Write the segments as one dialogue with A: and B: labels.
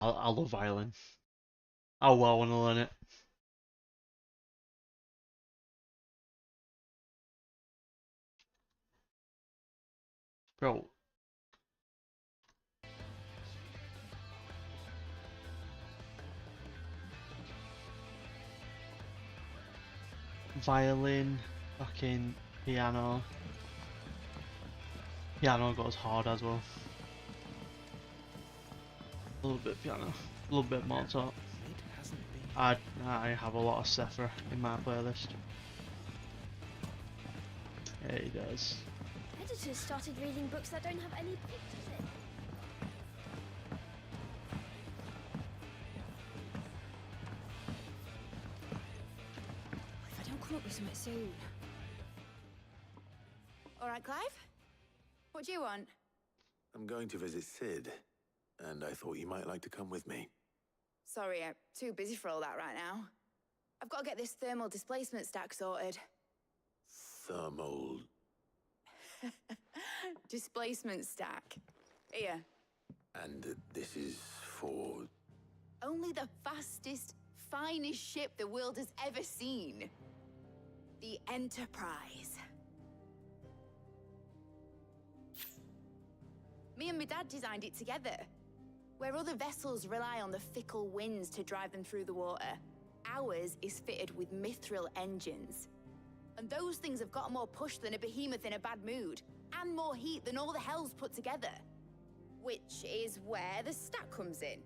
A: I love violin. Oh well, I want to learn it. Bro, violin, fucking piano. Piano goes hard as well. A little bit piano, a little bit Mozart. I have a lot of Sephora in my playlist. Yeah, he does.
B: Editors started reading books that don't have any pictures in. If I don't come up with something soon.
C: All right, Clive? What do you want?
D: I'm going to visit Sid, and I thought you might like to come with me.
C: Sorry, I'm too busy for all that right now. I've got to get this thermal displacement stack sorted.
D: Thermal...
C: Displacement stack. Here.
D: And this is for...
C: Only the fastest, finest ship the world has ever seen. The Enterprise. Me and my dad designed it together. Where other vessels rely on the fickle winds to drive them through the water, ours is fitted with mithril engines. And those things have got more push than a behemoth in a bad mood, and more heat than all the hells put together. Which is where the stack comes in.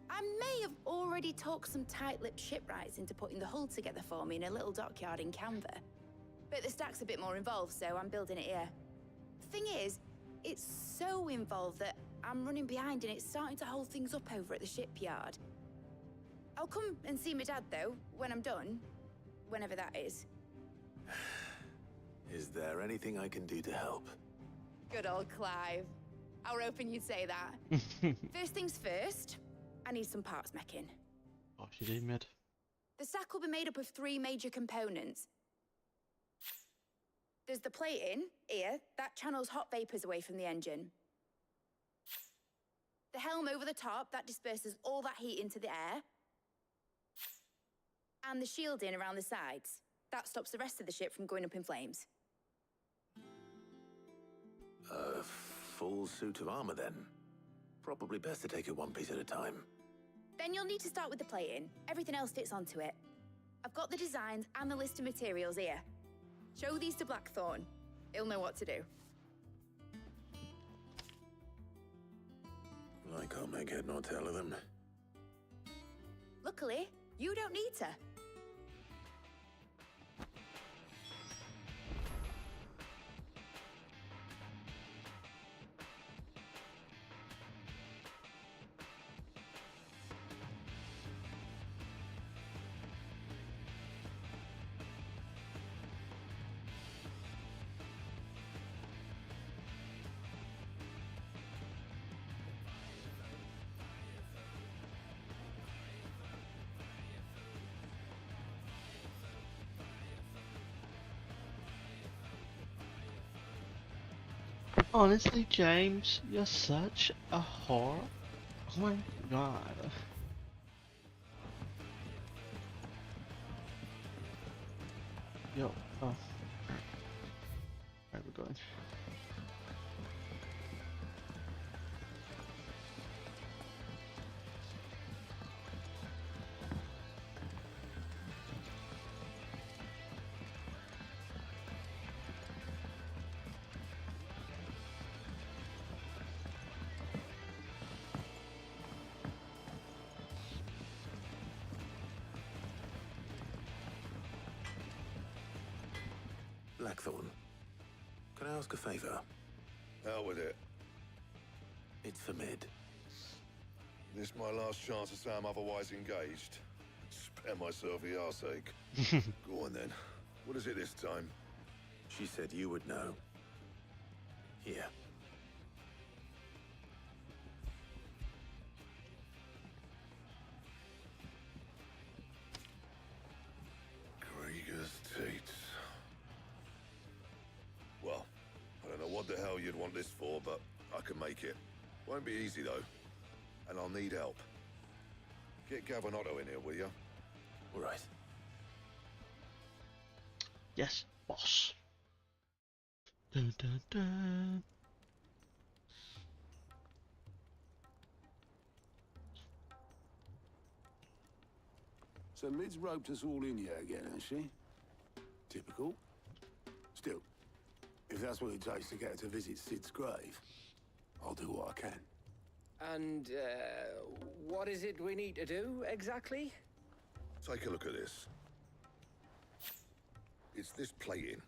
C: I may have already talked some tight-lipped shipwrights into putting the hull together for me in a little dockyard in Canva. But the stack's a bit more involved, so I'm building it here. Thing is, it's so involved that I'm running behind and it's starting to hold things up over at the shipyard. I'll come and see my dad, though, when I'm done. Whenever that is.
D: Is there anything I can do to help?
C: Good old Clive. I were hoping you'd say that. First things first, I need some parts meching.
A: Oh, she did mid.
C: The stack will be made up of 3 major components. There's the plating, here, that channels hot vapors away from the engine. The helm over the top, that disperses all that heat into the air. And the shielding around the sides. That stops the rest of the ship from going up in flames.
D: A full suit of armor, then. Probably best to take it one piece at a time.
C: Then you'll need to start with the plating. Everything else fits onto it. I've got the designs and the list of materials here. Show these to Blackthorn. He'll know what to do.
D: I can't make head nor tail of them.
C: Luckily, you don't need to.
A: Honestly, James, you're such a whore. Oh my god. Yo, oh. Alright, we're going.
D: Blackthorn, can I ask a favor?
E: Hell with it.
D: It's for Mid.
E: This my last chance to say I'm otherwise engaged. Spare myself the arseache. Go on then. What is it this time?
D: She said you would know. Here.
E: Krieger's Tates. Well, I don't know what the hell you'd want this for, but I can make it. Won't be easy though. and I'll need help. Get Gav and Otto in here, will you?
D: All right.
A: Yes, boss. Dun, dun, dun.
F: So Mid's roped us all in here again, has she? Typical. Still, if that's what it takes to get her to visit Sid's grave, I'll do what I can.
G: And, what is it we need to do, exactly?
E: Take a look at this. It's this plating.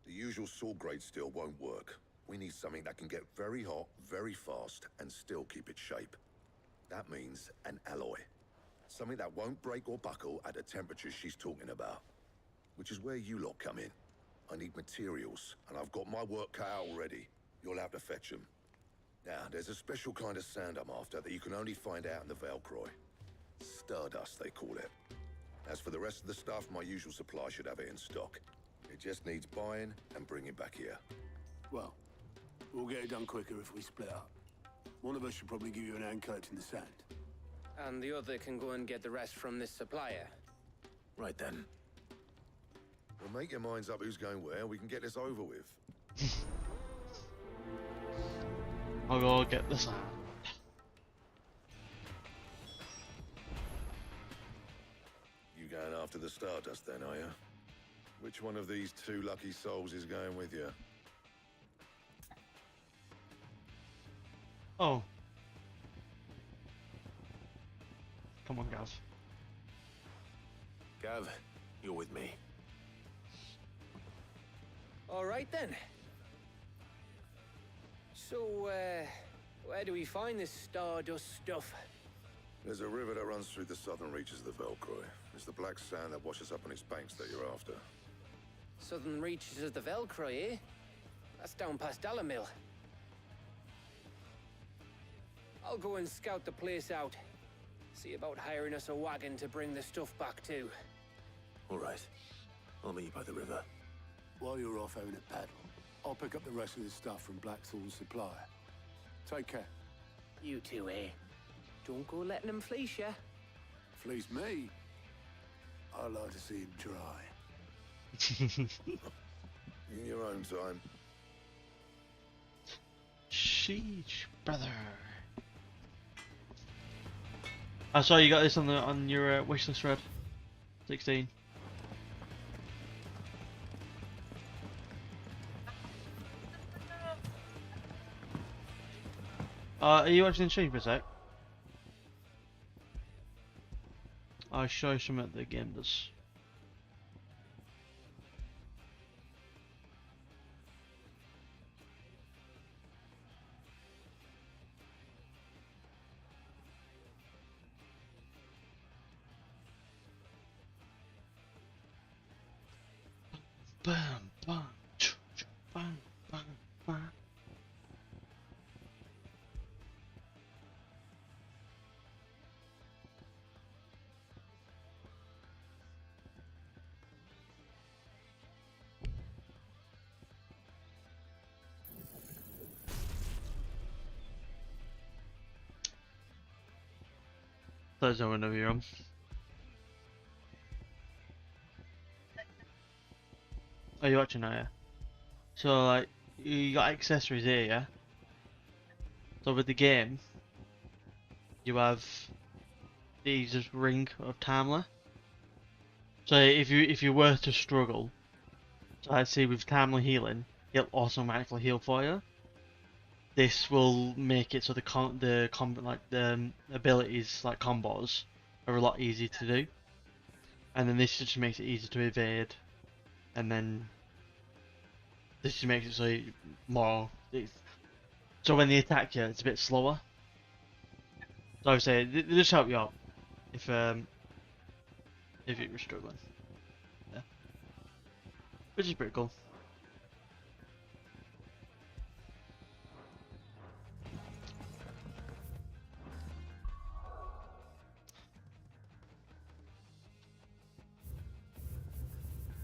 E: The usual sword grade steel won't work. We need something that can get very hot, very fast, and still keep its shape. That means an alloy. Something that won't break or buckle at the temperatures she's talking about. Which is where you lot come in. I need materials, and I've got my work cut out already. You'll have to fetch them. Now, there's a special kind of sand I'm after that you can only find out in the Velcroy. Stardust, they call it. As for the rest of the stuff, my usual supply should have it in stock. It just needs buying and bringing back here.
F: Well, we'll get it done quicker if we split up. One of us should probably give you an hand coat in the sand.
G: And the other can go and get the rest from this supplier.
D: Right then.
E: Well, make your minds up who's going where, we can get this over with.
A: I'll go get the sand.
E: You going after the Stardust then, are you? Which one of these two lucky souls is going with you?
A: Oh. Come on, Gav.
D: Gav, you're with me.
G: All right, then. So, where do we find this Stardust stuff?
E: There's a river that runs through the southern reaches of the Velcroy. It's the black sand that washes up on its banks that you're after.
G: Southern reaches of the Velcroy, eh? That's down past Dalamil. I'll go and scout the place out. See about hiring us a wagon to bring the stuff back to.
D: All right. I'll meet you by the river.
F: While you're off having a paddle, I'll pick up the rest of the stuff from Blackthorn's supplier. Take care.
G: You two, eh? Don't go letting them fleece ya.
F: Fleece me? I like to see him try.
E: In your own time.
A: Sheesh, brother. I saw you got this on your wishlist, Red. 16. Are you watching the stream for a sec? I'll show you some of the game does. Bam, bam, bam, bam, bam. There's no one over here. Are you watching now? Yeah. So like, you got accessories here, yeah. So with the game, you have these ring of Tamla. So if you were to struggle, so I'd say with Tamla healing, it'll automatically heal for you. This will make it so the abilities like combos are a lot easier to do, and then this just makes it easier to evade, and then this just makes it so so when they attack you, it's a bit slower. So I would say they just help you out if you were struggling, yeah, which is pretty cool.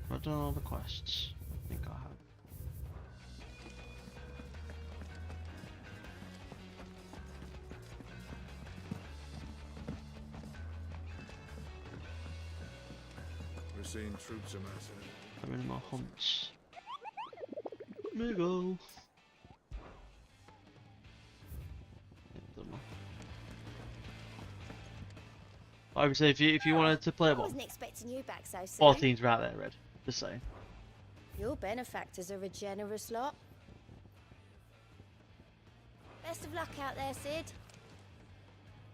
A: I've done all the quests. I think I have.
H: seen troops amassing.
A: I'm in my hunts. Miguel. I would say if you wanted to play
B: I
A: one,
B: wasn't expecting you back so soon.
A: 14's right there, Red. Just saying.
B: Your benefactors are a generous lot. Best of luck out there, Sid.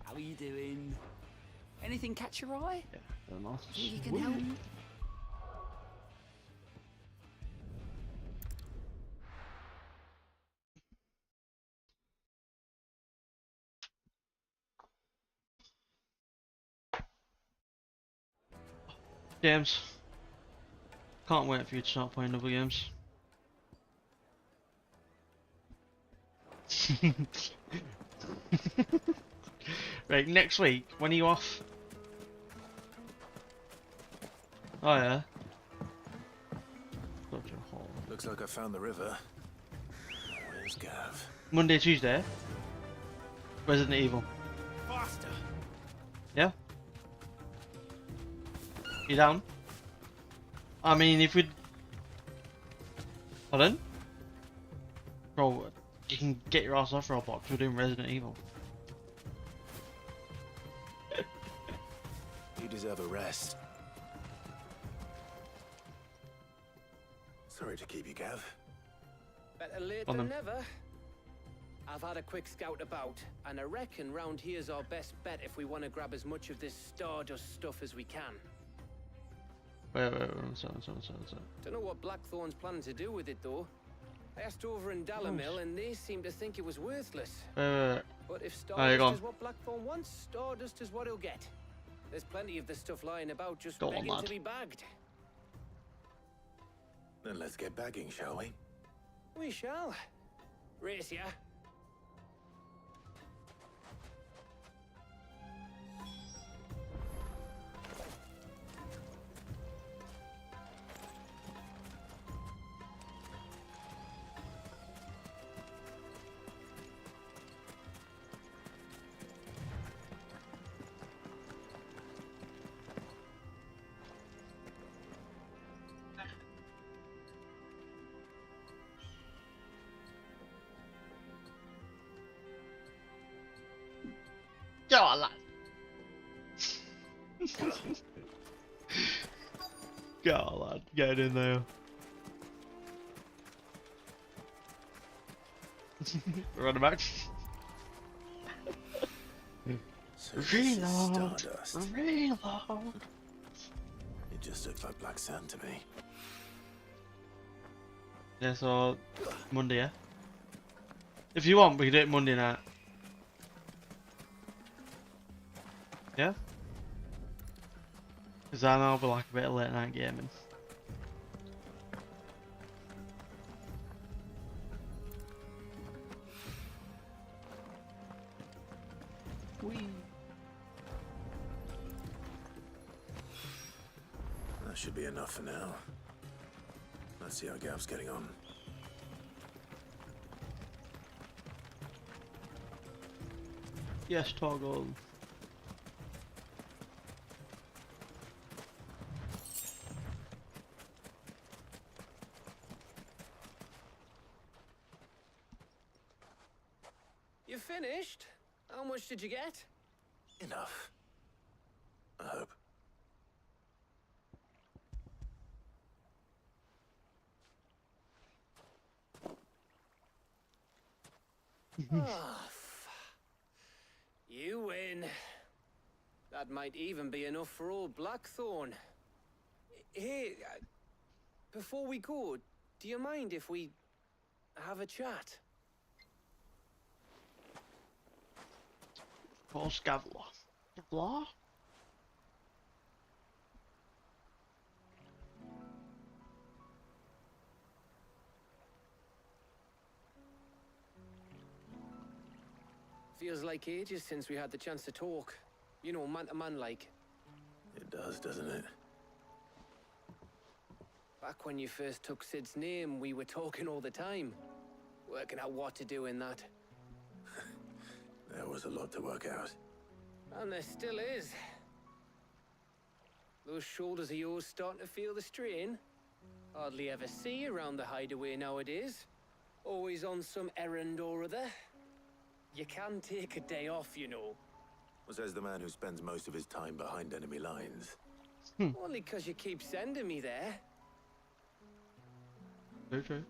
I: How are you doing? Anything catch your eye?
A: Yeah, I don't know.
I: Think you can help?
A: James, can't wait for you to start playing double games. Right, next week, when are you off? Oh yeah. Such a hole.
D: Looks like I found the river. Where's Gav?
A: Monday, Tuesday. Resident Evil.
D: Faster!
A: Yeah? You down? I mean, if we... Pardon? Bro, you can get your ass off Roblox, we're doing Resident Evil.
D: You deserve a rest. Sorry to keep you, Gav.
G: Better late
A: On
G: than
A: them.
G: never. I've had a quick scout about, and I reckon round here's our best bet if we want to grab as much of this Stardust stuff as we can.
A: Wait, sorry.
G: Don't know what Blackthorn's planning to do with it, though. I asked over in Dalamil, and they seem to think it was worthless. But if
A: Oh, you're
G: Stardust
A: gone.
G: is what Blackthorn wants, Stardust is what he'll get. There's plenty of the stuff lying about, just
A: Go on,
G: begging
A: lad.
G: to be bagged.
D: Then let's get bagging, shall we?
G: We shall. Race ya.
A: Go on, lad. Go on, lad. Get in there. Run back.
D: So this is
A: Reload.
D: Stardust.
A: Reload.
D: It just looks like black sand to me.
A: Yeah, so Monday, yeah. If you want, we can do it Monday night. Yeah? Because I know I'll be like a bit of late night gaming.
D: That should be enough for now. Let's see how Gav's getting on.
A: Yes, toggle.
G: You finished? How much did you get?
D: Enough. I hope.
G: You win. That might even be enough for old Blackthorn. Hey, before we go, do you mind if we have a chat?
A: Paul Scavlar. Scavlar?
G: Feels like ages since we had the chance to talk. You know, man to man like.
D: It does, doesn't it?
G: Back when you first took Sid's name, we were talking all the time. Working out what to do in that.
D: There was a lot to work out.
G: And there still is. Those shoulders of yours starting to feel the strain? Hardly ever see you around the hideaway nowadays. Always on some errand or other. You can take a day off, you know.
D: Says the man who spends most of his time behind enemy lines.
G: Only 'cause you keep sending me there.
A: Very true.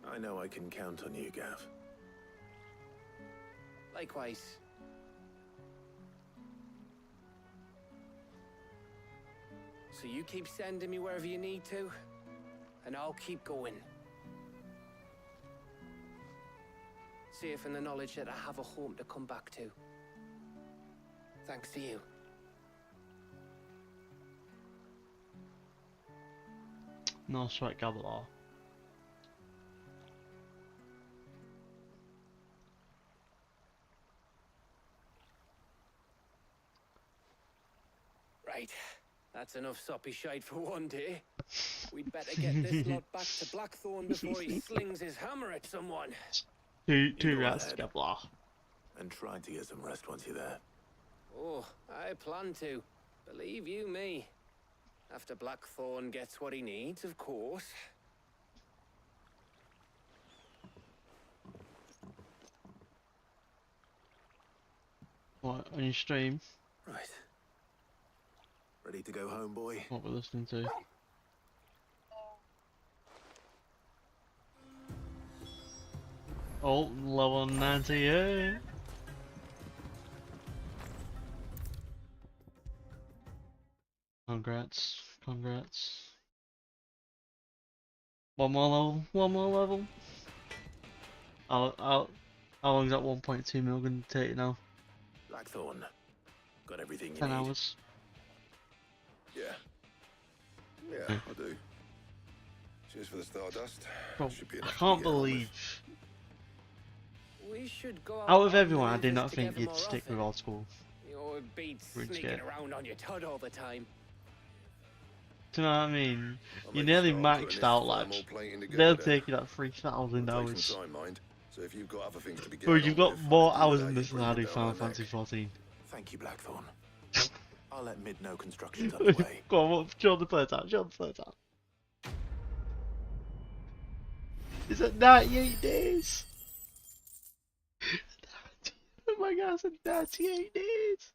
D: I know I can count on you, Gav.
G: Likewise. So you keep sending me wherever you need to, and I'll keep going. Safe in the knowledge that I have a home to come back to. Thanks to you.
A: No sweat, Gavilar.
G: Right. That's enough soppy shite for one day. We'd better get this lot back to Blackthorn before he slings his hammer at someone.
A: Two
D: go
A: rats,
D: ahead.
A: Gavilar.
D: And try to get some rest once you're there.
G: Oh, I plan to. Believe you me. After Blackthorn gets what he needs, of course.
A: What, on your stream?
D: Right. Ready to go home, boy?
A: What we're listening to? Oh, level 98. Congrats, congrats. One more level, one more level. How long's that 1.2 mil gonna take now?
D: Blackthorn. Got everything you
A: 10
D: need.
A: hours.
E: Yeah. Yeah, I do. Cheers for the Stardust.
A: Bro,
E: Should be
A: I
E: enough to
A: can't
E: get on with.
A: believe.
G: We should go
A: Out of
G: on
A: everyone, I did
G: maneuvers
A: not think
G: together
A: you'd
G: more
A: stick with
G: often.
A: old school.
G: You're beat
A: RuneScape.
G: sneaking around on your tud all the time.
A: Do you know what I mean?
E: I'll
A: You're
E: make
A: nearly
E: start putting
A: maxed
E: this
A: out,
E: thermal
A: lads.
E: plating together
A: They'll
E: then.
A: take you like 3,000
E: It'll take
A: hours.
E: some time, mind. So if you've got other things to be
A: Bro,
E: getting
A: you've
E: on
A: got
E: with,
A: more
E: do
A: hours
E: that,
A: in
E: you
A: this than
E: bring
A: I
E: it
A: do
E: down
A: Final
E: my neck.
A: Fantasy 14.
D: Thank you, Blackthorn. I'll let Mid know construction's underway.
A: Go on, show the playtime, show the playtime. Is it 98 days? Oh my god, it's 98 days!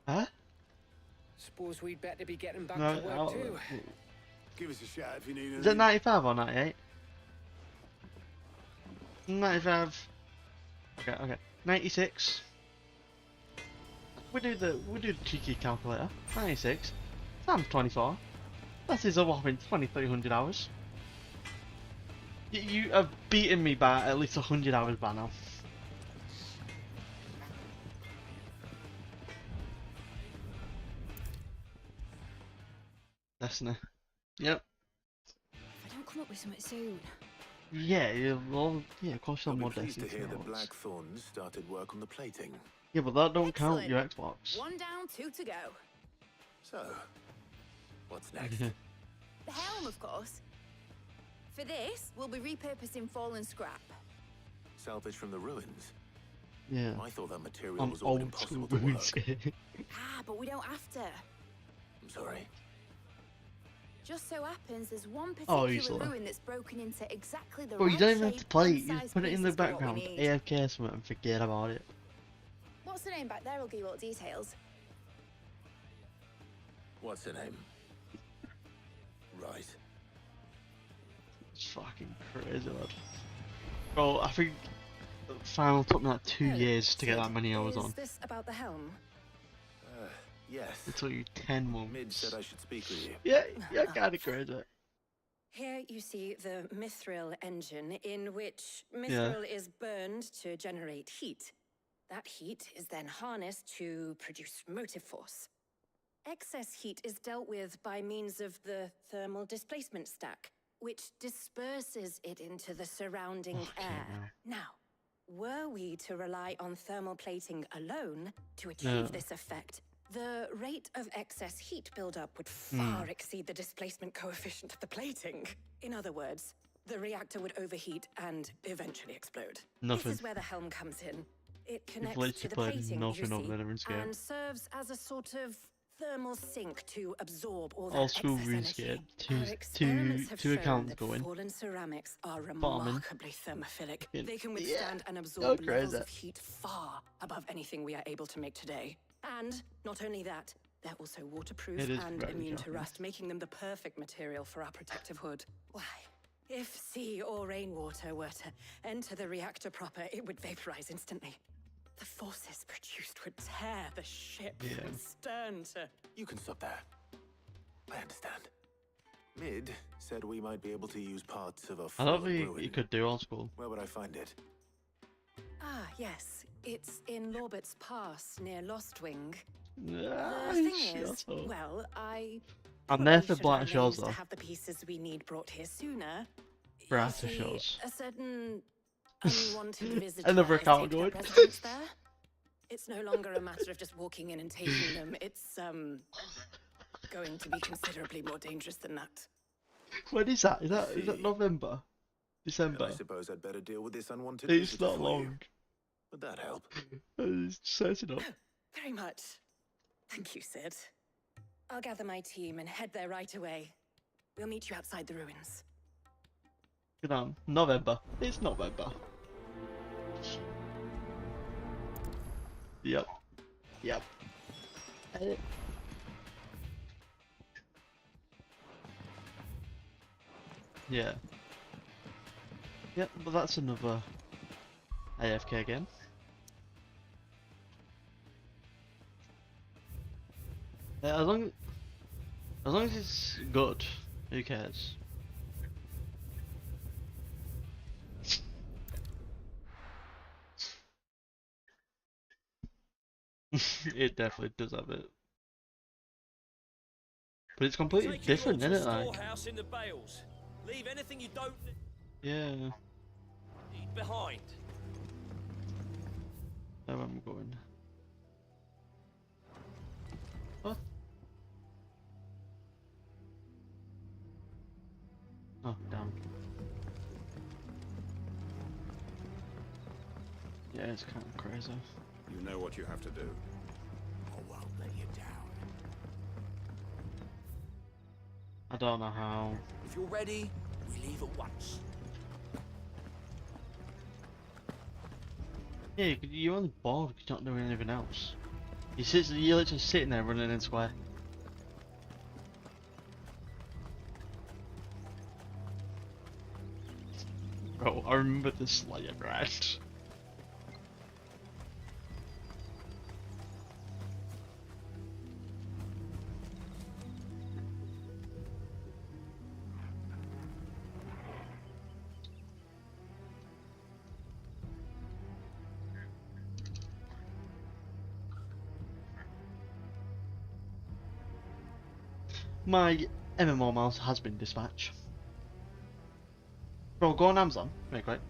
A: Huh?
G: Suppose we'd better be getting back
A: No,
G: to work too.
F: Give us a shout if you need anything.
A: Is it 95 or 98? 95. Okay. 96. We do the cheeky calculator. 96 times 24. That is a whopping 2,300 hours. You have beaten me by at least 100 hours by now. Destiny. Yep.
B: If I don't come up with something soon.
A: Yeah, well, yeah, of course
D: I'll
A: I'm
D: be
A: more
D: pleased to
A: Destiny
D: hear that
A: 2 hours.
D: Blackthorn started work on the plating.
A: Yeah, but that don't count your
C: Excellent.
A: Xbox.
C: 1 down, 2 to go.
D: So, what's next?
C: The helm, of course. For this, we'll be repurposing fallen scrap.
D: Salvage from the ruins.
A: Yeah.
D: I thought that material
A: I'm
D: was all
A: old
D: impossible
A: school
D: to work.
A: RuneScape.
C: But we don't have to.
D: I'm sorry.
C: Just so happens there's one
A: Oh,
C: particular
A: easily.
C: ruin that's broken into exactly the
A: Bro,
C: right
A: you don't even have
C: shape
A: to play
C: and
A: it, you
C: size
A: just put it in the
C: pieces for what we
A: background,
C: need.
A: AFK something and forget about it.
C: What's the name back there? I'll give you all the details.
D: What's her name? Right.
A: It's fucking crazy, lad. Bro, I think the final took me like 2 years to get that many hours on.
H: Is this about the helm?
D: Yes.
A: It took you 10 months.
D: Mid said I should speak with you.
A: Yeah, kinda crazy.
H: Here you see the Mithril engine, in which Mithril is burned to generate heat. That heat is then harnessed to produce motive force. Excess heat is dealt with by means of the thermal displacement stack, which disperses it into the surrounding air. Now, were we to rely on thermal plating alone to achieve this effect, the rate of excess heat buildup would far exceed the displacement coefficient of the plating. In other words, the reactor would overheat and eventually explode.
A: Nothing.
H: This is where the helm comes in. It
A: You've
H: connects
A: literally
H: to the
A: played
H: plating,
A: nothing
H: you
A: other
H: see,
A: than RuneScape.
H: and serves as a sort of thermal sink to absorb all
A: Old
H: that
A: school
H: excess
A: RuneScape.
H: energy. Our experiments have
A: Two
H: shown
A: accounts
H: that
A: going.
H: fallen ceramics are
A: Farming.
H: remarkably thermophilic.
A: Yeah.
H: They can withstand and absorb
A: Okay,
H: levels
A: that-
H: of heat far above anything we are able to make today. And not only that, they're also waterproof
A: It is
H: and
A: very
H: immune to
A: Japanese.
H: rust, making them the perfect material for our protective hood. Why? If sea or rainwater were to enter the reactor proper, it would vaporize instantly. The forces produced would tear the ship
A: Yeah.
H: from stern to...
D: You can stop there. I understand. Mid said we might be able to use parts of a
A: I
D: fallen
A: don't think
D: ruin.
A: you could do old school.
D: Where would I find it?
H: Ah, yes. It's in Lorbert's Pass, near Lostwing.
A: Ah,
H: The thing
A: shut
H: is,
A: up.
H: well,
A: I'm there
H: probably
A: for
H: should
A: Black
H: arrange
A: Shores
H: to
A: though.
H: have the pieces we need brought here sooner. You
A: Brighter
H: see,
A: shows.
H: a certain unwanted visitor
A: Another
H: has
A: account
H: taken up
A: going.
H: residence there. It's no longer a matter of just walking in and taking them. It's going to be considerably more dangerous than that.
A: When is that? Is that
D: See.
A: November?
D: And
A: December?
D: I suppose I'd better deal with this unwanted
A: It's
D: visitor
A: not
D: for you.
A: long.
D: Would that help?
A: It's setting up.
H: Very much. Thank you, Sid. I'll gather my team and head there right away. We'll meet you outside the ruins.
A: Good on. November. It's November. Yep. Yep. Yeah. Yep, but that's another AFK game. Yeah, as long as it's good, who cares? It definitely does have it. But it's completely
J: Take
A: different,
J: it all to
A: isn't
J: a
A: it? Like,
J: storehouse in the bales. Leave anything you don't
A: yeah.
J: need behind.
A: Where am I going? What? Oh, damn. Yeah, it's kind of crazy.
K: You know what you have to do.
F: I won't let you down.
A: I don't know how.
I: If you're ready, we leave at once.
A: Yeah, you're on the board because you're not doing anything else. You're literally sitting there running in square. Bro, I remember the Slayer grind. My MMO mouse has been dispatched. Bro, go on Amazon. Wait, quick.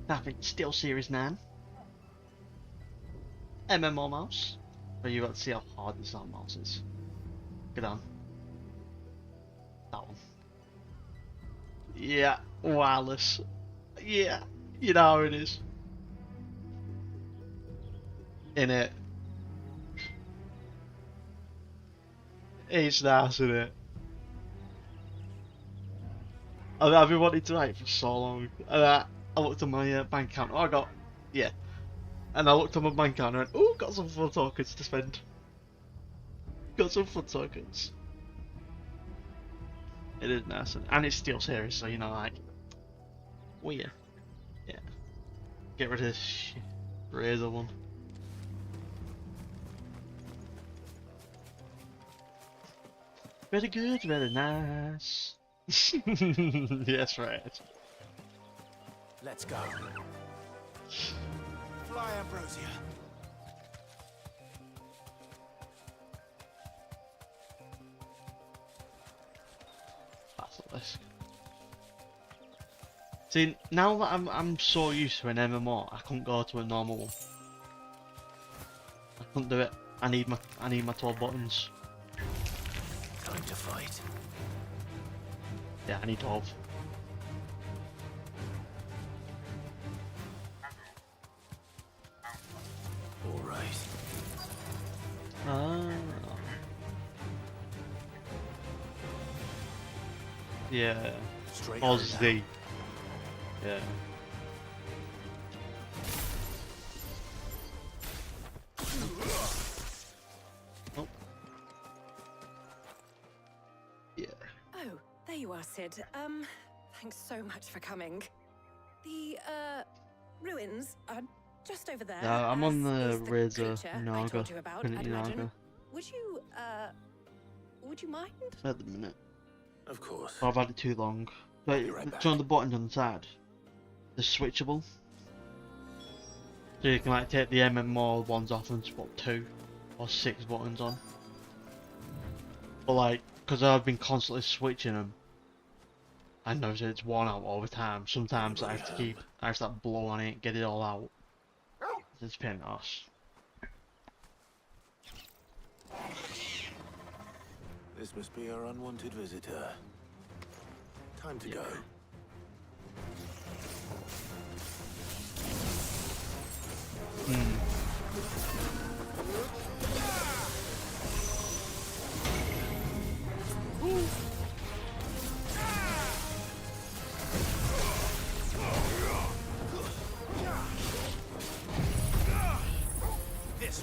A: Nothing. Steel Series 9. MMO mouse. But you got to see how hard this arm mouse is. Get on. That one. Yeah, wireless. Yeah, you know how it is. In it. It's nice, isn't it? I've been wanting to write for so long. And I looked at my bank account. Oh, I got, yeah. And I looked at my bank account and went, oh, got some fun tokens to spend. Got some fun tokens. It is nice, and it's Steel Series, so you know, like, weird. Yeah. Get rid of this Razor one. Very good, very nice. Yes, right.
F: Let's go. Fly, Ambrosia.
A: Basilisk. See, now that I'm so used to an MMO, I couldn't go to a normal one. I couldn't do it. I need my 12 buttons.
F: Time to fight.
A: Yeah, I need 12. Yeah.
D: Straight
A: Oz
D: home
A: the. Yeah. Oh. Yeah.
H: Oh, there you are, Sid. Thanks so much for coming. The, ruins are just over there.
A: Yeah, I'm on
H: as
A: the
H: is
A: Razor
H: creature I
A: Naga.
H: told you about, I'd
A: Infinity
H: imagine.
A: Naga.
H: Would you mind?
A: At the minute.
D: Of course.
A: I've had it too long. But
D: Be right back.
A: on the buttons on the side, they're switchable. So you can like take the MMO ones off and swap 2 or 6 buttons on. But like, because I've been constantly switching them, I know that it's worn out all the time. Sometimes I have to like blow on it, get it all out. It's a pain in the arse.
D: This must be our unwanted visitor. Time to go.
J: This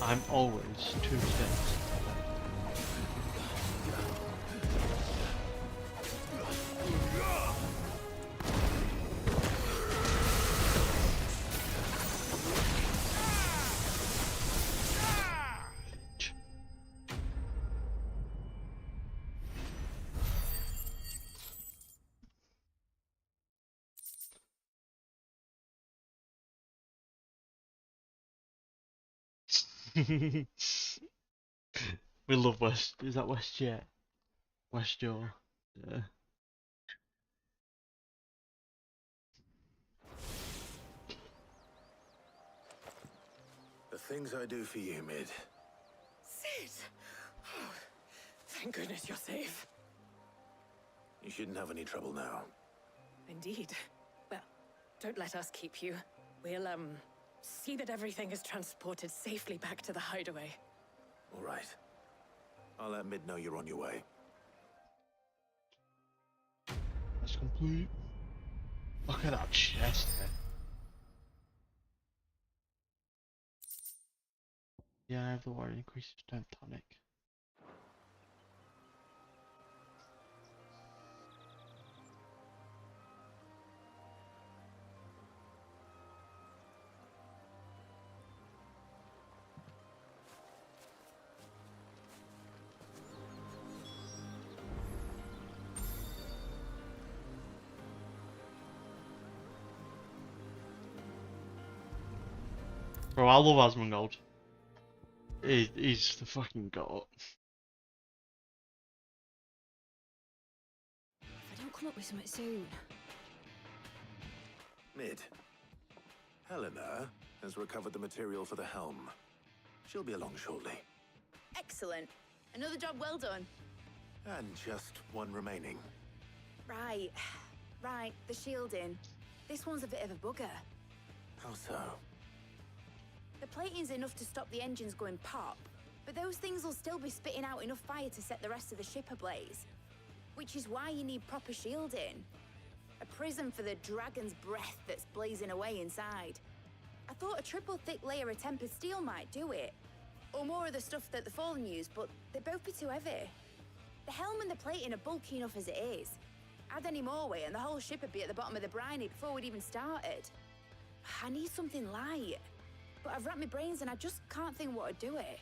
A: I'm always 2 steps. We love West. Is that West Jet? West Jaw. Yeah.
D: The things I do for you, Mid.
H: Sid! Oh, thank goodness you're safe.
D: You shouldn't have any trouble now.
H: Indeed. Well, don't let us keep you. We'll, see that everything is transported safely back to the hideaway.
D: All right. I'll let Mid know you're on your way.
A: That's complete. Look at that chest there. Yeah, I have the water increases strength tonic. Bro, I love Asmongold. He's the fucking god.
B: If I don't come up with something soon.
D: Mid. Helena has recovered the material for the helm. She'll be along shortly.
C: Excellent. Another job well done.
D: And just one remaining.
C: Right. Right, the shielding. This one's a bit of a bugger.
D: How so?
C: The plating's enough to stop the engines going pop, but those things will still be spitting out enough fire to set the rest of the ship ablaze. Which is why you need proper shielding. A prison for the dragon's breath that's blazing away inside. I thought a triple thick layer of tempered steel might do it. Or more of the stuff that the Fallen use, but they'd both be too heavy. The helm and the plating are bulky enough as it is. Add any more weight and the whole ship would be at the bottom of the briny before we'd even started. I need something light. but I've racked my brains and I just can't think what to do it.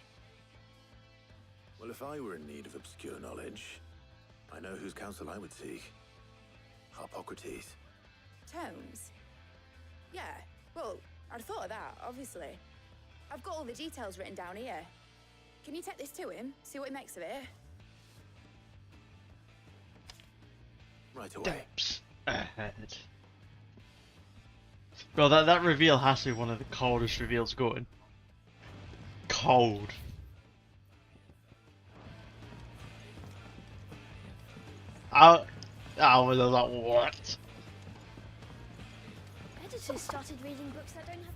D: Well, if I were in need of obscure knowledge, I know whose counsel I would seek. Harpocrates.
C: Tomes? Yeah, well, I'd thought of that, obviously. I've got all the details written down here. Can you take this to him, see what he makes of it?
D: Right away.
A: Steps ahead. Bro, that reveal has to be one of the coldest reveals going. Cold. I was like, what?
B: Editors started reading books that don't have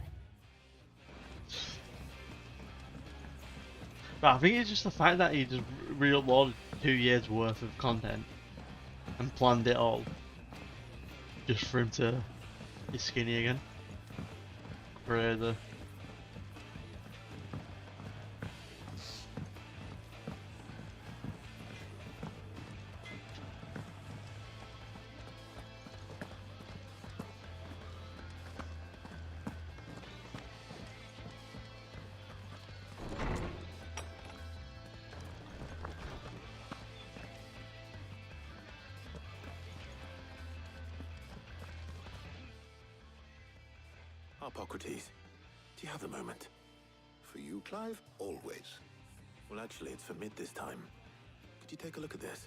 A: But I think it's just the fact that he just re-uploaded 2 years worth of content and planned it all just for him to be skinny again. Crazy.
D: Harpocrates, do you have a moment?
E: For you, Clive? Always.
D: Well, actually, it's for mid this time. Could you take a look at this?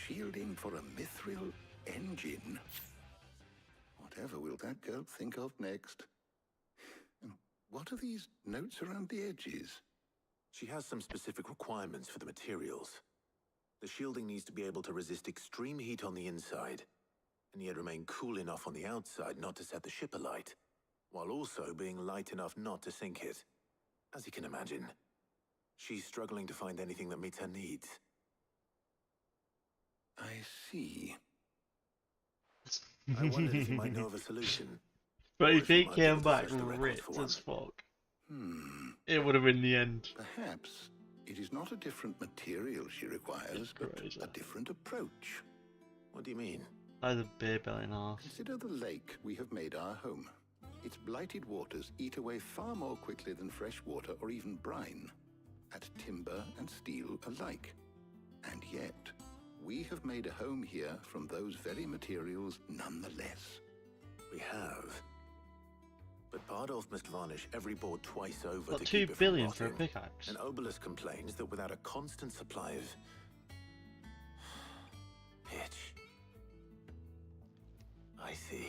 E: Shielding for a mithril engine. Whatever will that girl think of next? And what are these notes around the edges?
D: She has some specific requirements for the materials. The shielding needs to be able to resist extreme heat on the inside, and yet remain cool enough on the outside not to set the ship alight, while also being light enough not to sink it. As you can imagine, she's struggling to find anything that meets her needs.
E: I see.
D: I wondered if you might know of a solution.
A: But
D: or
A: if
D: you
A: he
D: might be
A: came
D: able to
A: back
D: search the records
A: ripped
D: for one.
A: as fuck, it would have been the end.
E: Perhaps it is not a different material she requires, but
A: crazy.
E: a different approach.
D: What do you mean?
A: Like the beer belly in half.
E: Consider the lake we have made our home. Its blighted waters eat away far more quickly than fresh water or even brine, at timber and steel alike. And yet, we have made a home here from those very materials nonetheless.
D: We have. But Bardolph must varnish every board twice over
A: Got
D: to
A: 2
D: keep it from
A: billion for a
D: rotting.
A: pickaxe.
D: And Obelisk complains that without a constant supply of pitch. I see.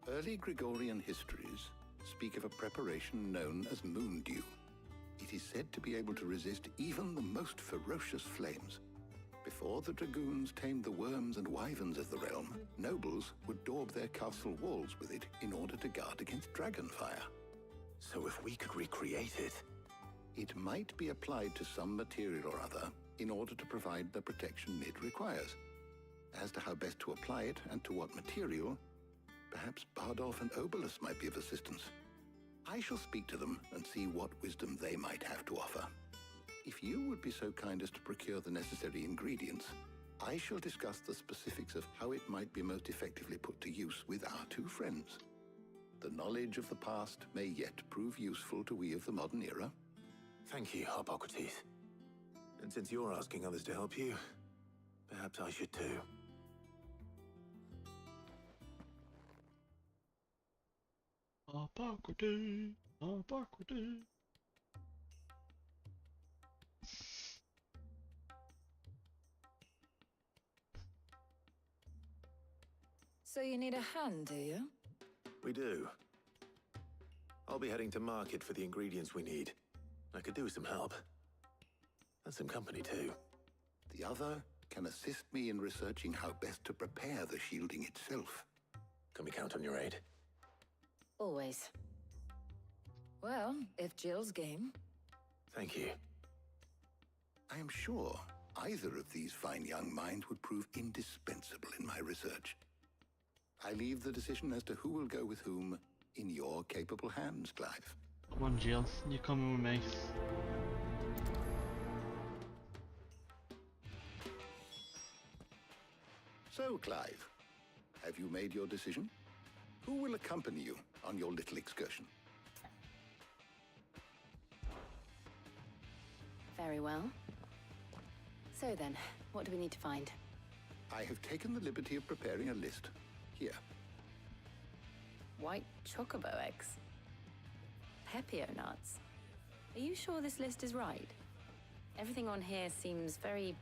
E: Early Gregorian histories speak of a preparation known as moon dew. It is said to be able to resist even the most ferocious flames. Before the dragoons tamed the worms and wyverns of the realm, nobles would daub their castle walls with it in order to guard against dragonfire.
D: So if we could recreate it...
E: It might be applied to some material or other in order to provide the protection Mid requires. As to how best to apply it and to what material, perhaps Bardolph and Obelisk might be of assistance. I shall speak to them and see what wisdom they might have to offer. If you would be so kind as to procure the necessary ingredients, I shall discuss the specifics of how it might be most effectively put to use with our two friends. The knowledge of the past may yet prove useful to we of the modern era.
D: Thank you, Harpocrates. And since you're asking others to help you, perhaps I should too.
A: Harpocrates, Harpocrates.
L: So you need a hand, do you?
D: We do. I'll be heading to market for the ingredients we need. I could do with some help. And some company too.
E: The other can assist me in researching how best to prepare the shielding itself.
D: Can we count on your aid?
L: Always. Well, if Jill's game.
D: Thank you.
E: I am sure
M: Either of these fine young minds would prove indispensable in my research. I leave the decision as to who will go with whom in your capable hands, Clive.
A: Come on, Jill. You're coming with me.
M: So, Clive, have you made your decision? Who will accompany you on your little excursion?
L: Very well. So then, what do we need to find?
M: I have taken the liberty of preparing a list. Here.
L: White chocobo eggs. Pepio nuts. Are you sure this list is right? Everything on here seems very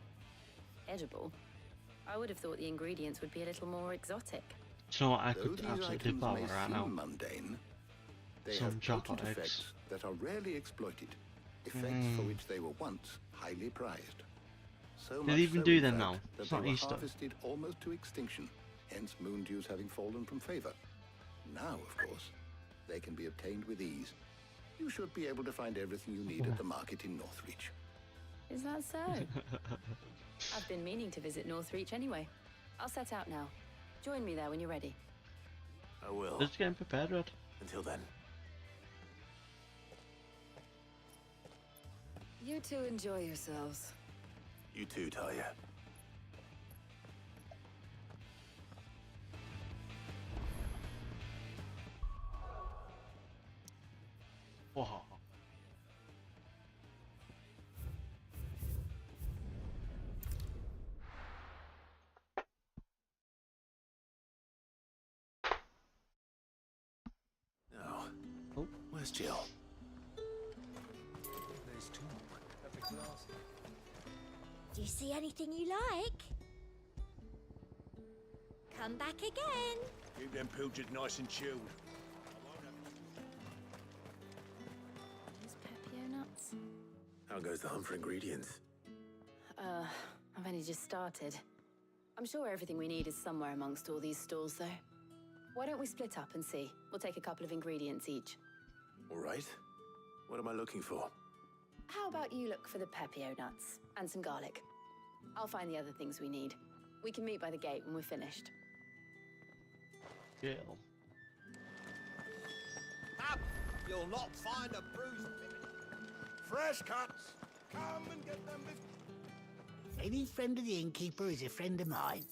L: edible. I would have thought the ingredients would be a little more exotic.
A: Do you know what I
M: Though
A: could
M: these
A: absolutely
M: items
A: devour
M: may
A: right
M: seem
A: now?
M: mundane, they
A: Some
M: have
A: chocolate
M: potent
A: eggs.
M: effects that are rarely exploited. Effects for which they were once highly prized. So
A: Do
M: much
A: they even
M: so,
A: do
M: in
A: them
M: fact,
A: now?
M: that
A: It's
M: they
A: not
M: were
A: Easter.
M: harvested almost to extinction, hence moon dews having fallen from favor. Now, of course, they can be obtained with ease. You should be able to find everything you need at the market in Northreach.
L: Is that so? I've been meaning to visit Northreach anyway. I'll set out now. Join me there when you're ready.
D: I will.
A: Just getting prepared, Red.
D: Until then.
L: You two enjoy yourselves.
D: You too, Talia.
A: Wow.
D: Now,
A: Oh.
D: where's Jill?
J: There's two. Perfect glass.
B: Do you see anything you like? Come back again.
J: Keep them pilchards nice and chilled.
L: These Pepio nuts?
D: How goes the hunt for ingredients?
L: I've only just started. I'm sure everything we need is somewhere amongst all these stalls, though. Why don't we split up and see? We'll take a couple of ingredients each.
D: All right. What am I looking for?
L: How about you look for the Pepio nuts and some garlic? I'll find the other things we need. We can meet by the gate when we're finished.
A: Jill.
J: Up! You'll not find a bruised fresh cuts. Come and get them before.
N: Any friend of the innkeeper is a friend of mine.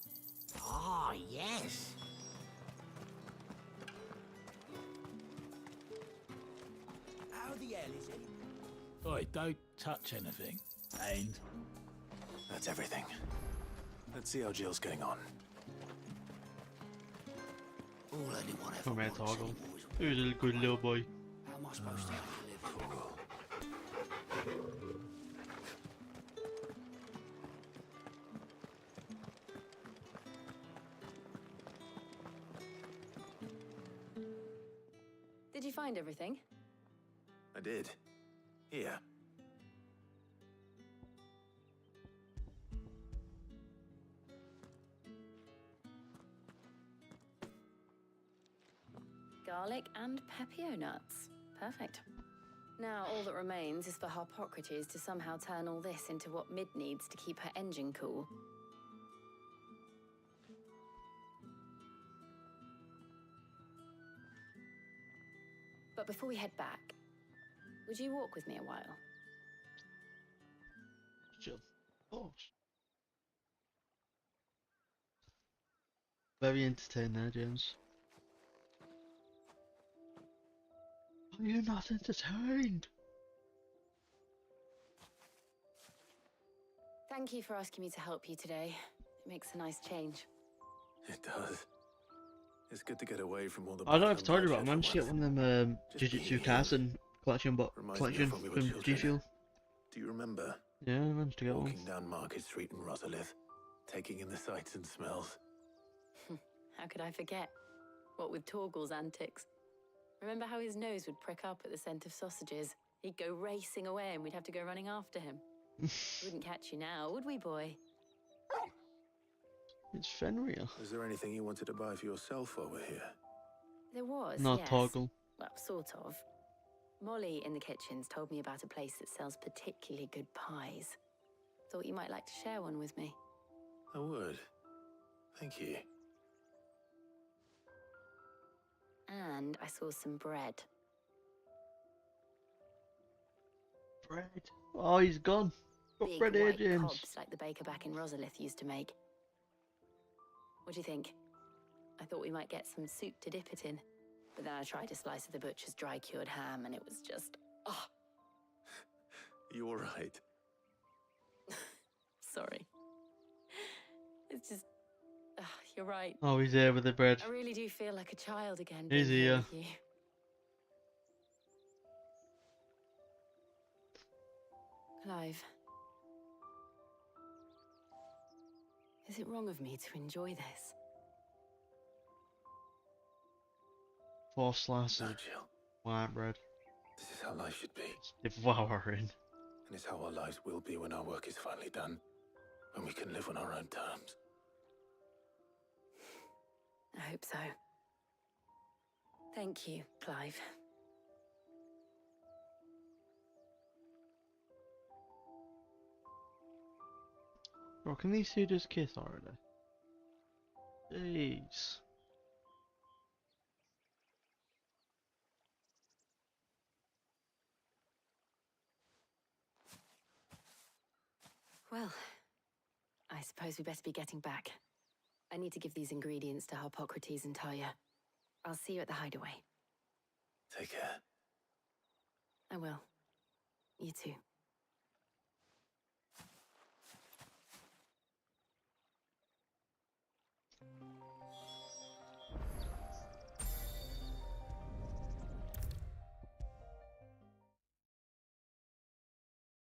N: Ah, yes.
J: How the hell is it?
N: Oi, don't touch anything. And
D: That's everything. Let's see how Jill's getting on.
N: all anyone ever
A: Come here,
N: wants
A: Toggle.
N: anymore is
A: Who's a good little boy?
N: how am I supposed to live?
L: Did you find everything?
D: I did. Here.
L: Garlic and Pepio nuts. Perfect. Now all that remains is for Harpocrates to somehow turn all this into what Mid needs to keep her engine cool. But before we head back, would you walk with me a while?
A: Jill. Of course. Very entertaining there, James. Are you not entertained?
L: Thank you for asking me to help you today. It makes a nice change.
D: It does. It's good to get away from all the...
A: I don't know if I
D: battle
A: told you, but I
D: and
A: managed to get
D: bloodshed
A: one of them
D: Just
A: Jujutsu
D: being
A: Kaisen collection,
D: Reminds me
A: collection
D: of when we were
A: from G
D: children.
A: Fuel.
D: Do you remember
A: Yeah, I managed to get one.
D: walking down Market Street in Rosalith, taking in the sights and smells?
L: How could I forget? What with Torgal's antics. Remember how his nose would prick up at the scent of sausages? He'd go racing away and we'd have to go running after him. Wouldn't catch you now, would we, boy?
A: It's Fenrir.
D: Is there anything you wanted to buy for yourself while we're here?
L: There was,
A: Not
L: yes.
A: Toggle.
L: Well, sort of. Molly in the kitchens told me about a place that sells particularly good pies. Thought you might like to share one with me.
D: I would. Thank you.
L: And I saw some bread.
A: Bread. Oh, he's gone. Got
L: Big
A: bread
L: white
A: James.
L: cobs like the baker back in Rosalith used to make. What do you think? I thought we might get some soup to dip it in. But then I tried a slice of the butcher's dry-cured ham and it was just... oh,
D: You all right?
L: sorry. It's just... you're right.
A: Oh, he's here with the bread.
L: I really do feel like a child again.
A: He's
L: being
A: here.
L: with you. Clive. Is it wrong of me to enjoy this?
A: 4 slices
D: No,
A: of
D: Jill.
A: white bread.
D: This is how life should be.
A: Devouring.
D: And it's how our lives will be when our work is finally done. When we can live on our own terms.
L: I hope so. Thank you, Clive.
A: Bro, can these two just kiss already? Jeez.
L: Well, I suppose we best be getting back. I need to give these ingredients to Harpocrates and Talia. I'll see you at the hideaway.
D: Take care.
L: I will. You too.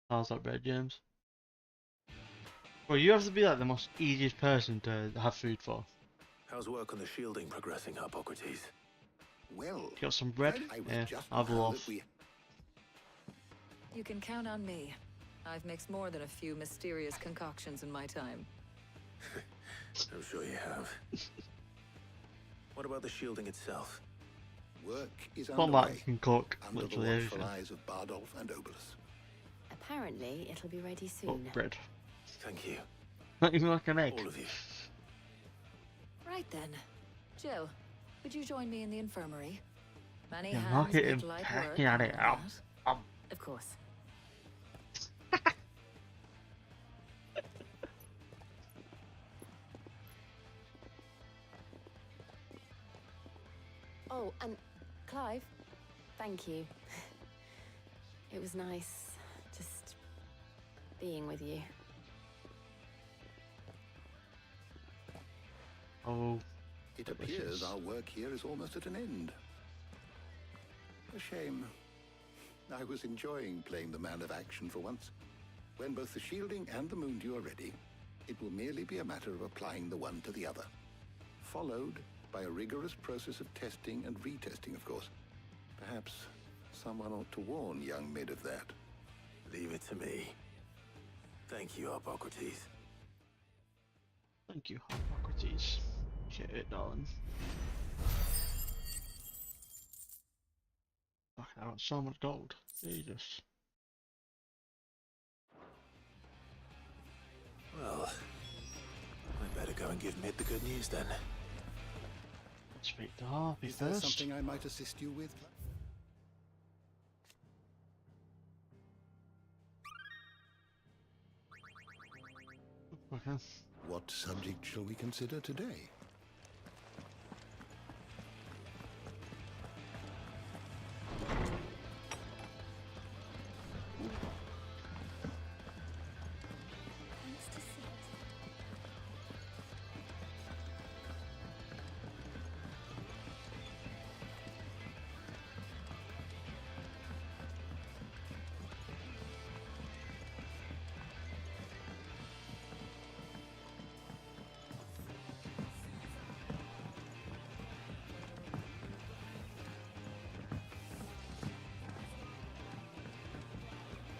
A: How's that bread, James? Well, you have to be like the most easiest person to have food for.
D: How's work on the shielding progressing, Harpocrates?
M: Well,
A: Got some bread?
M: I was
A: Yeah,
M: just
A: I'll have a
M: now
A: loaf.
M: that we-
O: You can count on me. I've mixed more than a few mysterious concoctions in my time.
D: I'm sure you have. What about the shielding itself?
M: Work is
A: Not
M: underway.
A: that can cook
M: Under the
A: literally
M: watchful
A: everything.
M: eyes of Bardolph and Obolus.
L: Apparently, it'll be ready
A: Oh,
L: soon.
A: bread.
D: Thank you.
A: Not even like an egg.
D: All of you.
O: Right then. Jill, would you join me in the infirmary? Many
A: Yeah,
O: hands
A: market
O: make
A: him
O: light
A: packing
O: work.
A: at it.
O: and all that.
L: Of course. Oh, and Clive, thank you. It was nice just being with you.
A: Oh.
M: It appears our work here is almost at an end. A shame. I was enjoying playing the man of action for once. When both the shielding and the Moondew are ready, it will merely be a matter of applying the one to the other. Followed by a rigorous process of testing and retesting, of course. Perhaps someone ought to warn young Mid of that.
D: Leave it to me. Thank you, Harpocrates.
A: Thank you, Harpocrates. Shit it, darling. Fuck, I got so much gold. Jesus.
D: Well, I better go and give Mid the good news then.
A: Speak to Harpy
M: Is there
A: first.
M: something I might assist you with?
A: Okay.
M: What subject shall we consider today?
B: Thanks to Sid.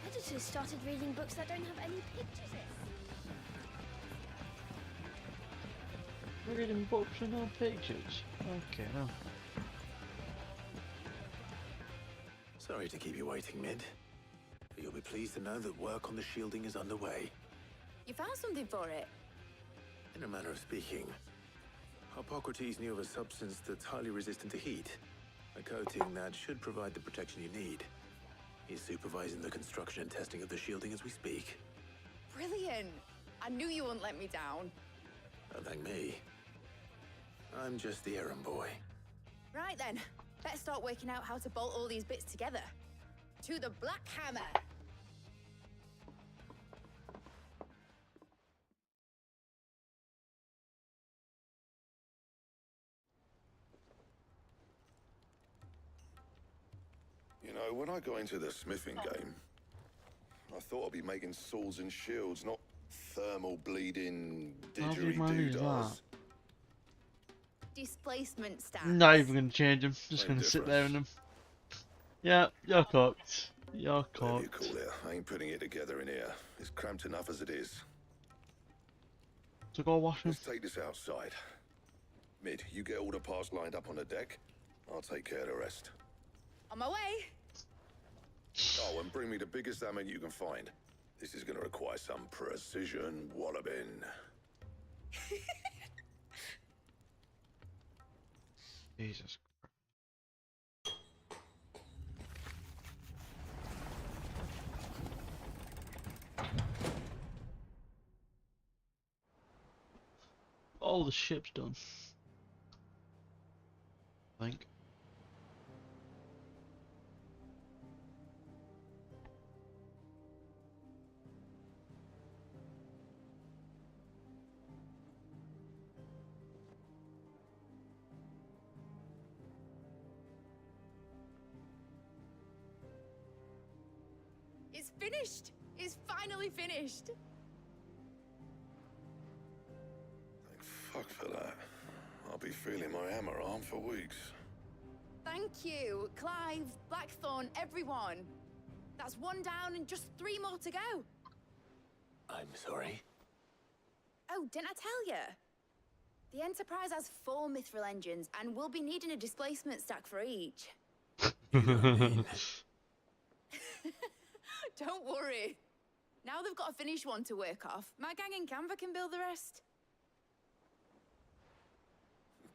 B: Editors started reading books that don't have any pictures in.
A: Reading books and no pictures. Okay, now.
D: Sorry to keep you waiting, Mid. But you'll be pleased to know that work on the shielding is underway.
C: You found something for it?
D: In a manner of speaking, Hippocrates knew of a substance that's highly resistant to heat. A coating that should provide the protection you need. He's supervising the construction and testing of the shielding as we speak.
C: Brilliant! I knew you wouldn't let me down.
D: Don't thank me. I'm just the errand boy.
C: Right then, let's start working out how to bolt all these bits together. To the Black Hammer!
E: You know, when I got into the smithing game, I thought I'd be making swords and shields, not thermal bleeding didgeridoo-dahs.
C: Displacement stats.
A: Not even going to change them. Just going to sit there in them. Yeah, you're cooked. You're
E: Whatever you
A: cooked.
E: call it, I ain't putting it together in here. It's cramped enough as it is.
A: So go wash them.
E: Let's take this outside. Mid, you get all the parts lined up on the deck. I'll take care of the rest.
C: On my way.
E: Oh, and bring me the biggest hammer you can find. This is going to require some precision walloping.
A: Jesus. All the ship's done. I think.
C: It's finished! It's finally finished!
E: Thank fuck for that. I'll be feeling my hammer arm for weeks.
C: Thank you, Clive, Blackthorn, everyone. That's one down and just 3 more to go.
D: I'm sorry.
C: Oh, didn't I tell you? The Enterprise has 4 mithril engines, and we'll be needing a displacement stack for each. Don't worry. Now they've got a finished one to work off. My gang in Canva can build the rest.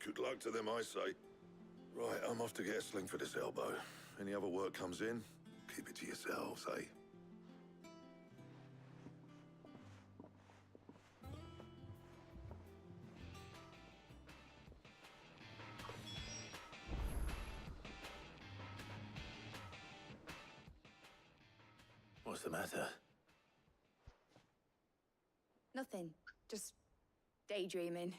E: Good luck to them, I say. Right, I'm off to get a sling for this elbow. Any other work comes in, keep it to yourselves, eh?
D: What's the matter?
C: Nothing. Just daydreaming.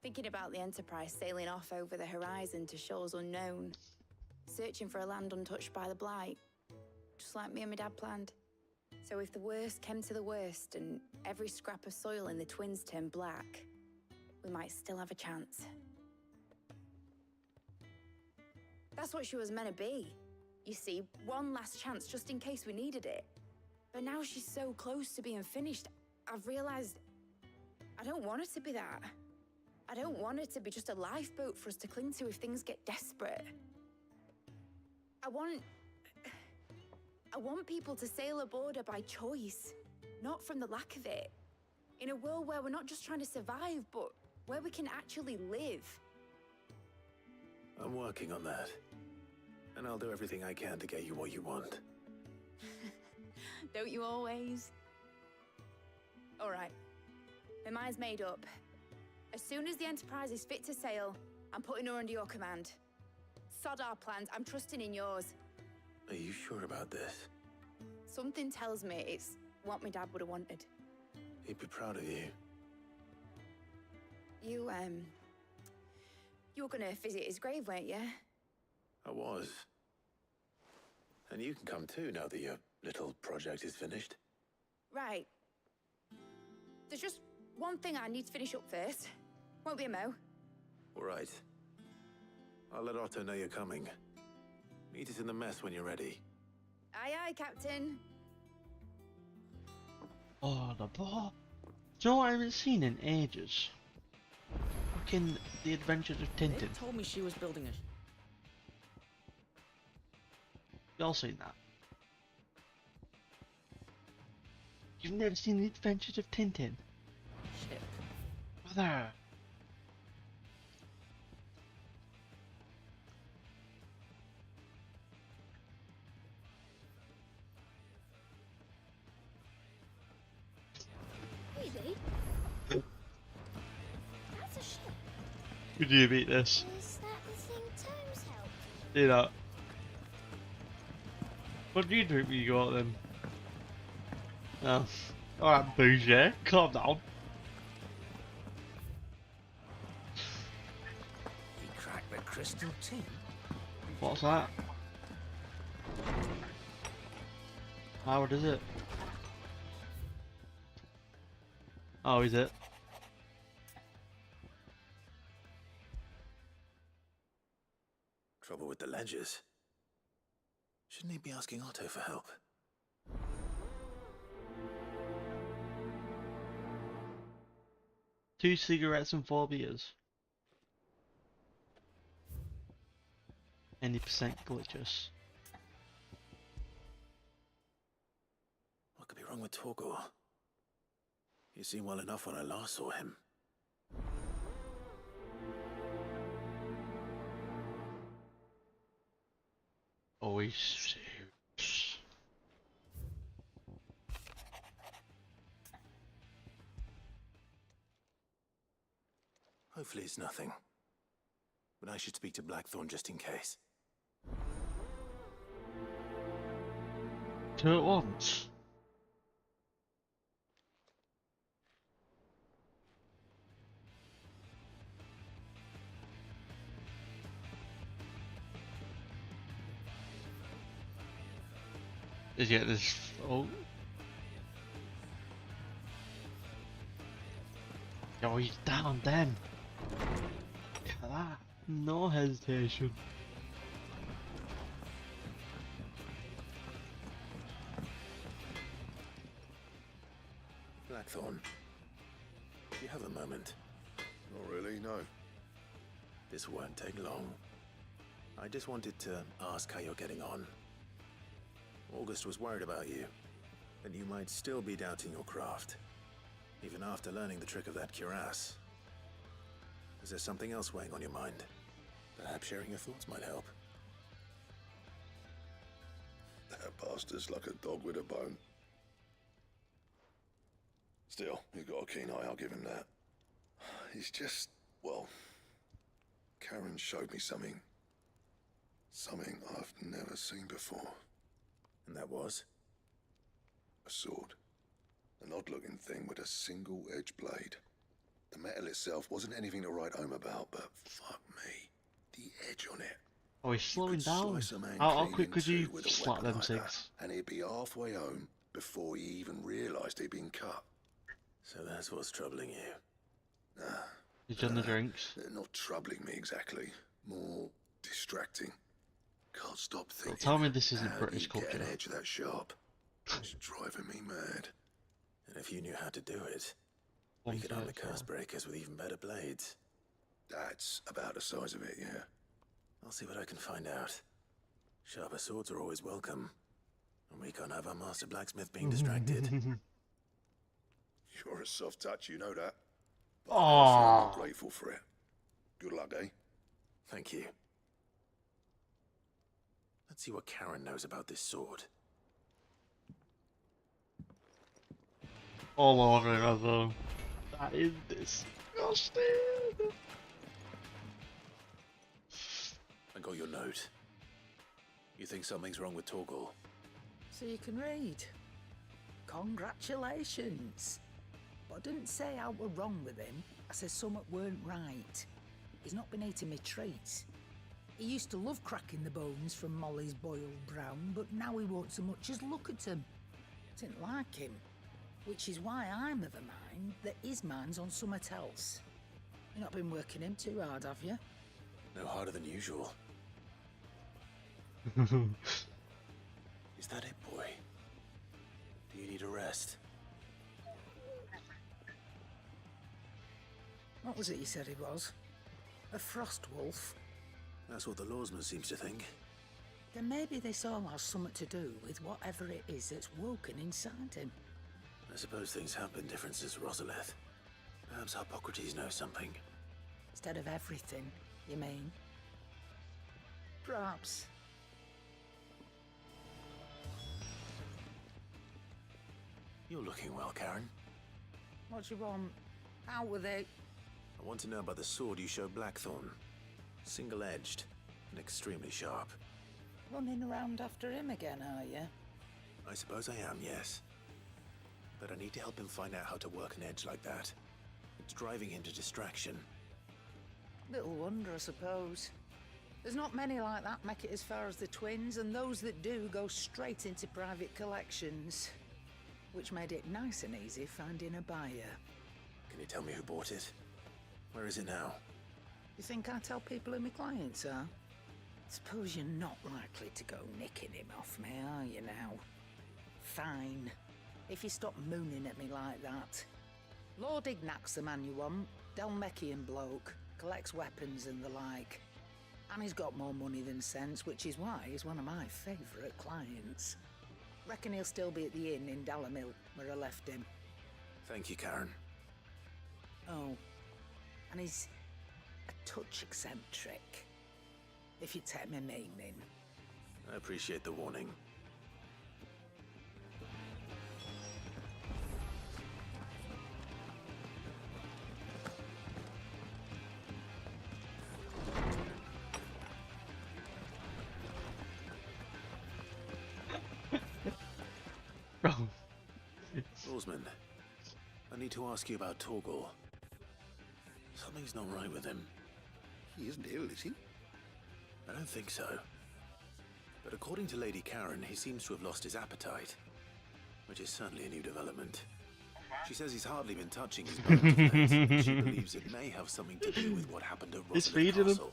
C: Thinking about the Enterprise sailing off over the horizon to shores unknown. Searching for a land untouched by the Blight. Just like me and my dad planned. So if the worst came to the worst and every scrap of soil in the Twins turned black, we might still have a chance. That's what she was meant to be. You see, one last chance just in case we needed it. But now she's so close to being finished, I've realized I don't want it to be that. I don't want it to be just a lifeboat for us to cling to if things get desperate. I want people to sail aboard her by choice, not from the lack of it. In a world where we're not just trying to survive, but where we can actually live.
D: I'm working on that. And I'll do everything I can to get you what you want.
C: Don't you always? All right. My mind's made up. As soon as the Enterprise is fit to sail, I'm putting her under your command. Sod our plans, I'm trusting in yours.
D: Are you sure about this?
C: Something tells me it's what my dad would have wanted.
D: He'd be proud of you.
C: You were gonna visit his grave, weren't you?
D: I was. And you can come too now that your little project is finished.
C: Right. There's just one thing I need to finish up first. Won't be a mo.
D: All right. I'll let Otto know you're coming. Meet us in the mess when you're ready.
C: Aye, aye, Captain.
A: Oh, the bar. Do you know what I haven't seen in ages? Fucking The Adventures of Tintin.
P: They told me she was building a...
A: Y'all seen that? You've never seen the Adventures of Tintin?
L: Ship.
A: Brother!
B: Really? That's a ship.
A: Who do you beat this?
B: Is that the thing Tomes helped?
A: Do that. What do you drink when you go out then? Oh. Alright, bougie. Calm down.
N: He cracked the crystal tin.
A: What's that? How does it? Oh, is it?
D: Trouble with the ledgers. Shouldn't he be asking Otto for help?
A: Two cigarettes and 4 beers. Any percent glitches.
D: What could be wrong with Torgor? He seemed well enough when I last saw him.
A: Always serious.
D: Hopefully it's nothing. But I should speak to Blackthorn just in case.
A: Two at once. Is yet this? Oh. Yo, he's down then. Look at that. No hesitation.
D: Blackthorn, do you have a moment?
E: Not really, no.
D: This won't take long. I just wanted to ask how you're getting on. August was worried about you, that you might still be doubting your craft, even after learning the trick of that cuirass. Is there something else weighing on your mind? Perhaps sharing your thoughts might help.
E: That bastard's like a dog with a bone. Still, he's got a keen eye, I'll give him that. He's just, well, Karen showed me something. Something I've never seen before.
D: And that was?
E: A sword. An odd-looking thing with a single-edged blade. The metal itself wasn't anything to write home about, but fuck me, the edge on it.
A: Oh, he's slowing down.
E: Slice a man
A: How
E: clean
A: quick could
E: in
A: you
E: two with a
A: slap
E: weapon
A: them
E: like
A: six?
E: that, and he'd be halfway home before he even realised he'd been cut.
D: So that's what's troubling you.
E: Nah.
A: He's done the drinks.
E: Not troubling me exactly. More distracting. Can't stop thinking.
A: Tell me this isn't
E: how
A: British
E: you get
A: culture.
E: an edge that sharp. It's driving me mad.
D: And if you knew how to do it, we could arm the curse breakers with even better blades.
E: That's about the size of it, yeah.
D: I'll see what I can find out. Sharper swords are always welcome. And we can't have our master blacksmith being distracted.
E: You're a soft touch, you know that. But
A: Aww.
E: I'm grateful for it. Good luck, eh?
D: Thank you. Let's see what Karen knows about this sword.
A: All over it, though. That is disgusting.
D: I got your note. You think something's wrong with Torgal?
N: So you can read. Congratulations. But I didn't say how we're wrong with him. I said something weren't right. He's not been eating me treats. He used to love cracking the bones from Molly's boiled brown, but now he won't so much as look at them. Didn't like him. Which is why I'm of a mind that his mind's on something else. You've not been working him too hard, have you?
D: No harder than usual. Is that it, boy? Do you need a rest?
N: What was it you said he was? A frost wolf?
D: That's what the lawsman seems to think.
N: Then maybe this all has something to do with whatever it is that's woken inside him.
D: I suppose things have been different since Rosalith. Perhaps Hippocrates knows something.
N: Instead of everything, you mean? Perhaps.
D: You're looking well, Karen.
N: What do you want? How were they?
D: I want to know about the sword you showed Blackthorn. Single-edged and extremely sharp.
N: Running around after him again, are you?
D: I suppose I am, yes. But I need to help him find out how to work an edge like that. It's driving him to distraction.
N: Little wonder, I suppose. There's not many like that make it as far as the twins, and those that do go straight into private collections. Which made it nice and easy finding a buyer.
D: Can you tell me who bought it? Where is it now?
N: You think I tell people who my clients are? Suppose you're not likely to go nicking him off me, are you now? Fine. If you stop mooning at me like that. Lord Ignac's the man you want. Dalmekian bloke. Collects weapons and the like. And he's got more money than sense, which is why he's one of my favourite clients. Reckon he'll still be at the inn in Dalamil, where I left him.
D: Thank you, Karen.
N: Oh, and he's a touch eccentric, if you take my meaning.
D: I appreciate the warning. Osmond, I need to ask you about Torgal. Something's not right with him.
M: He isn't ill, is he?
D: I don't think so. But according to Lady Karen, he seems to have lost his appetite, which is certainly a new development. She says he's hardly been touching his bones of late, but she believes it may have something to do with what happened at Rosalith Castle.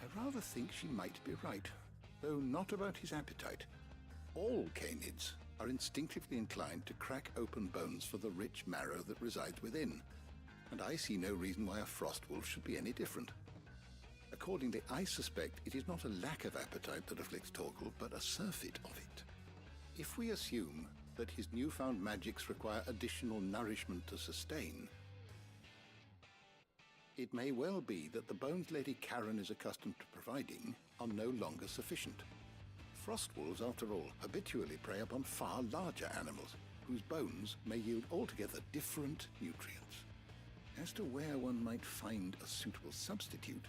M: I rather think she might be right, though not about his appetite. All canids are instinctively inclined to crack open bones for the rich marrow that resides within, and I see no reason why a frostwolf should be any different. Accordingly, I suspect it is not a lack of appetite that afflicts Torgal, but a surfeit of it. If we assume that his newfound magics require additional nourishment to sustain, it may well be that the bones Lady Karen is accustomed to providing are no longer sufficient. Frostwolves, after all, habitually prey upon far larger animals, whose bones may yield altogether different nutrients. As to where one might find a suitable substitute,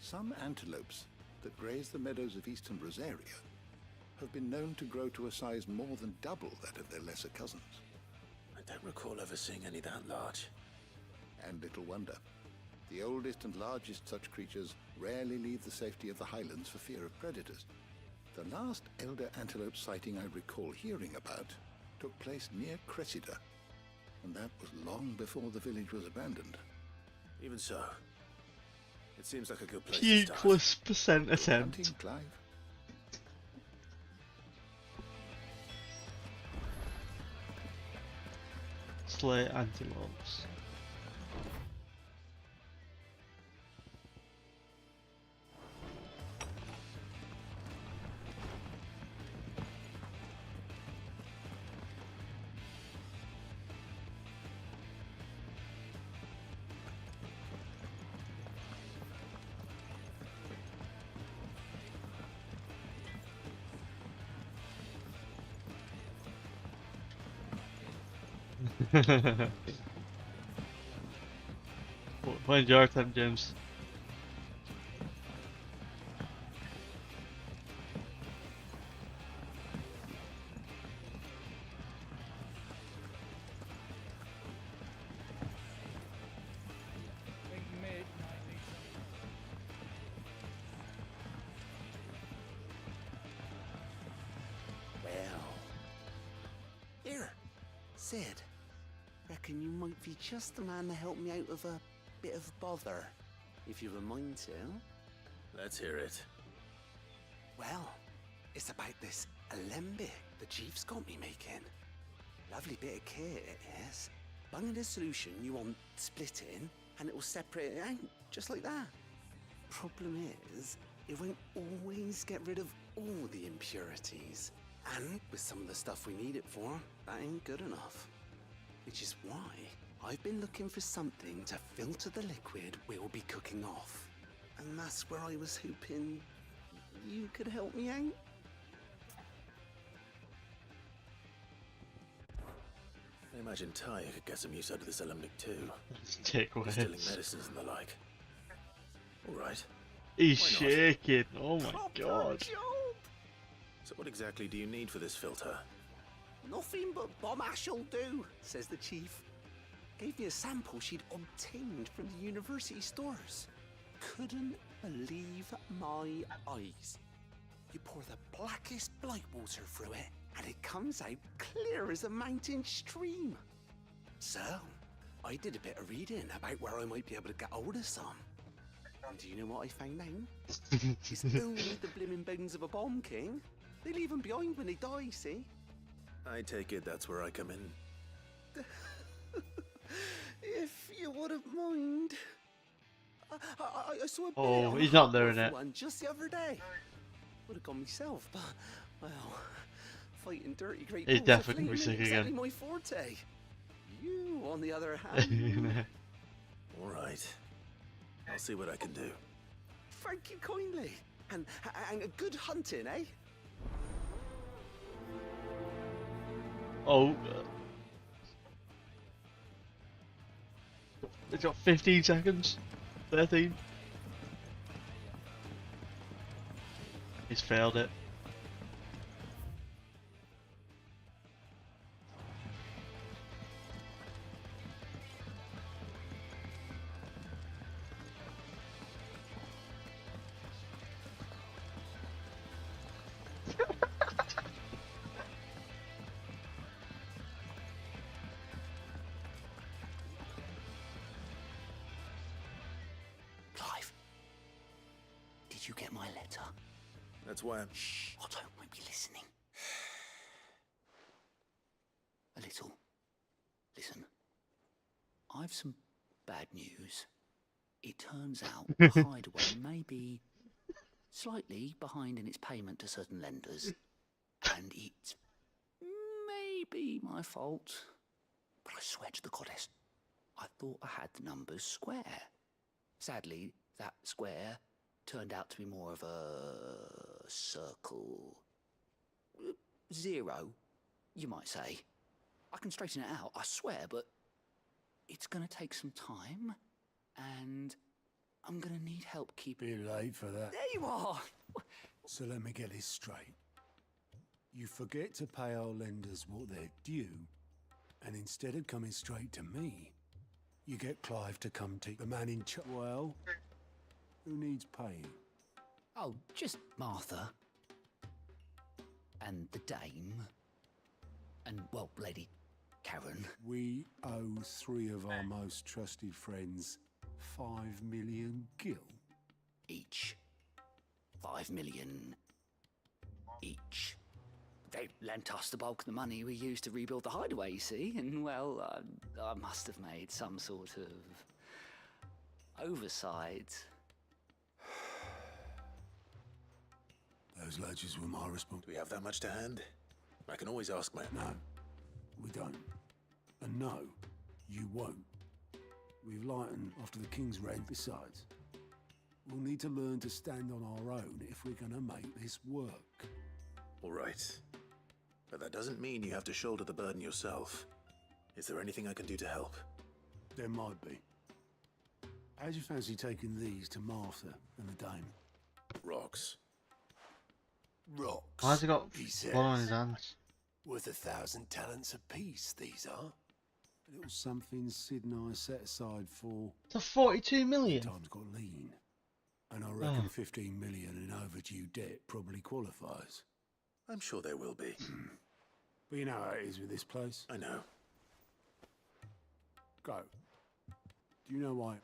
M: some antelopes that graze the meadows of eastern Rosaria have been known to grow to a size more than double that of their lesser cousins.
D: I don't recall ever seeing any that large.
M: And little wonder. The oldest and largest such creatures rarely leave the safety of the highlands for fear of predators. The last elder antelope sighting I recall hearing about took place near Cressida, and that was long before the village was abandoned.
D: Even so, it seems like a good place
A: P
D: to
A: plus
D: start.
A: percent attempt.
M: Hunting, Clive.
A: Slay antelopes. Find your time, James.
P: Here, Sid. Reckon you might be just the man to help me out of a bit of bother, if you've a mind to.
D: Let's hear it.
P: Well, it's about this alembic the chief's got me making. Lovely bit of kit it is. Bung in a solution you want splitting, and it will separate it out, just like that. Problem is, it won't always get rid of all the impurities. And with some of the stuff we need it for, that ain't good enough. Which is why I've been looking for something to filter the liquid we'll be cooking off. And that's where I was hoping you could help me out.
D: I imagine Tyre could get some use out of this alembic too.
A: Take words.
D: Distilling medicines and the like. Alright.
A: He's shaking. Oh my god.
D: So what exactly do you need for this filter?
P: Nothing but bomb ash'll do, says the chief. Gave me a sample she'd obtained from the university stores. Couldn't believe my eyes. You pour the blackest blight water through it, and it comes out clear as a mountain stream. So, I did a bit of reading about where I might be able to get hold of some. And do you know what I found out? It's only the blimmin' bones of a bomb king. They leave them behind when they die, see?
D: I take it that's where I come in.
P: If you wouldn't mind. I saw a
A: Oh,
P: bit
A: he's not doing it.
P: one just the other day. Would have gone myself, but well, fighting dirty great
A: He's
P: bulls
A: definitely
P: of
A: gonna be
P: flame
A: sick
P: ain't exactly
A: again.
P: my forte. You, on the other hand,
D: Alright. I'll see what I can do.
P: thank you kindly, and a good hunting, eh?
A: Oh. It's got 15 seconds. 13. He's failed it.
P: Clive, did you get my letter?
D: That's why I'm...
P: Shh, Otto might be listening. A little. Listen, I've some bad news. It turns out the Hideaway may be slightly behind in its payment to certain lenders, and it may be my fault. But I swear to the goddess, I thought I had the numbers square. Sadly, that square turned out to be more of a circle. Zero, you might say. I can straighten it out, I swear, but it's gonna take some time, and I'm gonna need help keeping...
F: Bit late for that.
P: There you are!
F: So let me get this straight. You forget to pay our lenders what they're due, and instead of coming straight to me, you get Clive to come take the man in charge. Well, who needs paying?
P: Oh, just Martha. And the dame. And, well, Lady Karen.
F: We owe 3 of our most trusted friends 5 million gil.
P: Each. 5 million each. They lent us the bulk of the money we used to rebuild the Hideaway, you see, and, well, I must have made some sort of oversight.
F: Those ledgers were my responsibility.
D: Do we have that much to hand? I can always ask my...
F: No, we don't. And no, you won't. We've lightened after the King's reign. Besides, we'll need to learn to stand on our own if we're gonna make this work.
D: Alright. But that doesn't mean you have to shoulder the burden yourself. Is there anything I can do to help?
F: There might be. How'd you fancy taking these to Martha and the dame?
D: Rocks.
F: Rocks.
A: Why has he got
F: he says.
A: blood on his hands?
F: Worth 1,000 talents apiece, these are. A little something Sid and I set aside for...
A: It's a 42 million.
F: Times got lean. And I reckon 15 million in overdue debt probably qualifies.
D: I'm sure there will be.
F: But you know how it is with this place.
D: I know.
F: Go. Do you know why?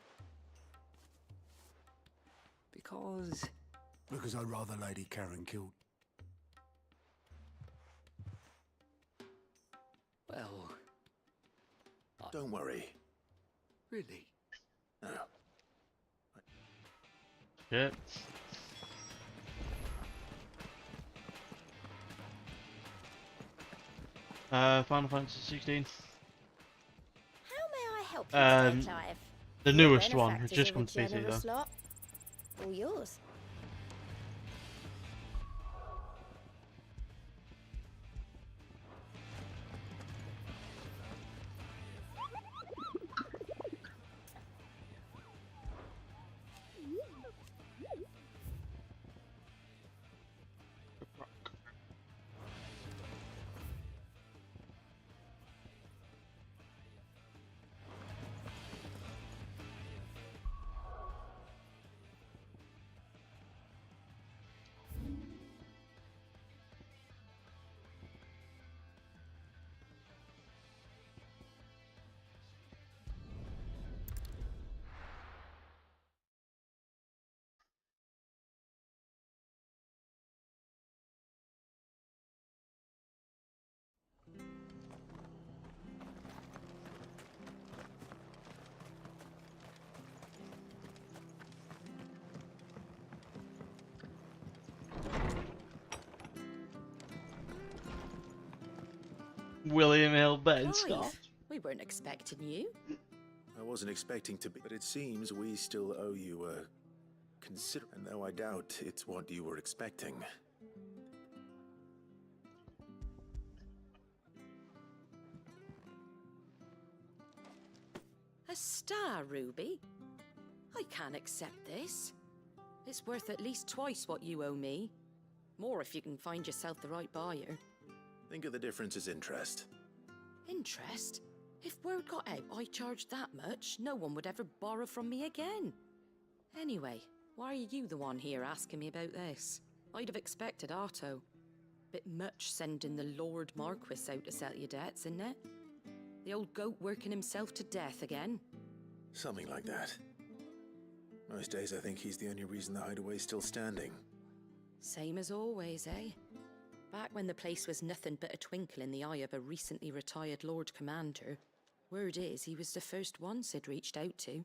F: Because I'd rather Lady Karen killed.
P: Well...
D: Don't worry.
P: Really?
D: No.
A: Yeah. Final Fantasy 16.
B: How may I help you today, Clive?
A: The newest one, it
B: Benefactors
A: just
B: of
A: comes
B: a
A: to PC
B: generous
A: though.
B: lot. All yours.
A: William Hill Ben
Q: Clive,
A: Scott.
Q: we weren't expecting you.
D: I wasn't expecting to be, but it seems we still owe you a and though I doubt it's what you were expecting.
Q: A star, Ruby? I can't accept this. It's worth at least twice what you owe me. More if you can find yourself the right buyer.
D: Think of the difference as interest.
Q: Interest? If word got out I charged that much, no one would ever borrow from me again. Anyway, why are you the one here asking me about this? I'd have expected Otto. Bit much sending the Lord Marquis out to settle your debts, isn't it? The old goat working himself to death again?
D: Something like that. Most days I think he's the only reason the hideaway's still standing.
Q: Same as always, eh? Back when the place was nothing but a twinkle in the eye of a recently retired Lord Commander, word is he was the first one Sid reached out to.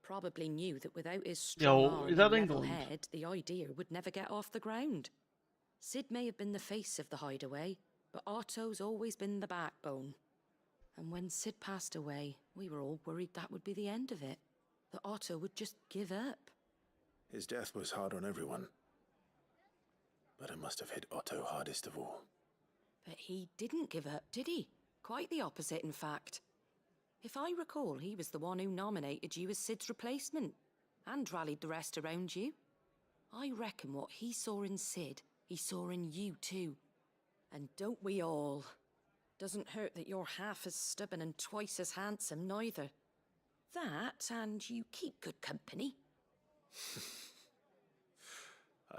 Q: Probably knew that without his strong arm and level head, the idea would never get off the ground. Sid may have been the face of the hideaway, but Otto's always been the backbone. And when Sid passed away, we were all worried that would be the end of it. That Otto would just give up.
D: His death was hard on everyone. But it must have hit Otto hardest of all.
Q: But he didn't give up, did he? Quite the opposite, in fact. If I recall, he was the one who nominated you as Sid's replacement, and rallied the rest around you. I reckon what he saw in Sid, he saw in you too. And don't we all? Doesn't hurt that you're half as stubborn and twice as handsome, neither. That, and you keep good company.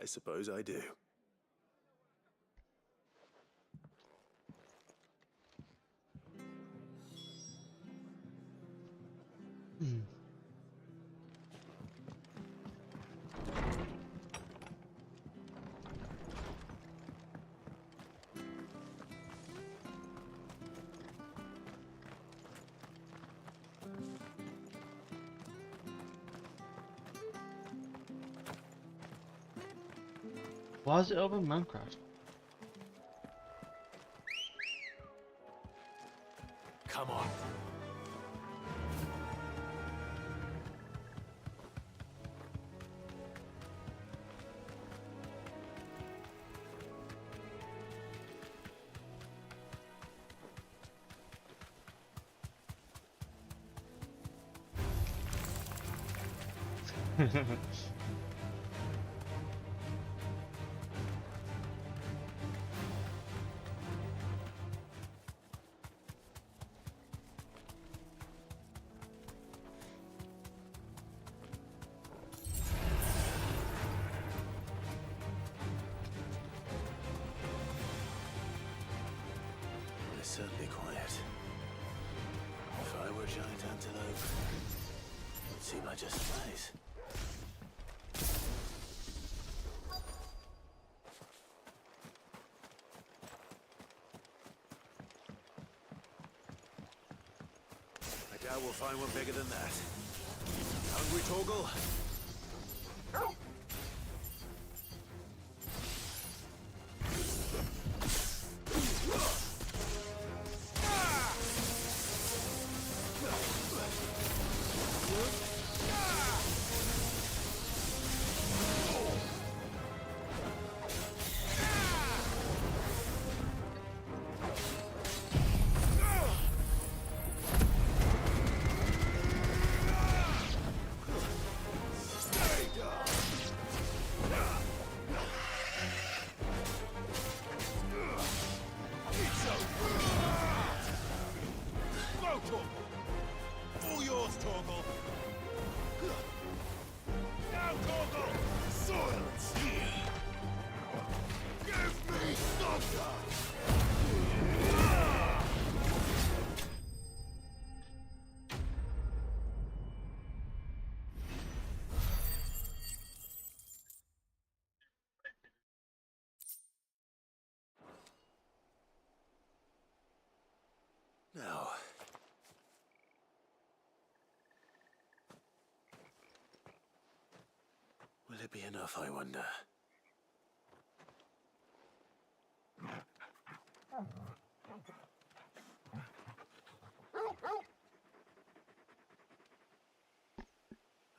D: I suppose I do.
A: Why is it open Minecraft?
D: Come on. It's certainly quiet. If I were a giant antelope, it would seem like just a place. I doubt we'll find one bigger than that. Hungry, Torgal?
J: Torgal. All yours, Torgal. Now, Torgal! Silence! Give me something!
D: Now. Will it be enough, I wonder?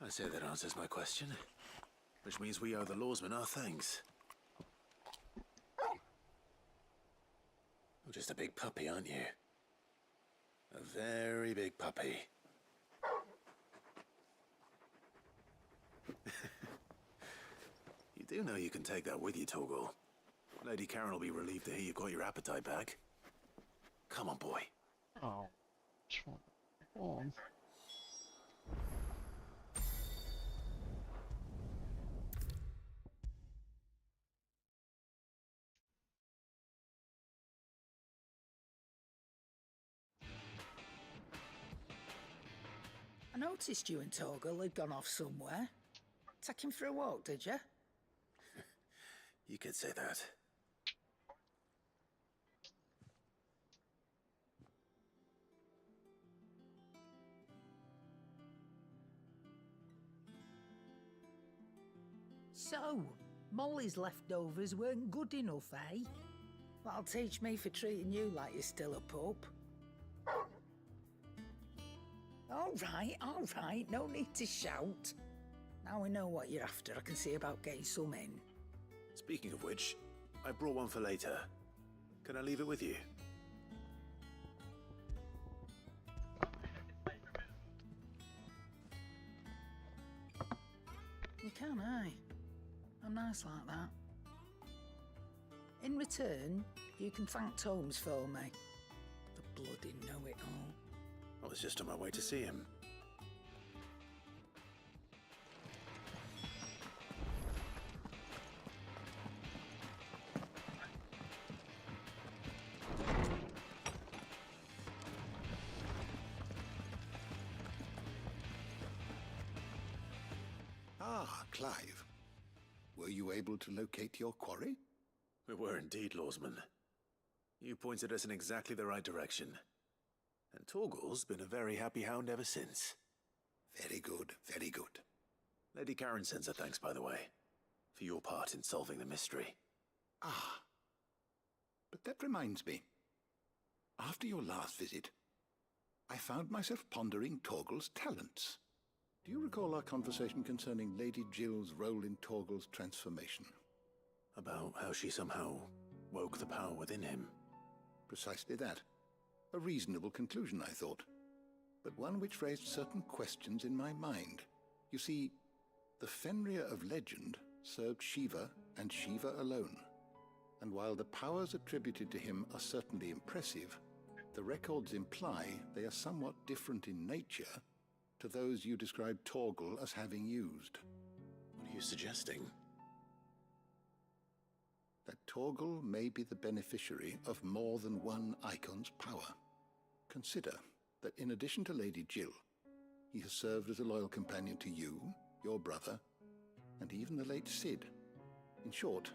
D: I say that answers my question. Which means we owe the lawsman our thanks. You're just a big puppy, aren't you? A very big puppy. You do know you can take that with you, Torgal. Lady Karen will be relieved to hear you've got your appetite back. Come on, boy.
A: Oh, on.
N: I noticed you and Torgal had gone off somewhere. Take him for a walk, did you?
D: You could say that.
N: So, Molly's leftovers weren't good enough, eh? That'll teach me for treating you like you're still a pup. All right, no need to shout. Now we know what you're after, I can see about getting some in.
D: Speaking of which, I brought one for later. Can I leave it with you?
N: You can, aye. I'm nice like that. In return, you can thank Tomes for me. The bloody know-it-all.
D: I was just on my way to see him.
M: Ah, Clive. Were you able to locate your quarry?
D: We were indeed, Lawsman. You pointed us in exactly the right direction. And Torgal's been a very happy hound ever since.
M: Very good, very good.
D: Lady Karen sends her thanks, by the way, for your part in solving the mystery.
M: Ah. But that reminds me. After your last visit, I found myself pondering Torgal's talents. Do you recall our conversation concerning Lady Jill's role in Torgal's transformation?
D: About how she somehow woke the power within him.
M: Precisely that. A reasonable conclusion, I thought, but one which raised certain questions in my mind. You see, the Fenrir of legend served Shiva and Shiva alone, and while the powers attributed to him are certainly impressive, the records imply they are somewhat different in nature to those you described Torgal as having used.
D: What are you suggesting?
M: That Torgal may be the beneficiary of more than one Icon's power. Consider that in addition to Lady Jill, he has served as a loyal companion to you, your brother, and even the late Cid. In short,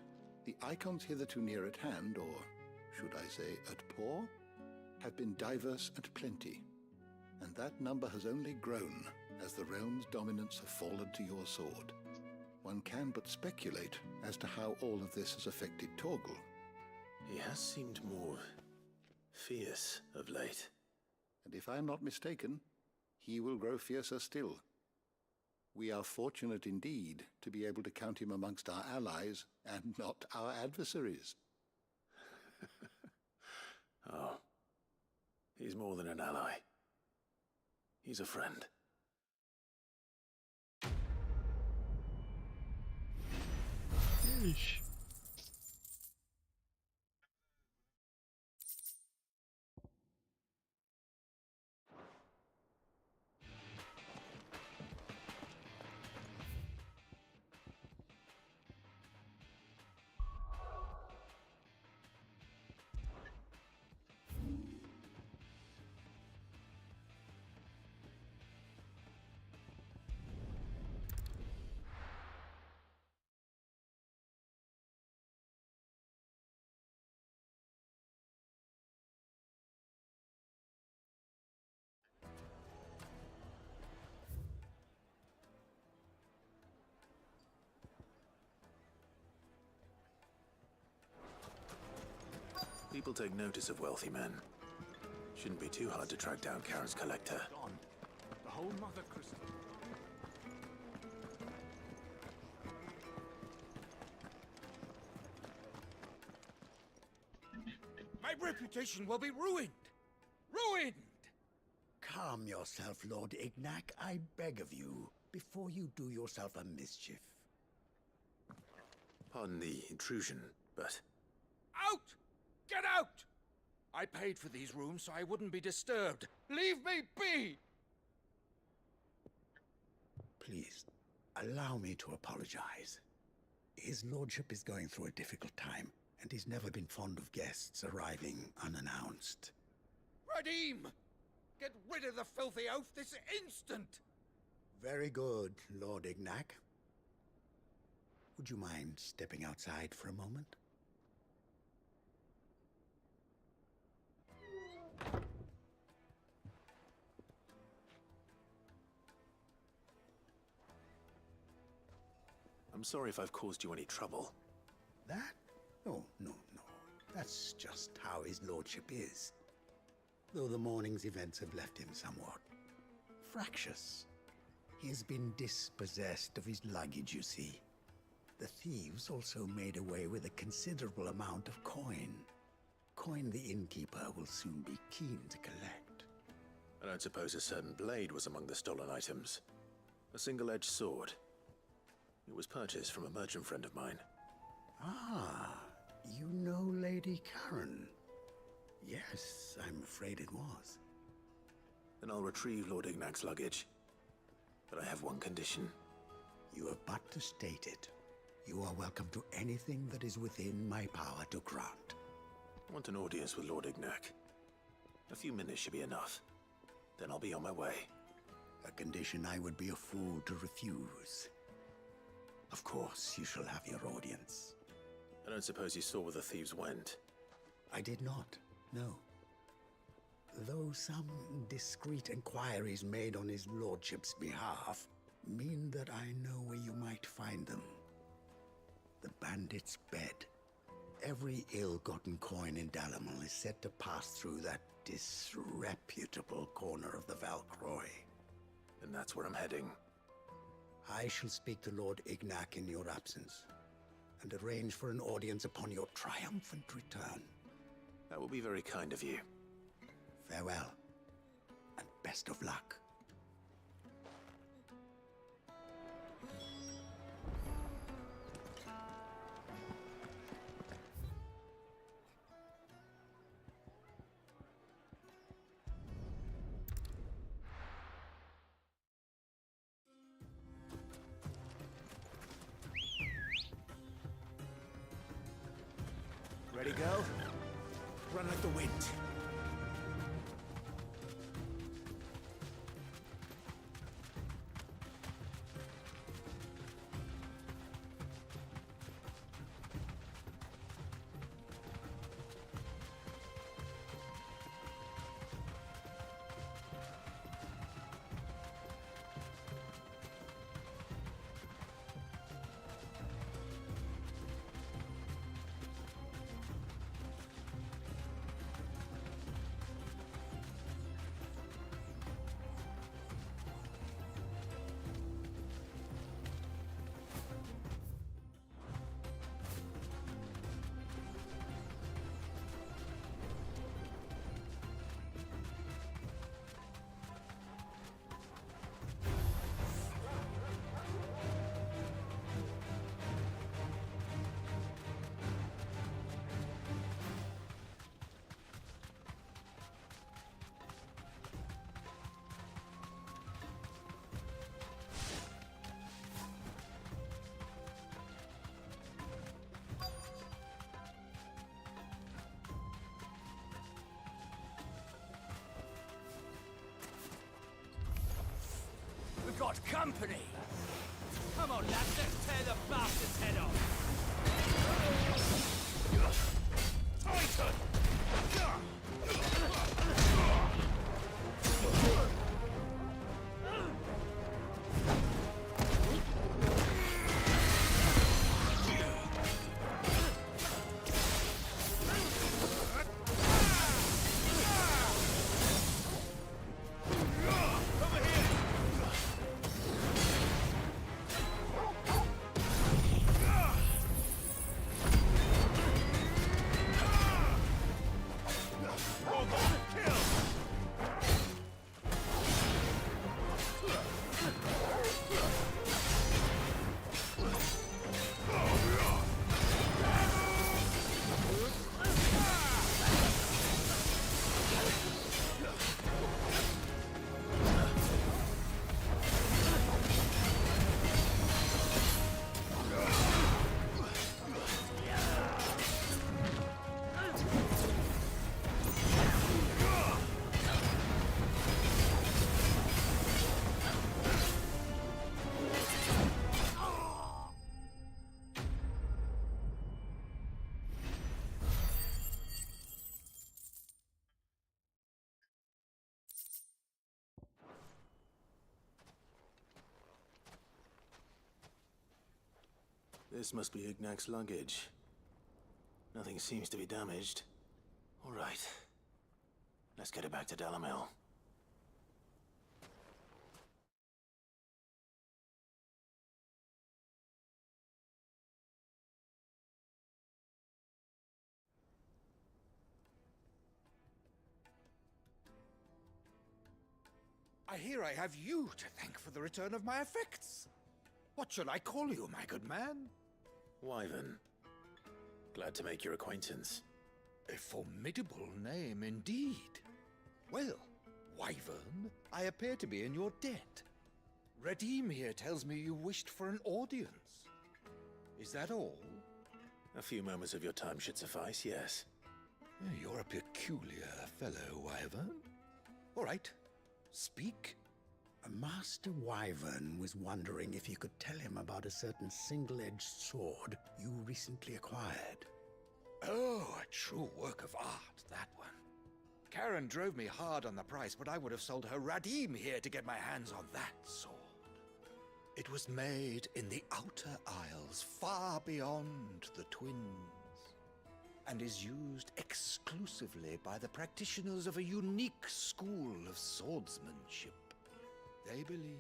M: the Icons hitherto near at hand, or should I say at paw, have been diverse and plenty, and that number has only grown as the realm's dominance have fallen to your sword. One can but speculate as to how all of this has affected Torgal.
D: He has seemed more fierce of late.
M: And if I am not mistaken, he will grow fiercer still. We are fortunate indeed to be able to count him amongst our allies and not our adversaries.
D: Oh, he's more than an ally. He's a friend.
A: Yeesh.
D: People take notice of wealthy men. Shouldn't be too hard to track down Karen's collector.
K: The whole Mother Crystal.
J: My reputation will be ruined! Ruined!
R: Calm yourself, Lord Ignac, I beg of you, before you do yourself a mischief.
D: Pardon the intrusion, but...
J: Out! Get out! I paid for these rooms so I wouldn't be disturbed. Leave me be!
R: Please, allow me to apologize. His lordship is going through a difficult time, and he's never been fond of guests arriving unannounced.
J: Radim! Get rid of the filthy oaf this instant!
R: Very good, Lord Ignac. Would you mind stepping outside for a moment?
D: I'm sorry if I've caused you any trouble.
R: That? Oh, no. That's just how his lordship is. Though the morning's events have left him somewhat fractious. He has been dispossessed of his luggage, you see. The thieves also made away with a considerable amount of coin. Coin the innkeeper will soon be keen to collect.
D: I don't suppose a certain blade was among the stolen items. A single-edged sword. It was purchased from a merchant friend of mine.
R: Ah, you know Lady Karen. Yes, I'm afraid it was.
D: Then I'll retrieve Lord Ignac's luggage. But I have one condition.
R: You have but to state it. You are welcome to anything that is within my power to grant.
D: I want an audience with Lord Ignac. A few minutes should be enough. Then I'll be on my way.
R: A condition I would be a fool to refuse. Of course, you shall have your audience.
D: I don't suppose you saw where the thieves went.
R: I did not, no. Though some discreet inquiries made on his lordship's behalf mean that I know where you might find them. The bandit's bed. Every ill-gotten coin in Dalimil is said to pass through that disreputable corner of the Val Croix.
D: And that's where I'm heading.
R: I shall speak to Lord Ignac in your absence, and arrange for an audience upon your triumphant return.
D: That will be very kind of you.
R: Farewell, and best of luck.
J: Ready, girl? Run like the wind.
I: We've got company! Come on, lads, let's tear the bastard's head off! Titan!
D: This must be Ignac's luggage. Nothing seems to be damaged. All right. Let's get it back to Dalamil.
J: I hear I have you to thank for the return of my effects. What shall I call you, my good man?
D: Wyvern. Glad to make your acquaintance.
J: A formidable name indeed. Well, Wyvern, I appear to be in your debt. Redeem here tells me you wished for an audience. Is that all?
D: A few moments of your time should suffice, yes.
J: You're a peculiar fellow, Wyvern. All right, speak.
R: Master Wyvern was wondering if you could tell him about a certain single-edged sword you recently acquired.
J: Oh, a true work of art, that one. Karen drove me hard on the price, but I would have sold her Radim here to get my hands on that sword. It was made in the Outer Isles, far beyond the Twins, and is used exclusively by the practitioners of a unique school of swordsmanship. They believe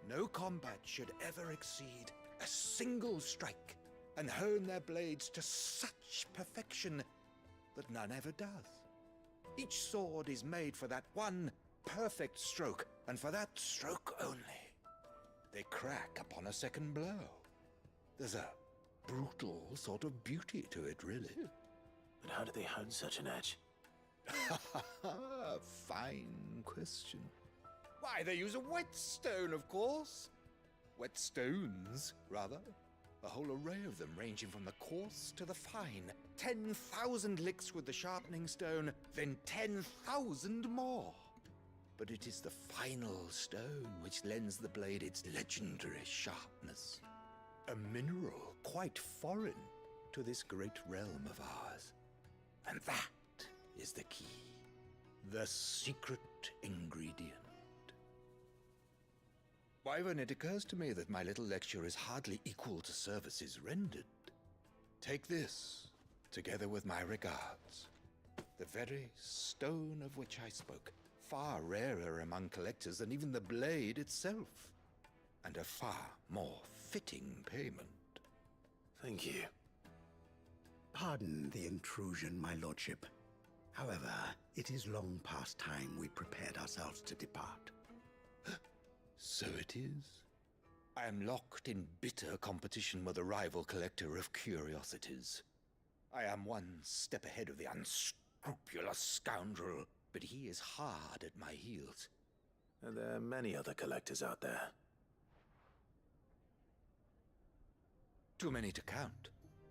J: no combat should ever exceed a single strike, and hone their blades to such perfection that none ever does. Each sword is made for that one perfect stroke, and for that stroke only. They crack upon a second blow. There's a brutal sort of beauty to it, really.
D: But how do they hone such an edge?
J: Fine question. Why, they use a whetstone, of course. Whetstones, rather. A whole array of them, ranging from the coarse to the fine. 10,000 licks with the sharpening stone, then 10,000 more. But it is the final stone which lends the blade its legendary sharpness. A mineral quite foreign to this great realm of ours. And that is the key. The secret ingredient. Wyvern, it occurs to me that my little lecture is hardly equal to services rendered. Take this, together with my regards. The very stone of which I spoke, far rarer among collectors than even the blade itself, and a far more fitting payment.
D: Thank you.
R: Pardon the intrusion, my lordship. However, it is long past time we prepared ourselves to depart.
J: So it is. I am locked in bitter competition with a rival collector of curiosities. I am one step ahead of the unscrupulous scoundrel, but he is hard at my heels.
D: And there are many other collectors out there.
J: Too many to count,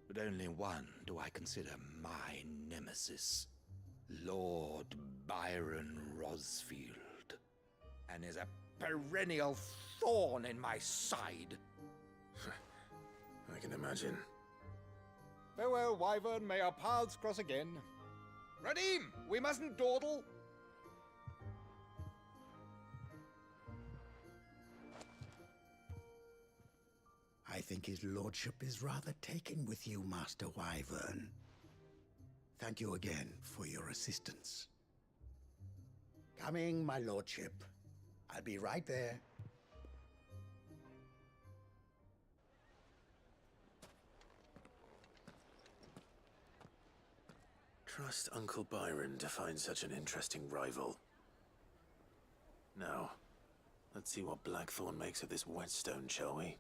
J: but only one do I consider my nemesis. Lord Byron Rosfield. And is a perennial thorn in my side.
D: I can imagine.
J: Farewell, Wyvern. May our paths cross again. Radim, we mustn't dawdle.
R: I think his lordship is rather taken with you, Master Wyvern. Thank you again for your assistance. Coming, my lordship. I'll be right there.
D: Trust Uncle Byron to find such an interesting rival. Now, let's see what Blackthorn makes of this whetstone, shall we?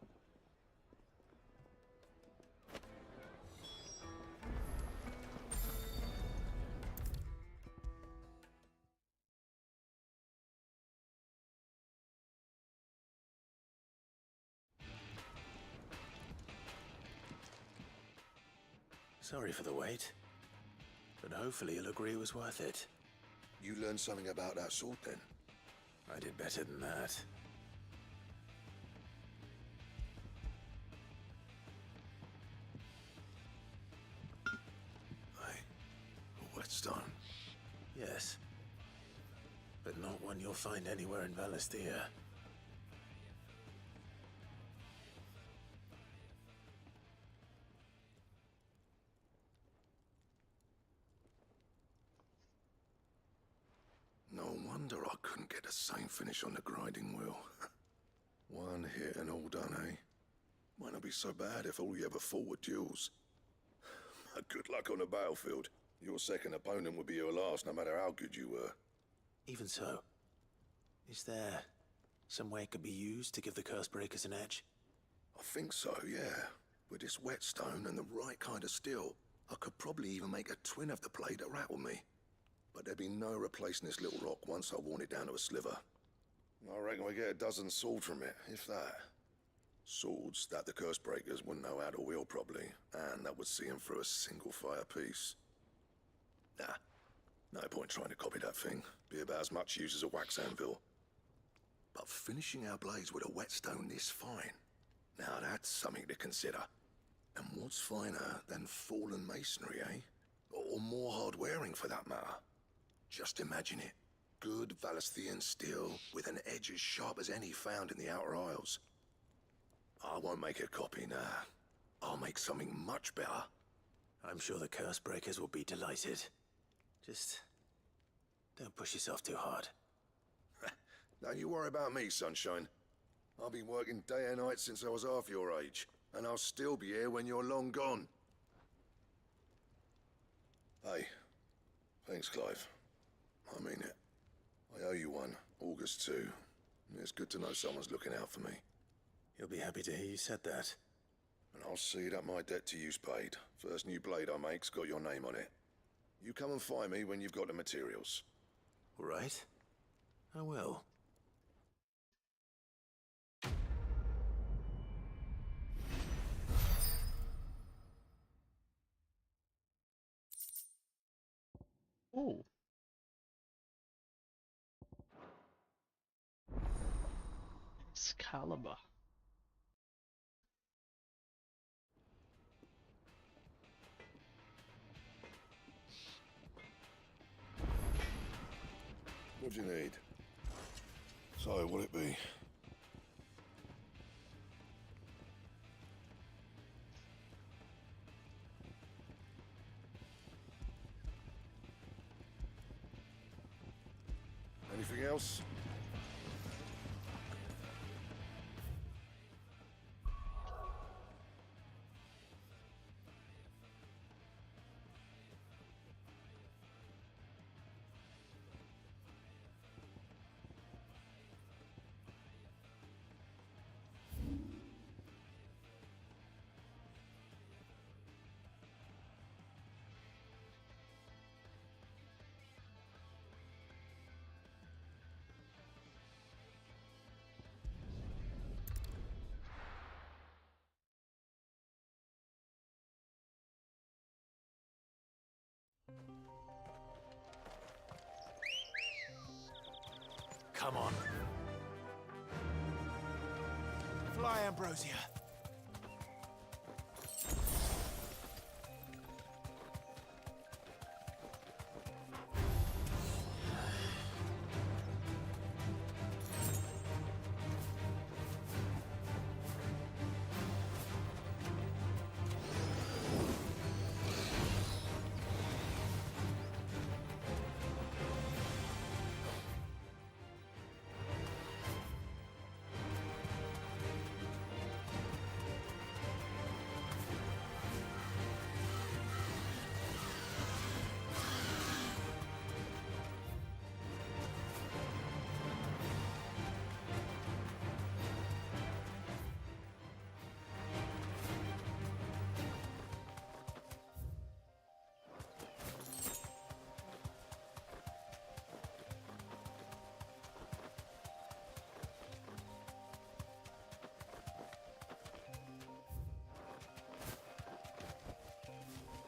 D: Sorry for the wait, but hopefully you'll agree it was worth it.
E: You learned something about that sword, then?
D: I did better than that.
E: A whetstone?
D: Yes. But not one you'll find anywhere in Valisthea.
E: wonder I couldn't get the same finish on the grinding wheel. One hit and all done, eh? Might not be so bad if all you ever fought were duels. Good luck on the battlefield. Your second opponent would be your last, no matter how good you were.
D: Even so, is there some way it could be used to give the Cursebreakers an edge?
E: I think so, yeah. With this whetstone and the right kind of steel, I could probably even make a twin of the blade that rattled me. But there'd be no replacing this little rock once I worn it down to a sliver. I reckon we get a dozen swords from it, if that. Swords that the Cursebreakers wouldn't know how to wield properly, and that would see them through a single fire piece. Nah, no point trying to copy that thing. Be about as much use as a wax anvil. But finishing our blades with a whetstone this fine, now that's something to consider. And what's finer than fallen masonry, eh? Or more hard-wearing, for that matter. Just imagine it. Good Valisthian steel with an edge as sharp as any found in the Outer Isles. I won't make a copy, nah. I'll make something much better.
D: I'm sure the Cursebreakers will be delighted. Just don't push yourself too hard.
E: Don't you worry about me, Sunshine. I've been working day and night since I was half your age, and I'll still be here when you're long gone. Hey, thanks, Clive. I mean it. I owe you one, August too. It's good to know someone's looking out for me.
D: You'll be happy to hear you said that.
E: And I'll see that my debt to you's paid. First new blade I make's got your name on it. You come and find me when you've got the materials.
D: All right. I will.
A: Oh. Excalibur.
E: What do you need? So, what'll it be? Anything else?
D: Come on.
J: Fly, Ambrosia.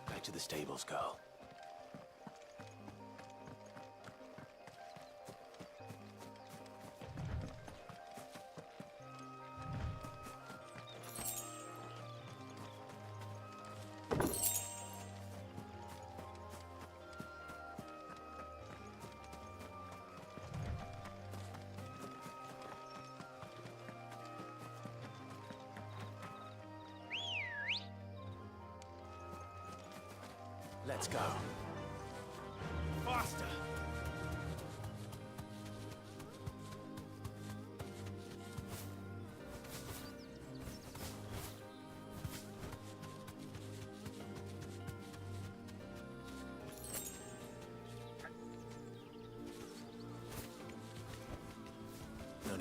D: Back to the stables, girl. Let's go.
J: Faster!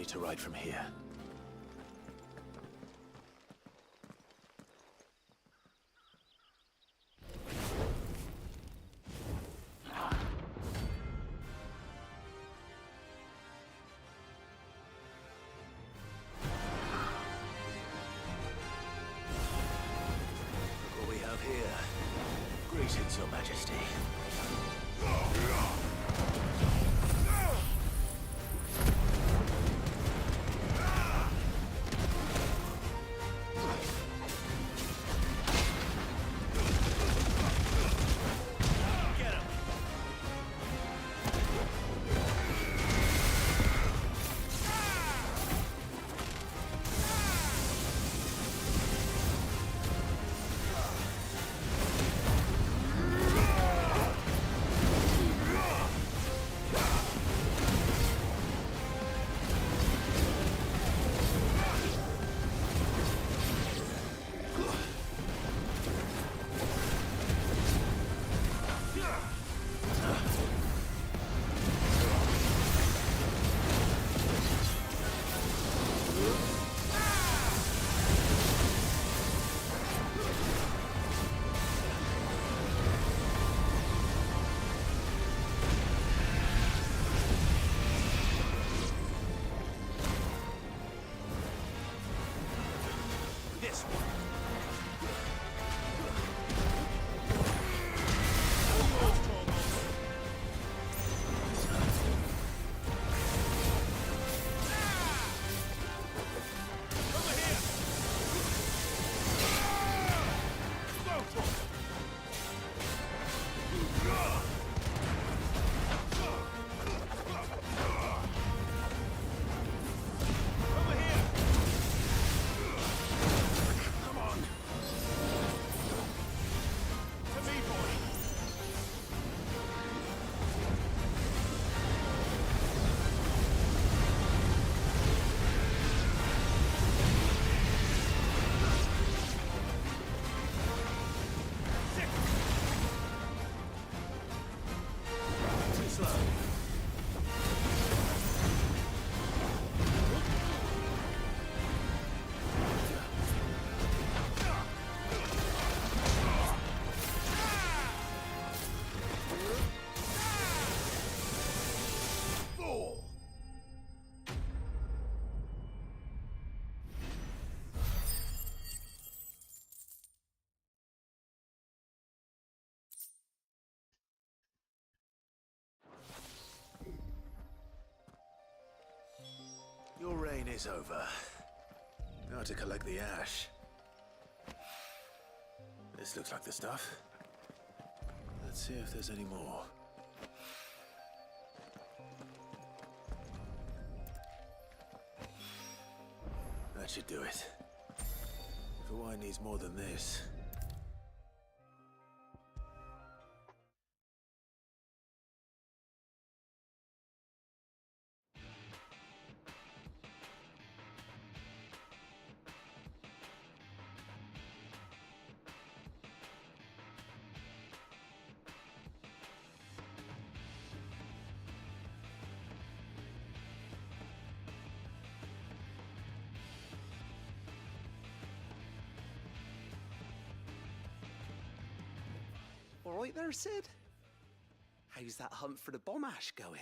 D: journey to ride from here. Look what we have here. Greetings, Your Majesty. Your reign is over. Now to collect the ash. This looks like the stuff. Let's see if there's any more. That should do it. If a wine needs more than this.
P: All right there, Sid? How's that hunt for the bomb ash going?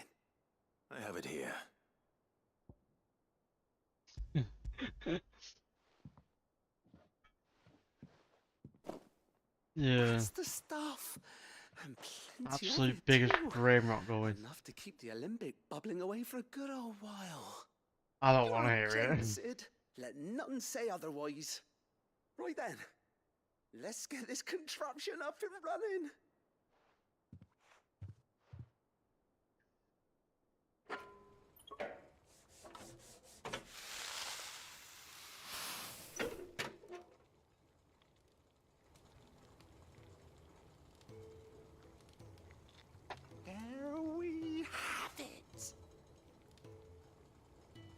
D: I have it here.
A: Yeah.
P: That's the stuff. And plenty
A: Absolute
P: of it
A: biggest
P: too.
A: brain rot going.
P: Enough to keep the Alembic bubbling away for a good old while.
A: I don't
P: You're
A: want to
P: a
A: hear
P: gent,
A: it.
P: Sid. Let nothing say otherwise. Right then, let's get this contraption up and running. There we have it.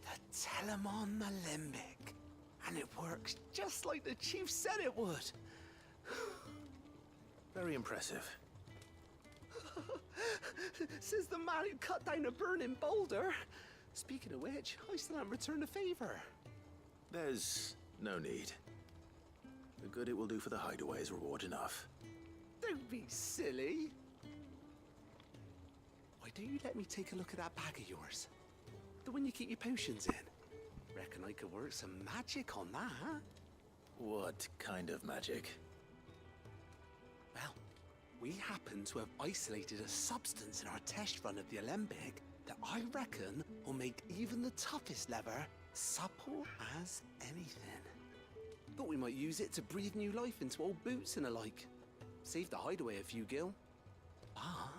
P: The Telemon Alembic. And it works just like the chief said it would.
D: Very impressive.
P: Says the man who cut down a burning boulder. Speaking of which, I still haven't returned the favor.
D: There's no need. The good it will do for the hideaway is reward enough.
P: Don't be silly. Why don't you let me take a look at that bag of yours? The one you keep your potions in. Reckon I could work some magic on that.
D: What kind of magic?
P: Well, we happen to have isolated a substance in our test run of the Alembic that I reckon will make even the toughest leather supple as anything. Thought we might use it to breathe new life into old boots and the like. Save the hideaway a few gil. Ah,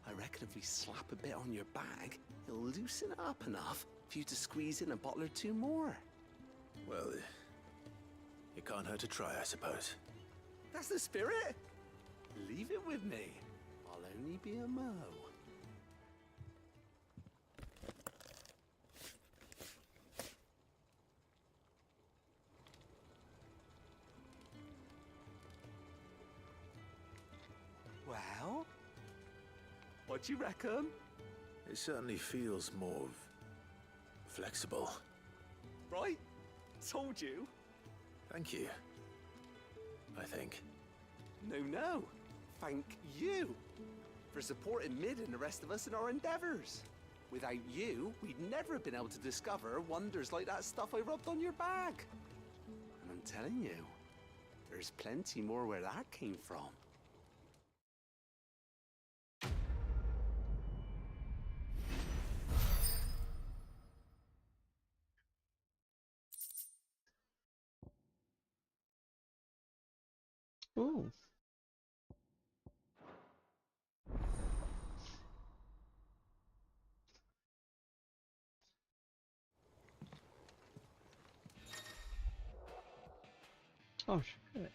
P: I reckon if we slap a bit on your bag, it'll loosen it up enough for you to squeeze in a bottle or two more.
D: Well, it can't hurt to try, I suppose.
P: That's the spirit. Leave it with me. I'll only be a mo. Well, what do you reckon?
D: It certainly feels more flexible.
P: Right? Told you.
D: Thank you. I think.
P: No. Thank you for supporting Mid and the rest of us in our endeavors. Without you, we'd never have been able to discover wonders like that stuff I rubbed on your bag. And I'm telling you, there's plenty more where that came from.
A: Ooh. Oh shit.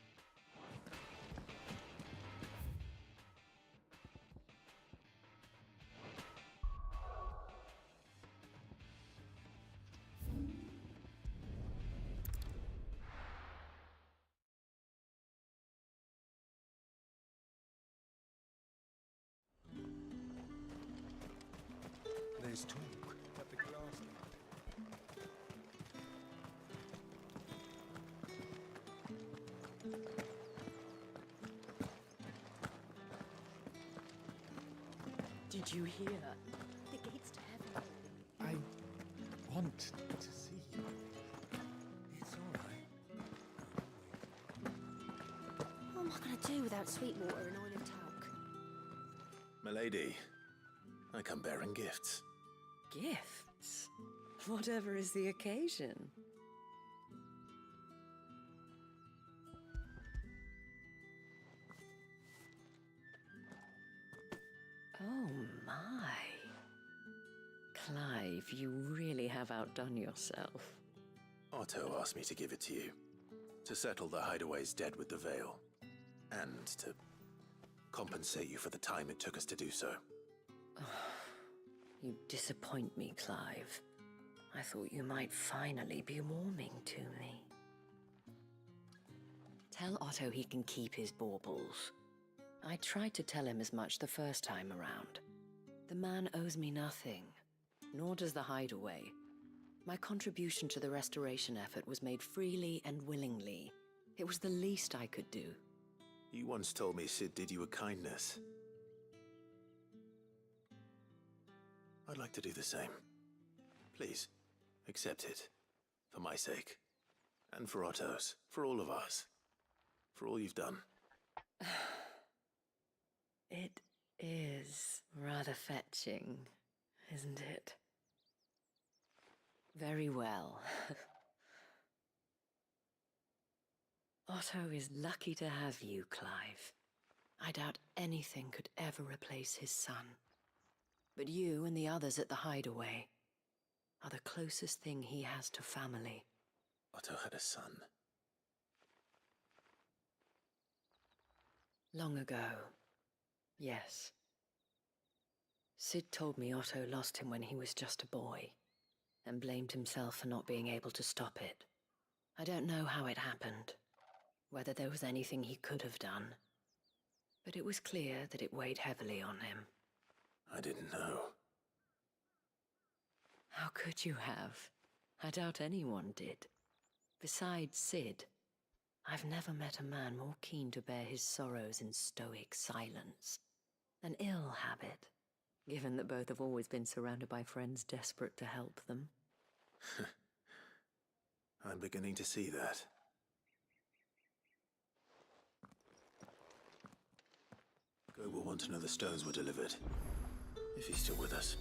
K: There's talk at the glass.
Q: Did you hear? The gates to heaven.
K: I want to see you. It's all right.
B: What am I going to do without Sweetwater and Oil of Talc?
D: Milady, I come bearing gifts.
Q: Gifts? Whatever is the occasion. Oh my. Clive, you really have outdone yourself.
D: Otto asked me to give it to you. To settle the hideaway's debt with the Veil. And to compensate you for the time it took us to do so.
Q: You disappoint me, Clive. I thought you might finally be warming to me. Tell Otto he can keep his baubles. I tried to tell him as much the first time around. The man owes me nothing, nor does the hideaway. My contribution to the restoration effort was made freely and willingly. It was the least I could do.
D: You once told me Sid did you a kindness. I'd like to do the same. Please, accept it. For my sake. And for Otto's. For all of us. For all you've done.
Q: It is rather fetching, isn't it? Very well. Otto is lucky to have you, Clive. I doubt anything could ever replace his son. But you and the others at the hideaway are the closest thing he has to family.
D: Otto had a son.
Q: Long ago, yes. Sid told me Otto lost him when he was just a boy, and blamed himself for not being able to stop it. I don't know how it happened, whether there was anything he could have done, but it was clear that it weighed heavily on him.
D: I didn't know.
Q: How could you have? I doubt anyone did. Besides Sid, I've never met a man more keen to bear his sorrows in stoic silence. An ill habit, given that both have always been surrounded by friends desperate to help them.
D: I'm beginning to see that. Goat will want to know the stones were delivered, if he's still with us.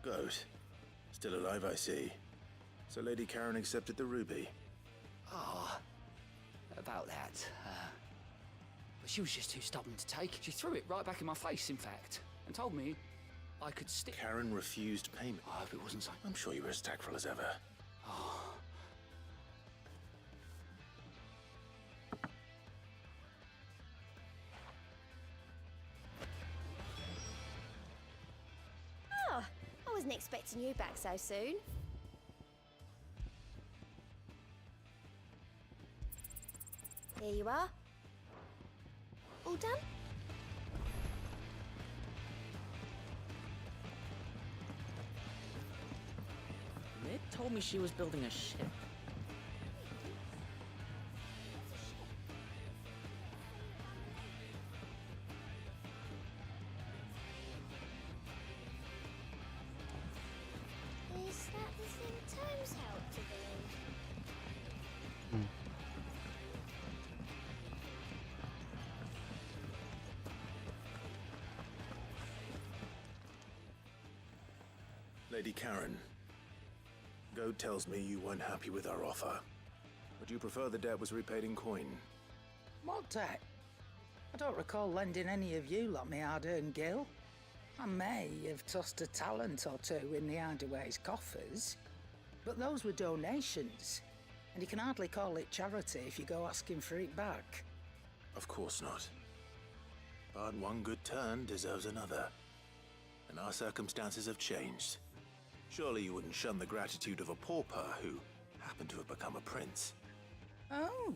D: Goat. Still alive, I see. So Lady Karen accepted the ruby.
I: Ah, about that. But she was just too stubborn to take. She threw it right back in my face, in fact, and told me I could stick.
D: Karen refused payment.
I: I hope it wasn't so.
D: I'm sure you were as tactful as ever.
I: Oh.
B: Oh, I wasn't expecting you back so soon. Here you are. All done?
Q: Mid told me she was building a ship.
B: Is that the thing Tomes helped to build?
D: Lady Karen, Goat tells me you weren't happy with our offer. Would you prefer the debt was repaid in coin?
N: What debt? I don't recall lending any of you lot me hard-earned gil. I may have tossed a talent or two in the Hideaway's coffers, but those were donations, and you can hardly call it charity if you go asking for it back.
D: Of course not. But one good turn deserves another. And our circumstances have changed. Surely you wouldn't shun the gratitude of a pauper who happened to have become a prince.
N: Oh,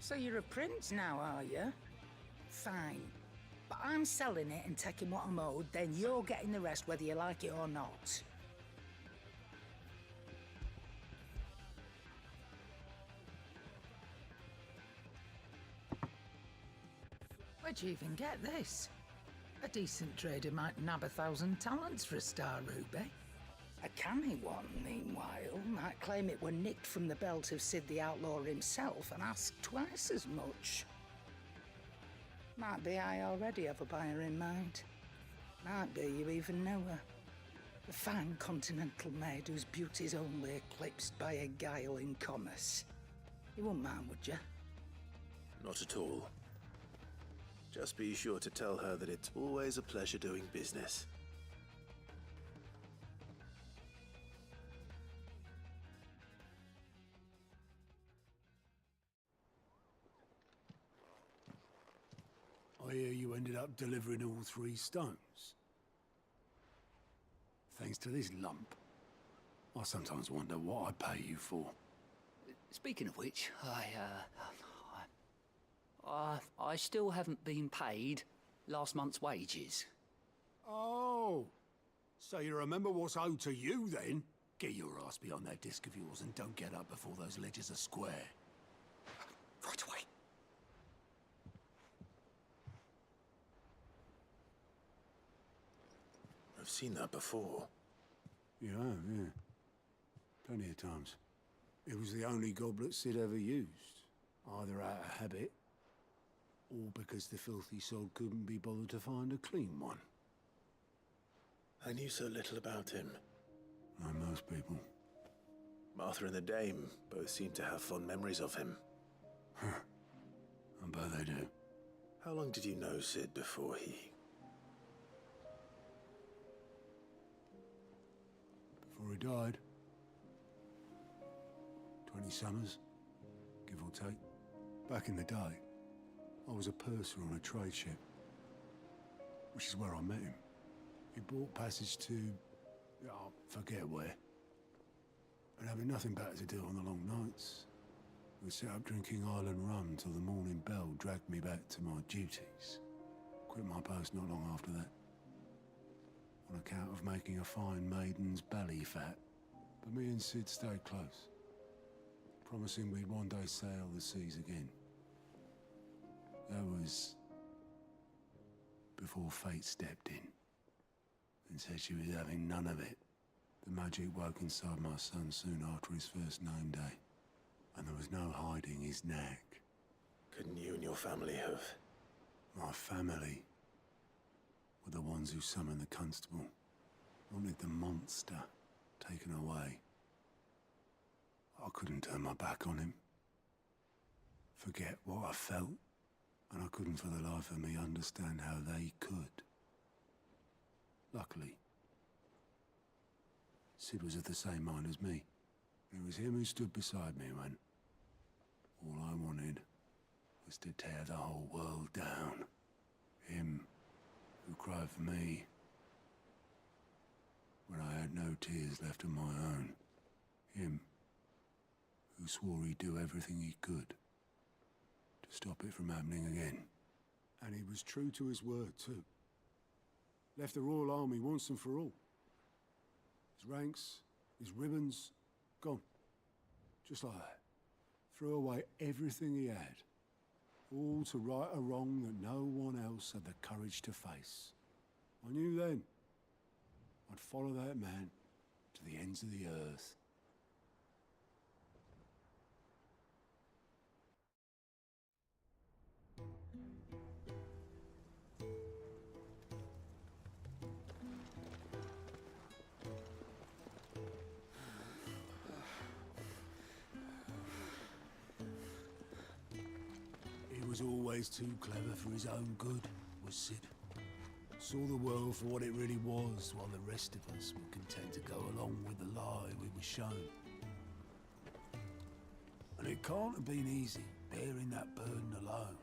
N: so you're a prince now, are you? Fine. But I'm selling it and taking what I'm owed, then you're getting the rest whether you like it or not. Where'd you even get this? A decent trader might nab 1,000 talents for a star ruby. A canny one, meanwhile, might claim it were nicked from the belt of Sid the Outlaw himself and ask twice as much. Might be I already have a buyer in mind. Might be you even know her. A fine continental maid whose beauty's only eclipsed by a guile in commerce. You wouldn't mind, would you?
D: Not at all. Just be sure to tell her that it's always a pleasure doing business.
F: I hear you ended up delivering all 3 stones. Thanks to this lump. I sometimes wonder what I pay you for.
I: Speaking of which, I still haven't been paid last month's wages.
F: Oh, so you remember what's owed to you then? Get your ass behind that disc of yours and don't get up before those ledgers are square.
P: Right away.
D: I've seen that before.
F: You have, yeah. Plenty of times. It was the only goblet Sid ever used, either out of habit, or because the filthy sod couldn't be bothered to find a clean one.
D: I knew so little about him.
F: Like most people.
D: Martha and the Dame both seem to have fond memories of him.
F: I bet they do.
D: How long did you know Sid before he...
F: Before he died? 20 summers, give or take. Back in the day, I was a purser on a trade ship, which is where I met him. He bought passage to... I forget where. And having nothing better to do on the long nights, we sat up drinking island rum till the morning bell dragged me back to my duties. Quit my post not long after that, on account of making a fine maiden's belly fat. But me and Sid stayed close, promising we'd one day sail the seas again. That was before fate stepped in and said she was having none of it. The magic woke inside my son soon after his first name day, and there was no hiding his knack.
D: Couldn't you and your family have...
F: My family were the ones who summoned the constable, wanted the monster taken away. I couldn't turn my back on him, forget what I felt, and I couldn't for the life of me understand how they could. Luckily, Sid was of the same mind as me. It was him who stood beside me when all I wanted was to tear the whole world down. Him who cried for me when I had no tears left of my own. Him who swore he'd do everything he could to stop it from happening again. And he was true to his word, too. Left the Royal Army once and for all. His ranks, his ribbons, gone. Just like that. Threw away everything he had. All to right a wrong that no one else had the courage to face. I knew then I'd follow that man to the ends of the earth. He was always too clever for his own good, was Sid. Saw the world for what it really was, while the rest of us were content to go along with the lie we were shown. And it can't have been easy, bearing that burden alone.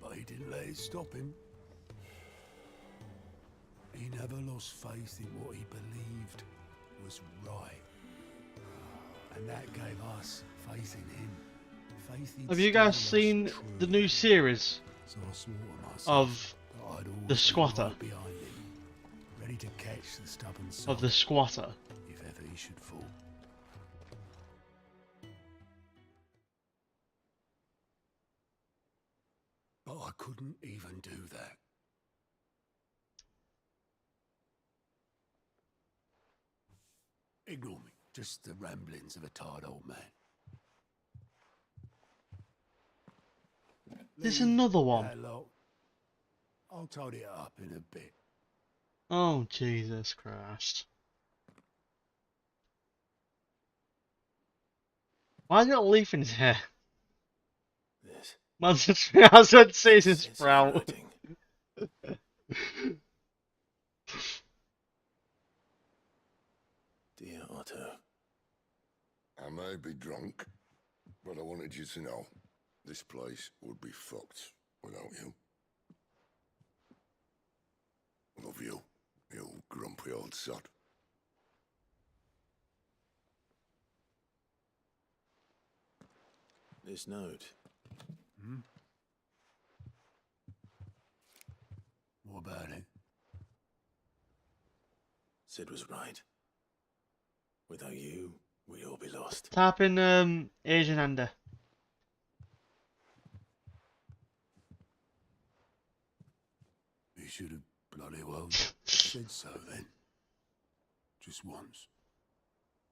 F: But he didn't let it stop him. He never lost faith in what he believed was right. And that gave us faith in him. Faith in
A: Have you guys seen the new series
F: So I swore to myself
A: of
F: that I'd always
A: The
F: be
A: Squatter?
F: right behind him, ready to catch the stubborn son
A: Of The Squatter?
F: if ever he should fall. But I couldn't even do that. Ignore me. Just the ramblings of a tired old man.
A: There's another one.
F: that lot. I'll tidy it up in a bit.
A: Oh, Jesus Christ. Why has he got a leaf in his hair?
D: This.
A: I was about to say it's a sprout.
D: Dear Otto.
E: I may be drunk, but I wanted you to know this place would be fucked without you. Love you, you grumpy old sod.
D: This note.
F: Hmm? What about it?
D: Sid was right. Without you, we'd all be lost.
A: Type in Asian Ender.
F: He should have bloody well said so then. Just once.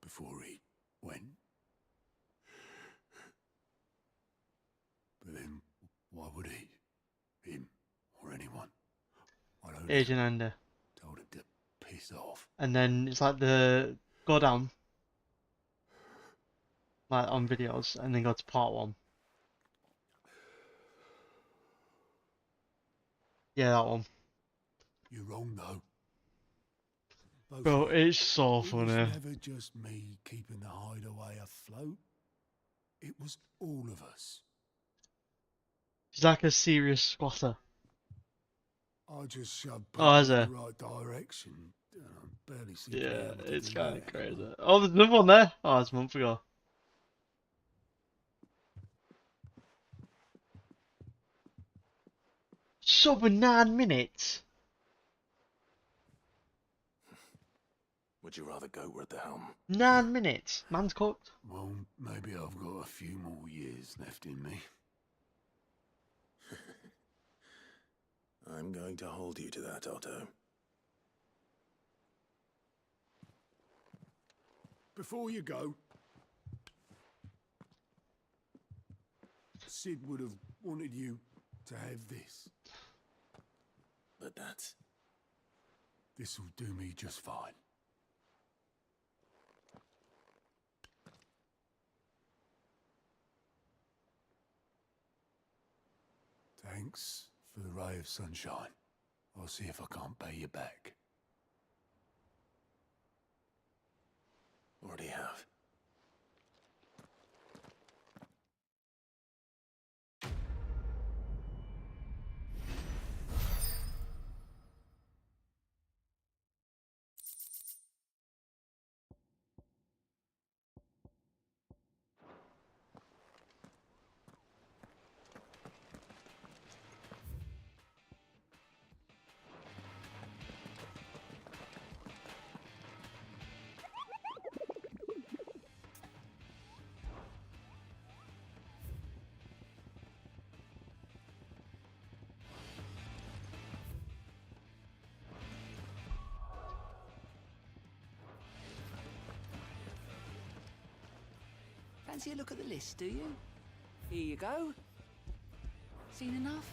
F: Before he went. But then, why would he? Him or anyone? I don't
A: Asian Ender.
F: told him to piss off.
A: And then it's like the go down. Like on videos, and then go to part 1. Yeah, that one.
F: You're wrong though. Both
A: Bro,
F: of you.
A: it's so
F: It was
A: funny.
F: never just me keeping the hideaway afloat. It was all of us.
A: He's like a serious squatter.
F: I just shoved
A: Oh,
F: people
A: is
F: in
A: it?
F: the right direction. Barely seemed to be
A: Yeah,
F: able to
A: it's
F: do
A: kind of
F: that.
A: crazy. Oh, there's another one there. Oh, it's a month ago. Sub in 9 minutes.
D: Would you rather go at the helm?
A: 9 minutes. Man's cooked.
F: Well, maybe I've got a few more years left in me.
D: I'm going to hold you to that, Otto.
F: Before you go, Sid would have wanted you to have this.
D: But that's...
F: This'll do me just fine. Thanks for the ray of sunshine. I'll see if I can't pay you back.
D: Already have.
I: Fancy a look at the list, do you? Here you go. Seen enough?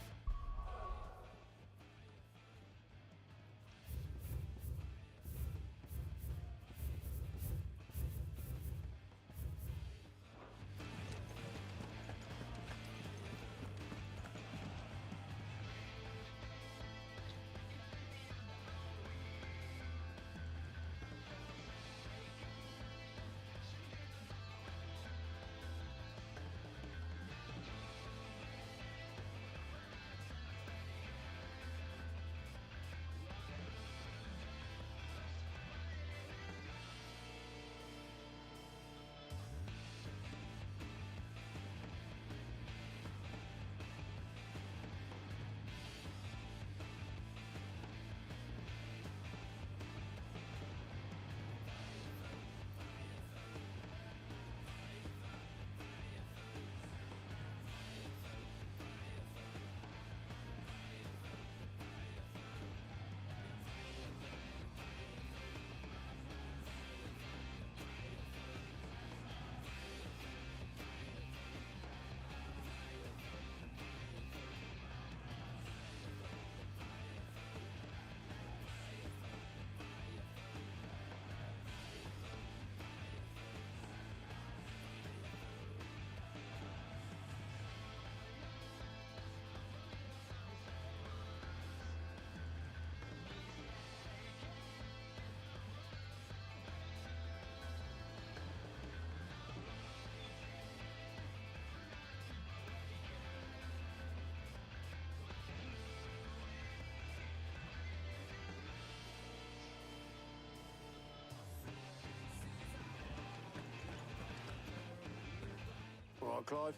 F: All right, Clive.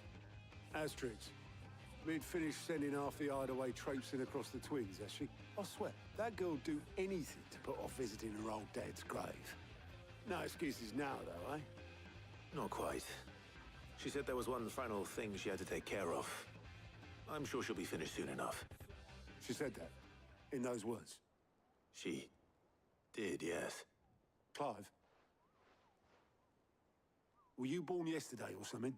F: Asterix. Mid finished sending half the hideaway traipsing across the twins, has she? I swear, that girl'd do anything to put off visiting her old dad's grave. No excuses now, though, eh?
D: Not quite. She said there was one final thing she had to take care of. I'm sure she'll be finished soon enough.
F: She said that? In those words?
D: She did, yes.
F: Clive? Were you born yesterday or something?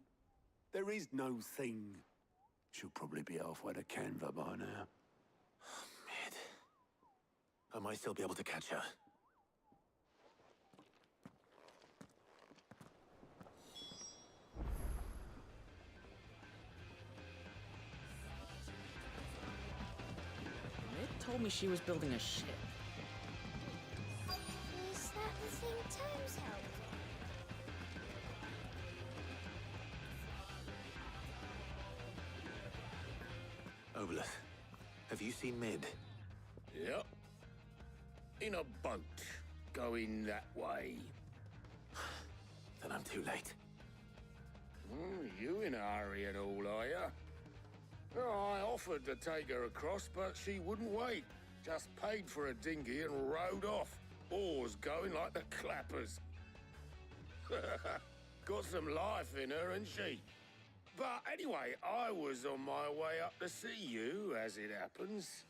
F: There is no thing. She'll probably be halfway to Canva by now.
D: Mid. I might still be able to catch her.
S: Mid told me she was building a ship.
B: Is that the thing Tom's held?
D: Obolus, have you seen Mid?
T: Yep. In a boat, going that way.
D: Then I'm too late.
T: You in a hurry and all, are ya? Oh, I offered to take her across, but she wouldn't wait. Just paid for a dinghy and rowed off. Oars going like the clappers. Got some life in her, ain't she? But anyway, I was on my way up to see you, as it happens.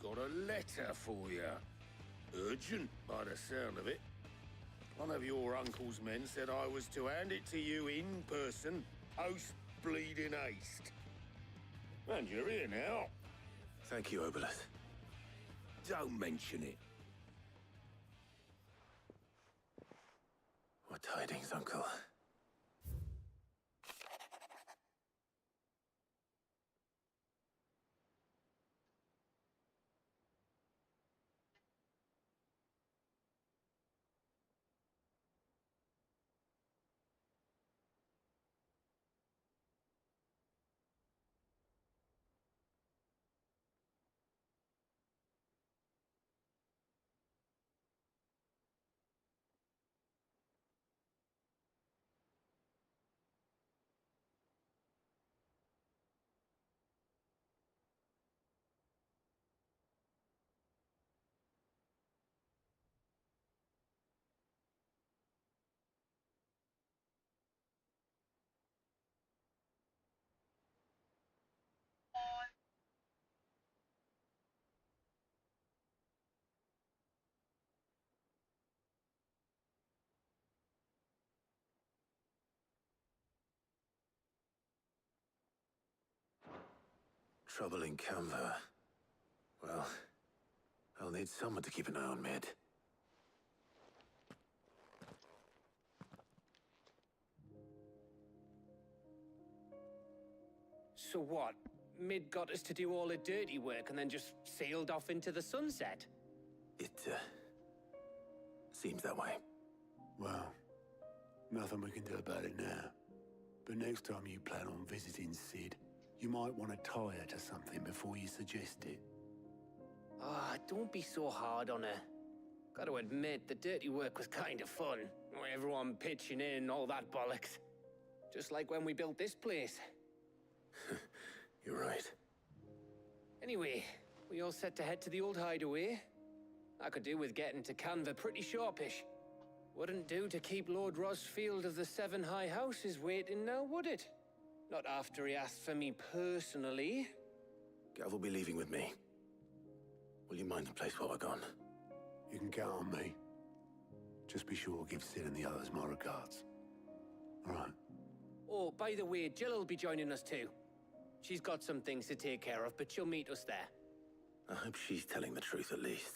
T: Got a letter for you. Urgent, by the sound of it. One of your uncle's men said I was to hand it to you in person, post-bleeding haste. And you're here now.
D: Thank you, Obolus.
T: Don't mention it.
D: What tidings, Uncle? Trouble in Canva. Well, I'll need someone to keep an eye on Mid.
G: So what? Mid got us to do all the dirty work and then just sailed off into the sunset?
D: It, seems that way.
F: Well, nothing we can do about it now. But next time you plan on visiting Sid, you might want to tie her to something before you suggest it.
G: Ah, don't be so hard on her. Gotta admit, the dirty work was kind of fun. Everyone pitching in, all that bollocks. Just like when we built this place.
D: You're right.
G: Anyway, we all set to head to the old hideaway. I could do with getting to Canva pretty sharpish. Wouldn't do to keep Lord Rosfield of the Seven High Houses waiting now, would it? Not after he asked for me personally.
D: Gav will be leaving with me. Will you mind the place while we're gone?
F: You can count on me. Just be sure to give Sid and the others my regards. All right.
G: Oh, by the way, Jill will be joining us too. She's got some things to take care of, but she'll meet us there.
D: I hope she's telling the truth at least.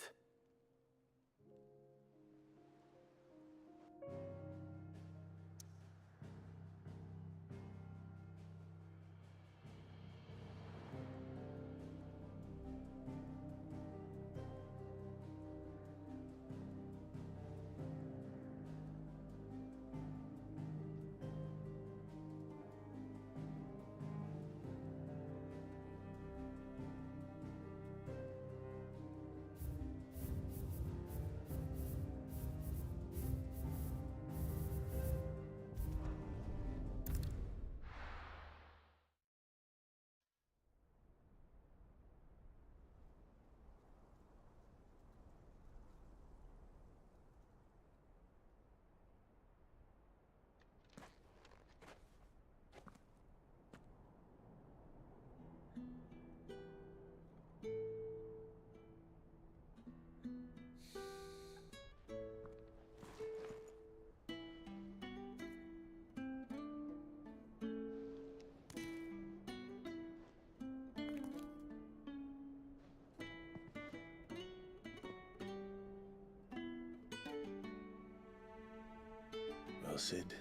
D: Well, Sid,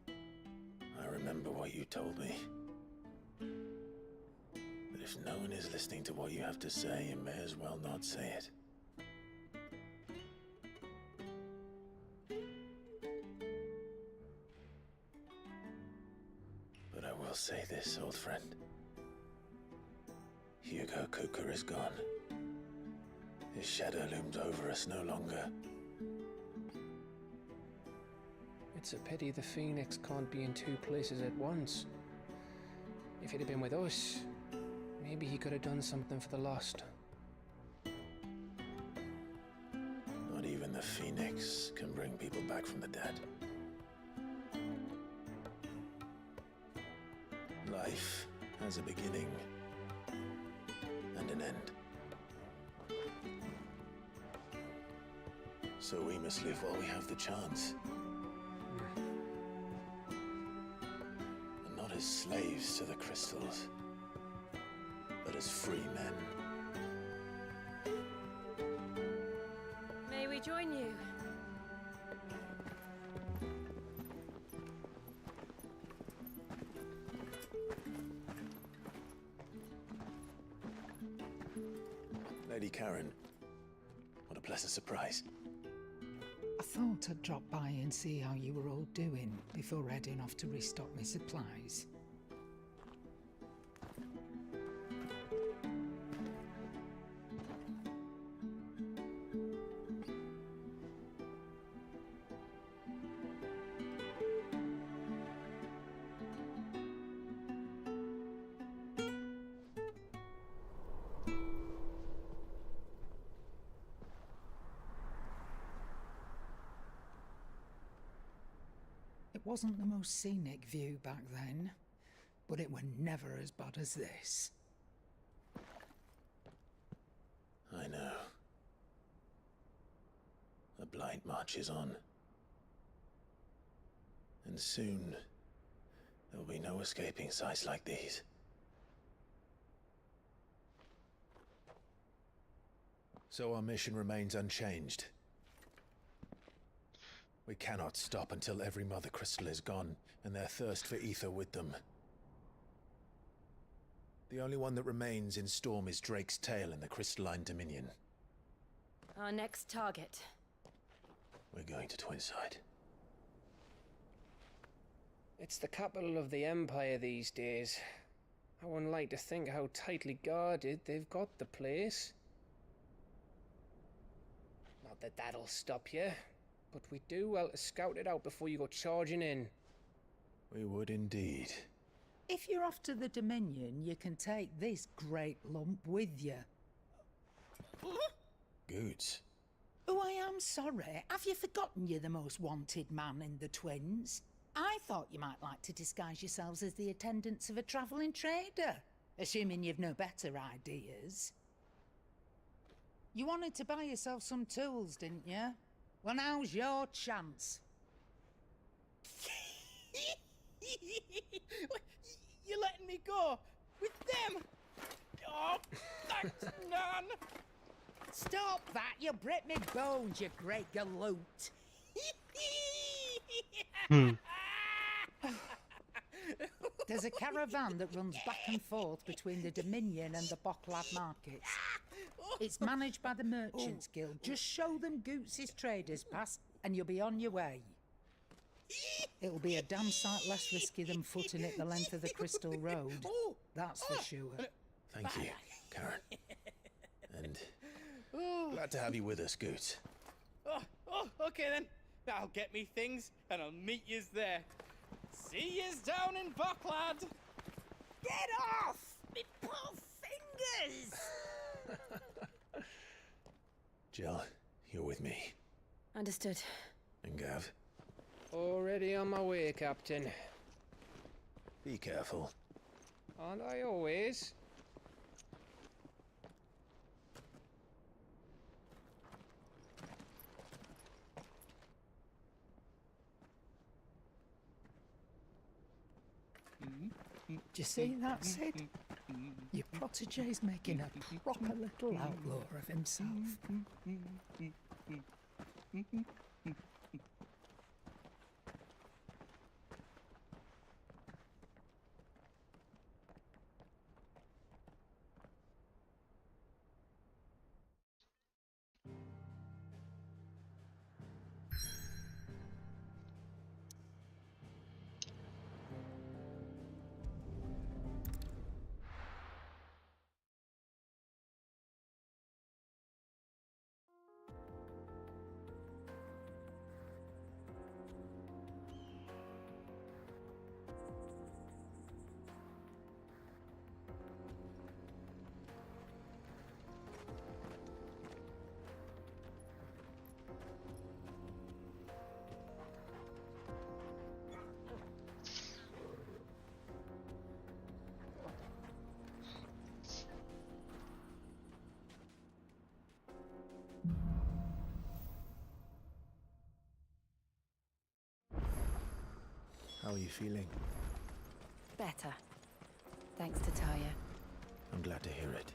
D: I remember what you told me. That if no one is listening to what you have to say, you may as well not say it. But I will say this, old friend. Hugo Cooker is gone. His shadow looms over us no longer.
G: It's a pity the Phoenix can't be in two places at once. If he'd have been with us, maybe he could have done something for the Lost.
D: Not even the Phoenix can bring people back from the dead. Life has a beginning and an end. So we must live while we have the chance. And not as slaves to the crystals, but as free men.
L: May we join you?
D: Lady Karen, what a pleasant surprise.
N: I thought I'd drop by and see how you were all doing before heading off to restock my supplies. It wasn't the most scenic view back then, but it were never as bad as this.
D: I know. The Blight marches on. And soon, there'll be no escaping sights like these. So our mission remains unchanged. We cannot stop until every Mother Crystal is gone, and their thirst for ether with them. The only one that remains in Storm is Drake's Tail in the Crystalline Dominion.
L: Our next target.
D: We're going to Twinside.
G: It's the capital of the Empire these days. I wouldn't like to think how tightly guarded they've got the place. Not that that'll stop you. But we do well to scout it out before you go charging in.
D: We would indeed.
N: If you're off to the Dominion, you can take this great lump with you.
D: Goods.
N: Oh, I am sorry. Have you forgotten you're the most wanted man in the Twins? I thought you might like to disguise yourselves as the attendants of a travelling trader, assuming you've no better ideas. You wanted to buy yourself some tools, didn't you? Well, now's your chance.
U: You're letting me go with them? Oh, thanks, Nan.
N: Stop that! You'll break me bones, you great galoot. There's a caravan that runs back and forth between the Dominion and the Bocklad markets. It's managed by the Merchants Guild. Just show them Goots' traders pass and you'll be on your way. It'll be a damn sight less risky than footing it the length of the Crystal Road. That's for sure.
D: Thank you, Karen. And glad to have you with us, Goots.
U: Okay then. I'll get me things and I'll meet yous there. See yous down in Bocklad.
N: Get off! Me poor fingers!
D: Jill, you're with me.
L: Understood.
D: And Gav?
G: Already on my way, Captain.
D: Be careful.
G: Aren't I always?
N: Do you see that, Sid? Your protege's making a proper little outlaw of himself.
H: How are you feeling?
L: Better. Thanks to Taya.
H: I'm glad to hear it.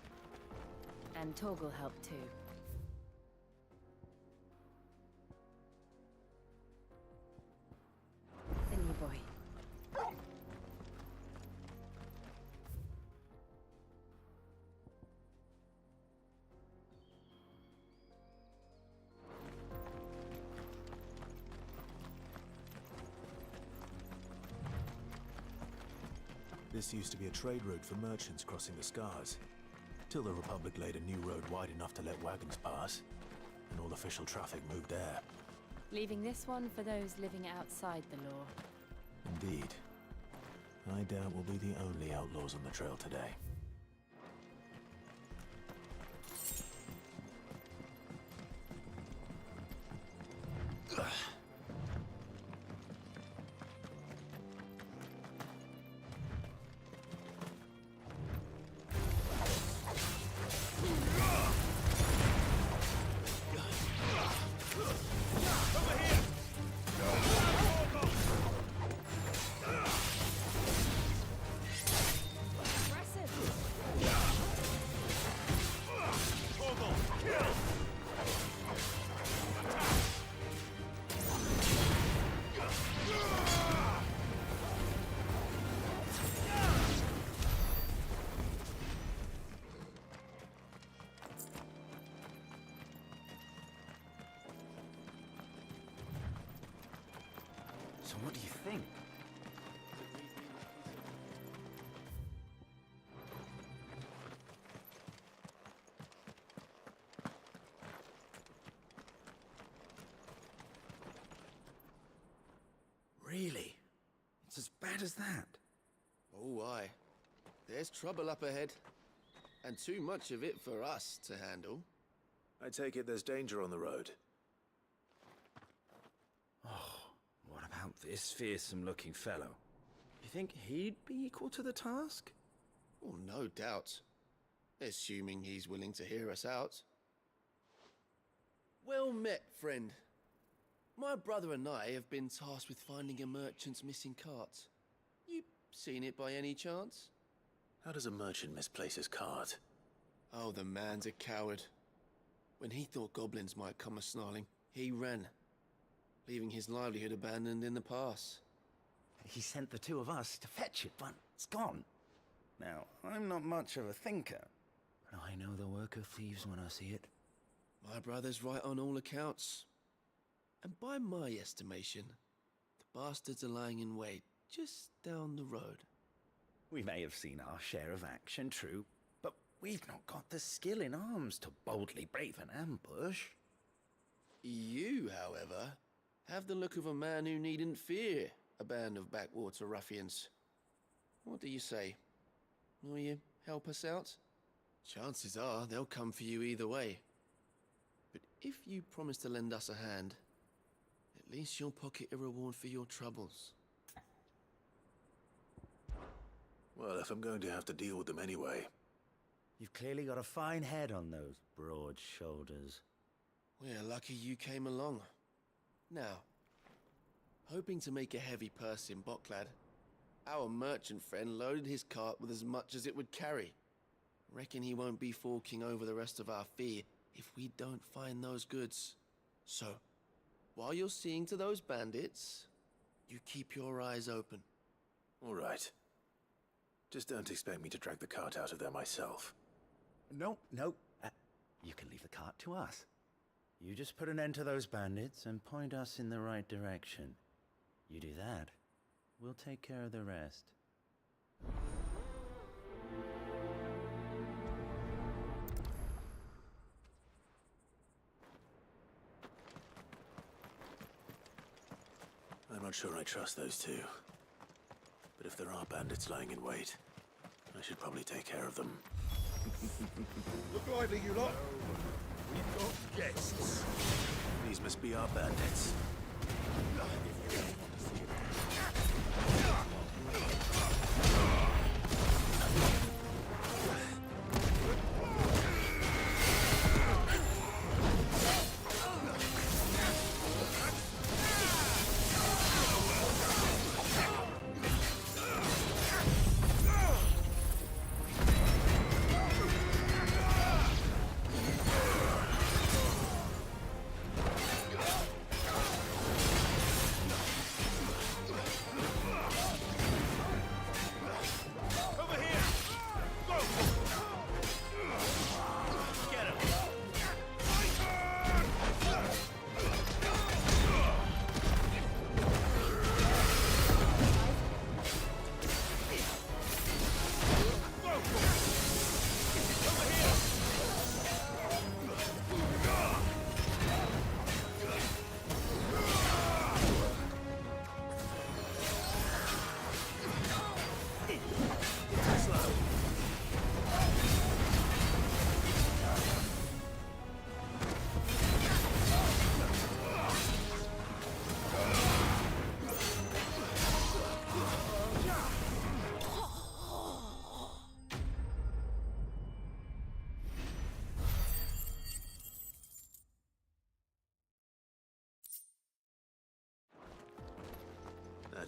L: And Torgal helped too. The new boy.
H: This used to be a trade route for merchants crossing the Scars, till the Republic laid a new road wide enough to let wagons pass, and all official traffic moved there.
L: Leaving this one for those living outside the law.
H: Indeed. I doubt we'll be the only outlaws on the trail today.
P: So what do you think?
J: Really? It's as bad as that?
V: Oh, aye. There's trouble up ahead. And too much of it for us to handle.
D: I take it there's danger on the road.
J: What about this fearsome-looking fellow? You think he'd be equal to the task?
V: Oh, no doubt. Assuming he's willing to hear us out. Well met, friend. My brother and I have been tasked with finding a merchant's missing cart. You seen it by any chance?
D: How does a merchant misplace his cart?
V: Oh, the man's a coward. When he thought goblins might come a-snarling, he ran, leaving his livelihood abandoned in the pass.
J: He sent the two of us to fetch it, but it's gone. Now, I'm not much of a thinker, but I know the work of thieves when I see it.
V: My brother's right on all accounts. And by my estimation, the bastards are lying in wait just down the road.
J: We may have seen our share of action, true, but we've not got the skill in arms to boldly brave an ambush.
V: You, however, have the look of a man who needn't fear a band of backwater ruffians. What do you say? Will you help us out? Chances are they'll come for you either way. But if you promise to lend us a hand, at least you'll pocket a reward for your troubles.
D: Well, if I'm going to have to deal with them anyway.
J: You've clearly got a fine head on those broad shoulders.
V: We're lucky you came along. Now, hoping to make a heavy purse in Boklad, our merchant friend loaded his cart with as much as it would carry. Reckon he won't be forking over the rest of our fee if we don't find those goods. So, while you're seeing to those bandits, you keep your eyes open.
D: All right. Just don't expect me to drag the cart out of there myself.
J: No. You can leave the cart to us. You just put an end to those bandits and point us in the right direction. You do that, we'll take care of the rest.
D: I'm not sure I trust those two. But if there are bandits lying in wait, I should probably take care of them.
E: Look lively, you lot. We've got guests.
D: These must be our bandits.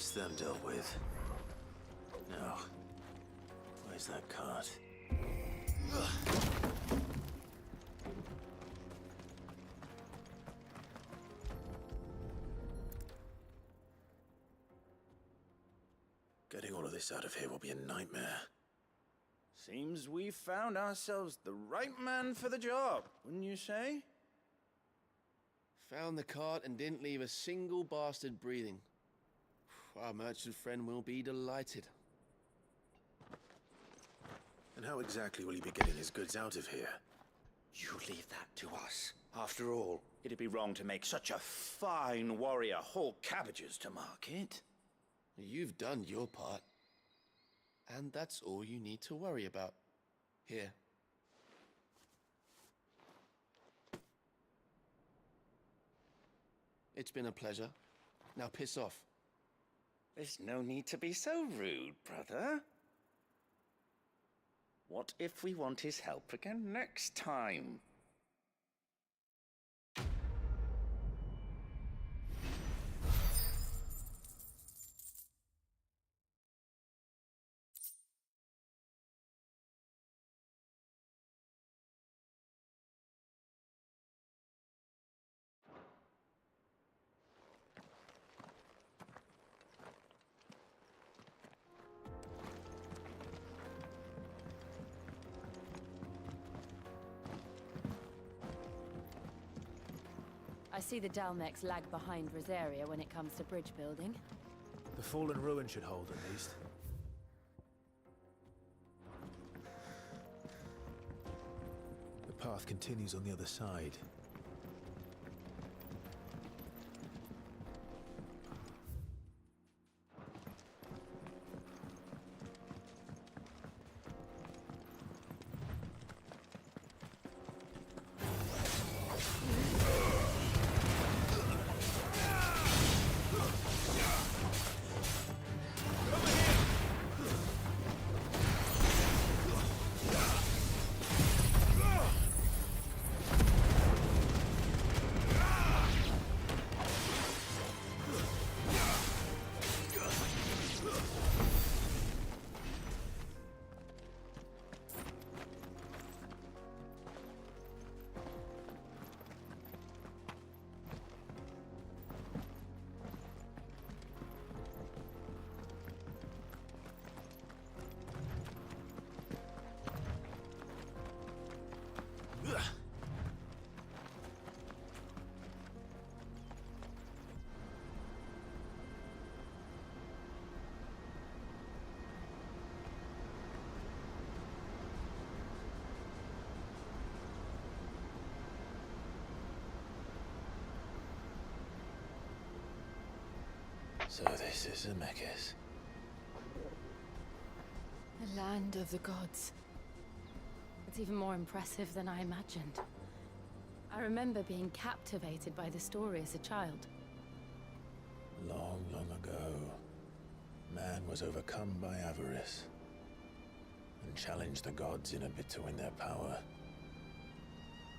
H: That's them dealt with. Now, where's that cart? Getting all of this out of here will be a nightmare.
C: Seems we found ourselves the right man for the job, wouldn't you say?
V: Found the cart and didn't leave a single bastard breathing. Our merchant friend will be delighted.
H: And how exactly will he be getting his goods out of here?
K: You leave that to us. After all, it'd be wrong to make such a fine warrior haul cabbages to market.
V: You've done your part. And that's all you need to worry about. Here. It's been a pleasure. Now piss off.
K: There's no need to be so rude, brother. What if we want his help again next time?
L: I see the Dalmex lag behind Rosaria when it comes to bridge building.
H: The fallen ruin should hold, at least. The path continues on the other side. So this is Zemeckis.
L: The land of the gods. It's even more impressive than I imagined. I remember being captivated by the story as a child.
H: Long, long ago, man was overcome by avarice and challenged the gods in a bid to win their power.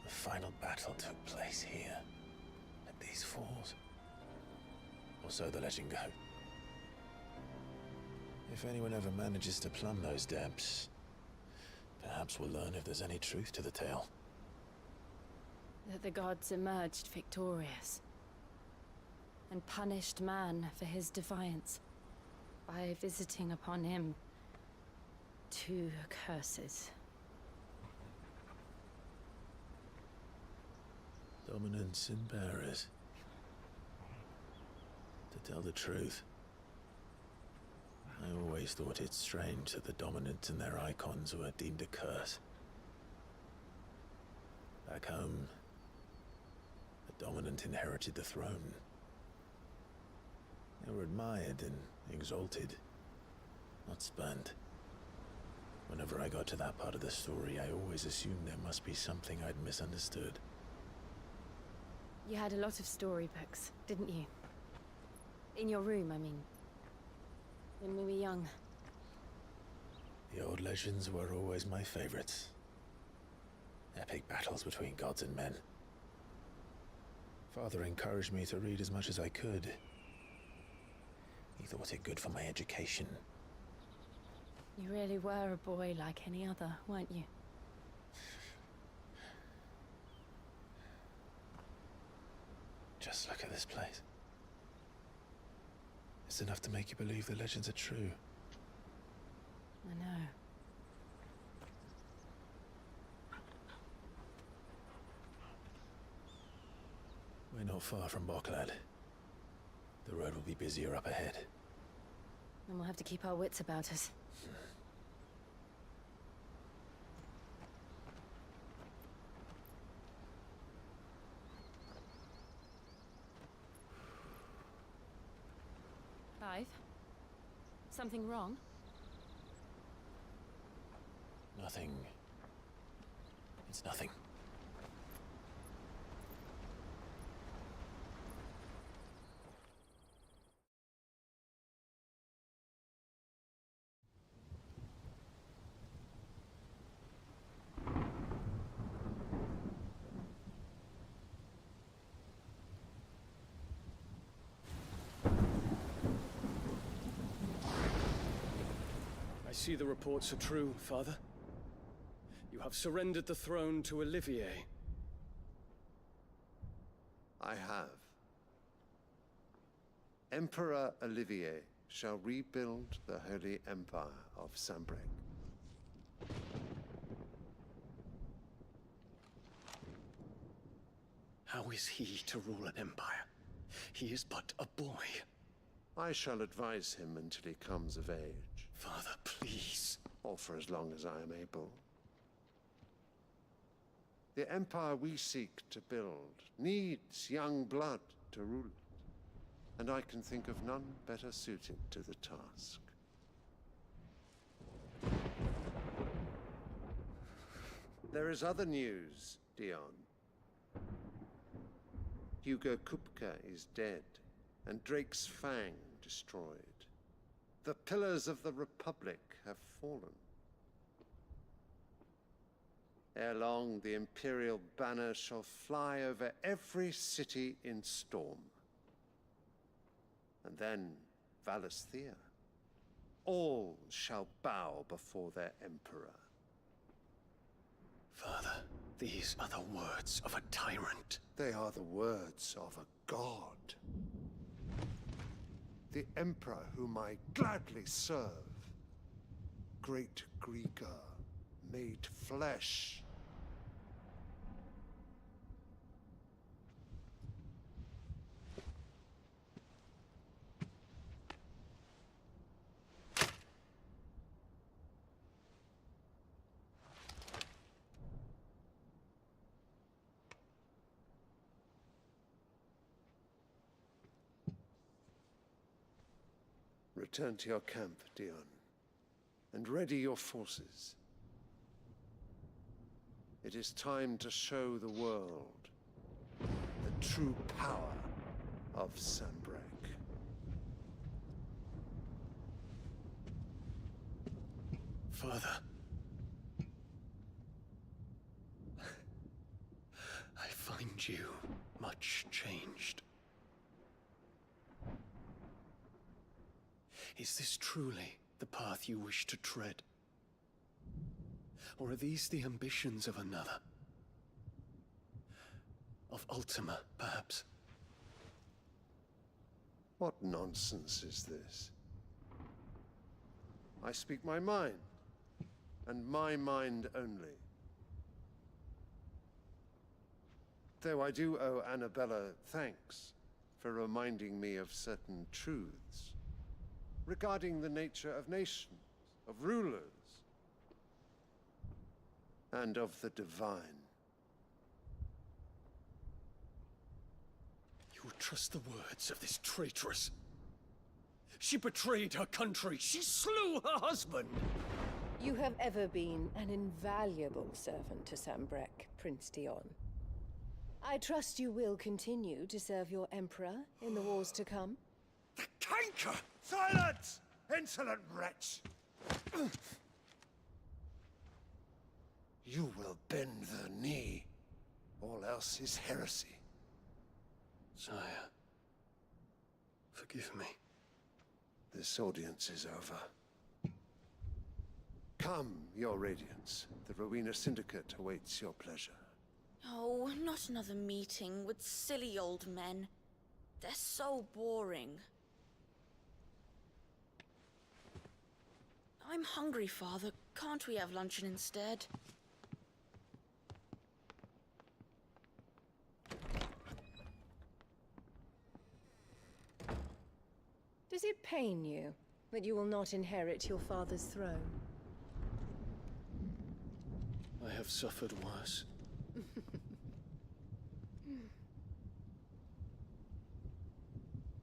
H: The final battle took place here, at these falls. Or so the legend goes. If anyone ever manages to plumb those depths, perhaps we'll learn if there's any truth to the tale.
L: That the gods emerged victorious and punished man for his defiance by visiting upon him 2 curses.
H: Dominants and bearers. To tell the truth, I always thought it strange that the dominants and their icons were deemed a curse. Back home, the dominant inherited the throne. They were admired and exalted, not spurned. Whenever I got to that part of the story, I always assumed there must be something I'd misunderstood.
L: You had a lot of storybooks, didn't you? In your room, I mean. When we were young.
H: The old legends were always my favorites. Epic battles between gods and men. Father encouraged me to read as much as I could. He thought it good for my education.
L: You really were a boy like any other, weren't you?
H: Just look at this place. It's enough to make you believe the legends are true.
L: I know.
H: We're not far from Boklad. The road will be busier up ahead.
L: And we'll have to keep our wits about us. Clive? Something wrong?
H: Nothing. It's nothing.
M: I see the reports are true, Father. You have surrendered the throne to Olivier.
O: I have. Emperor Olivier shall rebuild the Holy Empire of Sanbreque.
M: How is he to rule an empire? He is but a boy.
O: I shall advise him until he comes of age.
M: Father, please.
O: Or for as long as I am able. The empire we seek to build needs young blood to rule it, and I can think of none better suited to the task. There is other news, Dion. Hugo Kupka is dead, and Drake's Fang destroyed. The pillars of the Republic have fallen. Ere long, the Imperial banner shall fly over every city in Storm. And then Valisthea. All shall bow before their Emperor.
M: Father, these are the words of a tyrant.
O: They are the words of a god. The Emperor whom I gladly serve. Great Greager, made flesh. Return to your camp, Dion, and ready your forces. It is time to show the world the true power of Sanbreque.
M: Father. I find you much changed. Is this truly the path you wish to tread? Or are these the ambitions of another? Of Ultima, perhaps?
O: What nonsense is this? I speak my mind, and my mind only. Though I do owe Annabella thanks for reminding me of certain truths regarding the nature of nations, of rulers, and of the divine.
M: You would trust the words of this traitress? She betrayed her country. She slew her husband.
W: You have ever been an invaluable servant to Sanbreque, Prince Dion. I trust you will continue to serve your Emperor in the wars to come.
O: The canker! Silence! Insolent wretch! You will bend the knee. All else is heresy.
M: Sire, forgive me.
O: This audience is over. Come, Your Radiance. The Rowena Syndicate awaits your pleasure.
A: Oh, not another meeting with silly old men. They're so boring. I'm hungry, Father. Can't we have luncheon instead?
W: Does it pain you that you will not inherit your father's throne?
M: I have suffered worse.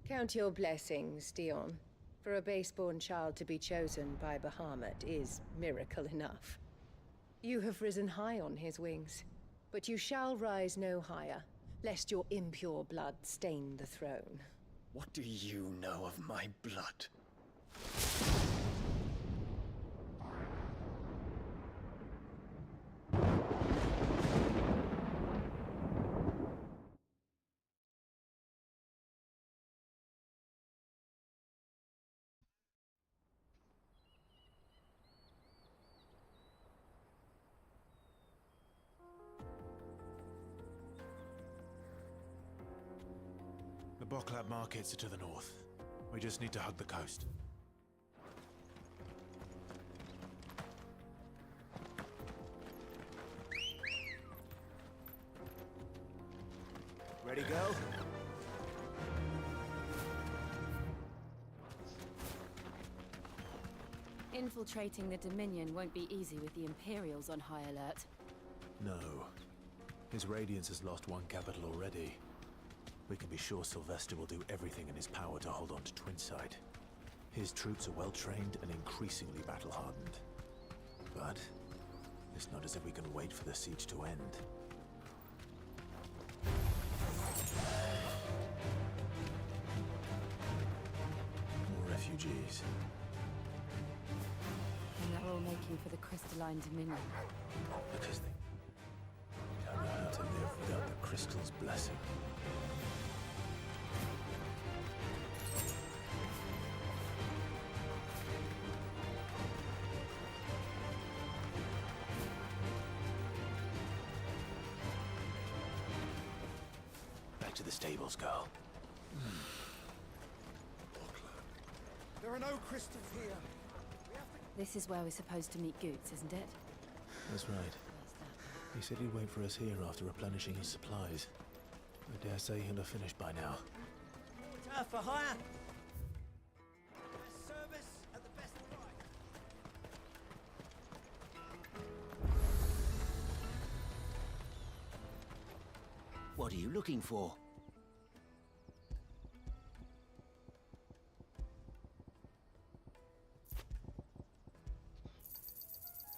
W: Count your blessings, Dion. For a base-born child to be chosen by Bahamut is miracle enough. You have risen high on his wings, but you shall rise no higher, lest your impure blood stain the throne.
M: What do you know of my blood?
H: The Boklat markets are to the north. We just need to hug the coast. Ready, go?
L: Infiltrating the Dominion won't be easy with the Imperials on high alert.
H: No. His Radiance has lost one capital already. We can be sure Sylvester will do everything in his power to hold on to Twinside. His troops are well-trained and increasingly battle-hardened. But it's not as if we can wait for the siege to end. More refugees.
L: And they're all making for the Crystalline Dominion.
H: Because they don't know how to live without the Crystal's blessing. To the stables, girl.
J: There are no crystals here.
L: This is where we're supposed to meet Goots, isn't it?
H: That's right. He said he'd wait for us here after replenishing his supplies. I dare say he'll have finished by now.
Q: For hire. Service at the best price.
R: What are you looking for?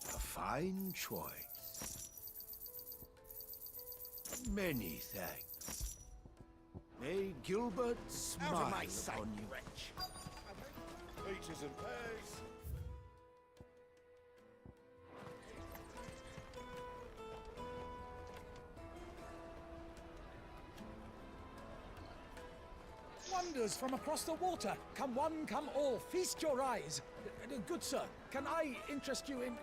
X: A fine choice. Many thanks. May Gilbert smile
J: Out of my sight,
X: upon you.
J: wretch. Peaches and pears.
Y: Wonders from across the water. Come one, come all. Feast your eyes. Good sir, can I interest you in...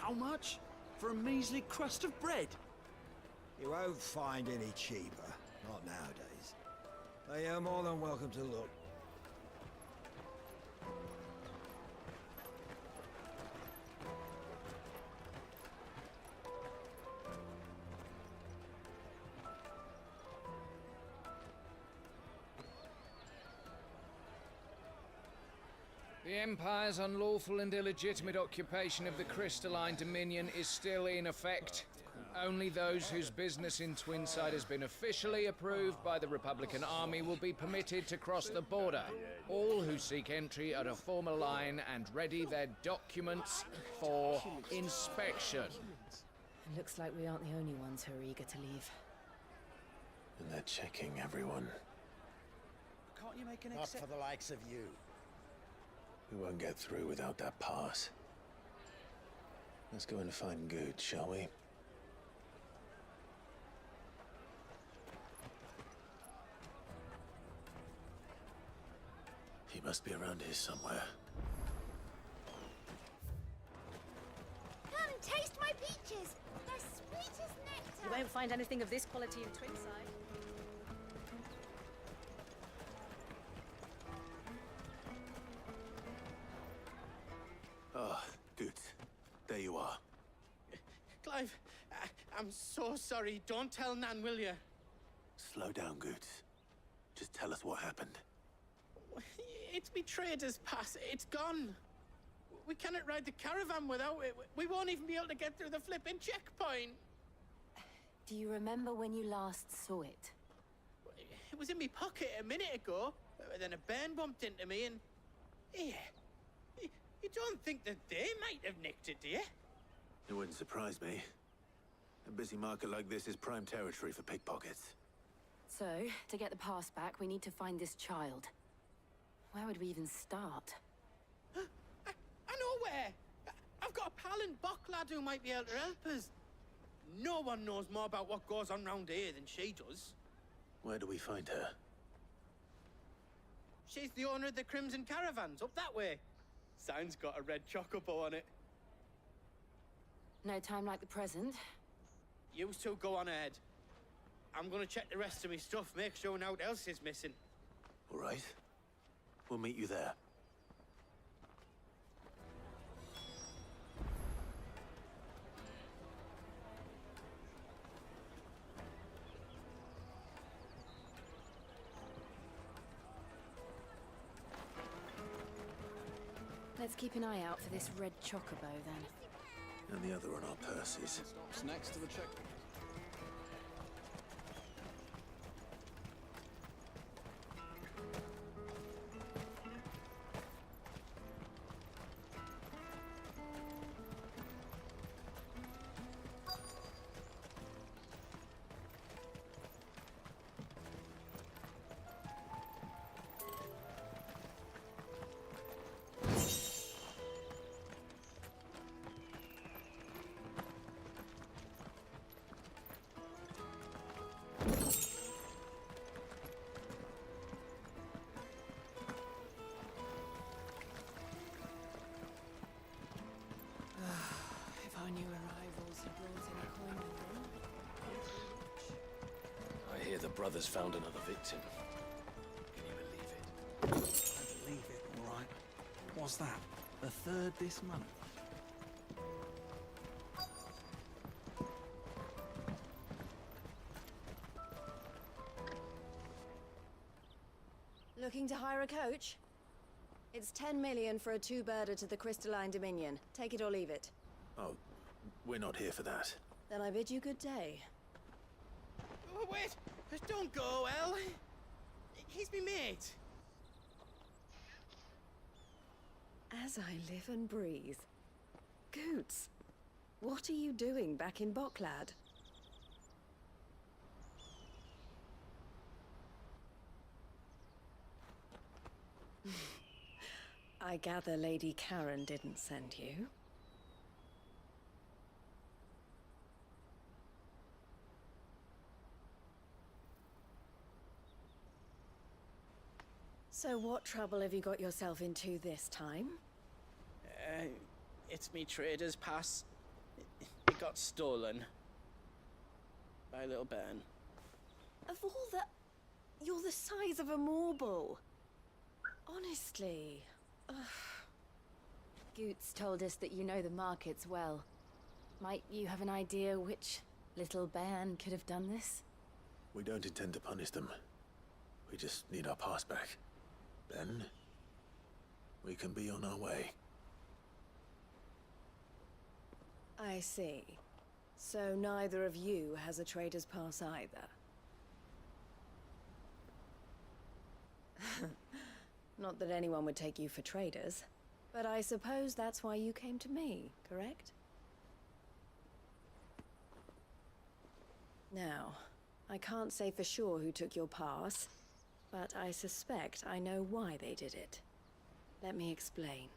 X: How much? For a measly crust of bread?
Q: You won't find any cheaper. Not nowadays. But you're more than welcome to look.
Z: The Empire's unlawful and illegitimate occupation of the Crystalline Dominion is still in effect. Only those whose business in Twinside has been officially approved by the Republican Army will be permitted to cross the border. All who seek entry are to form a line and ready their documents for inspection.
L: It looks like we aren't the only ones who are eager to leave.
H: And they're checking everyone.
Q: Can't you make an
X: Not for the likes of you.
H: We won't get through without that pass. Let's go and find Good, shall we? Must be around here somewhere.
B: Come, taste my peaches. They're sweet as nectar.
L: You won't find anything of this quality in Twinside.
D: Ah, good. There you are.
V: Clive, I'm so sorry. Don't tell Nan, will you?
D: Slow down, Goots. Just tell us what happened.
V: It's me trader's pass. It's gone. We cannot ride the caravan without it. We won't even be able to get through the flipping checkpoint.
L: Do you remember when you last saw it?
V: It was in my pocket a minute ago. Then a bairn bumped into me and... Yeah. You don't think that they might have nicked it, do you?
D: It wouldn't surprise me. A busy market like this is prime territory for pickpockets.
L: So, to get the pass back, we need to find this child. Where would we even start?
V: I know where! I've got a pal in Bocklad who might be able to help us. No one knows more about what goes on round here than she does.
D: Where do we find her?
V: She's the owner of the Crimson Caravans, up that way. Sign's got a red chocobo on it.
L: No time like the present.
V: You two go on ahead. I'm gonna check the rest of my stuff, make sure nothing else is missing.
D: All right. We'll meet you there.
L: Let's keep an eye out for this red chocobo, then.
D: And the other on our purses.
X: Stops next to the checkpoint.
A: If our new arrivals had brought in a coin with them.
M: I hear the brothers found another victim. Can you believe it?
X: I believe it, all right. What's that? The third this month?
W: Looking to hire a coach? It's 10 million for a two-birder to the Crystalline Dominion. Take it or leave it.
D: Oh, we're not here for that.
W: Then I bid you good day.
V: Oh, wait! Don't go, El! He's me mate.
W: As I live and breathe. Goots, what are you doing back in Bocklad? I gather Lady Karen didn't send you. So what trouble have you got yourself into this time?
V: It's me trader's pass. It got stolen. By a little bairn.
W: Of all the... You're the size of a marble. Honestly. Ugh.
L: Goots told us that you know the markets well. Might you have an idea which little bairn could have done this?
H: We don't intend to punish them. We just need our pass back. Then, we can be on our way.
W: I see. So neither of you has a trader's pass either. Not that anyone would take you for traders, but I suppose that's why you came to me, correct? Now, I can't say for sure who took your pass, but I suspect I know why they did it. Let me explain.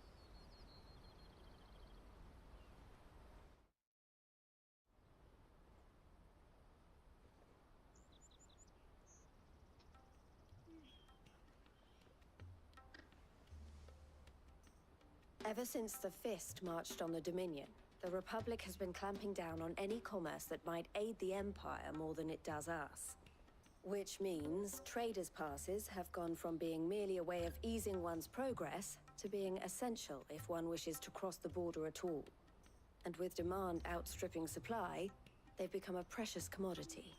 F: Ever since the Fist marched on the Dominion, the Republic has been clamping down on any commerce that might aid the Empire more than it does us. Which means traders' passes have gone from being merely a way of easing one's progress to being essential if one wishes to cross the border at all. And with demand outstripping supply, they've become a precious commodity,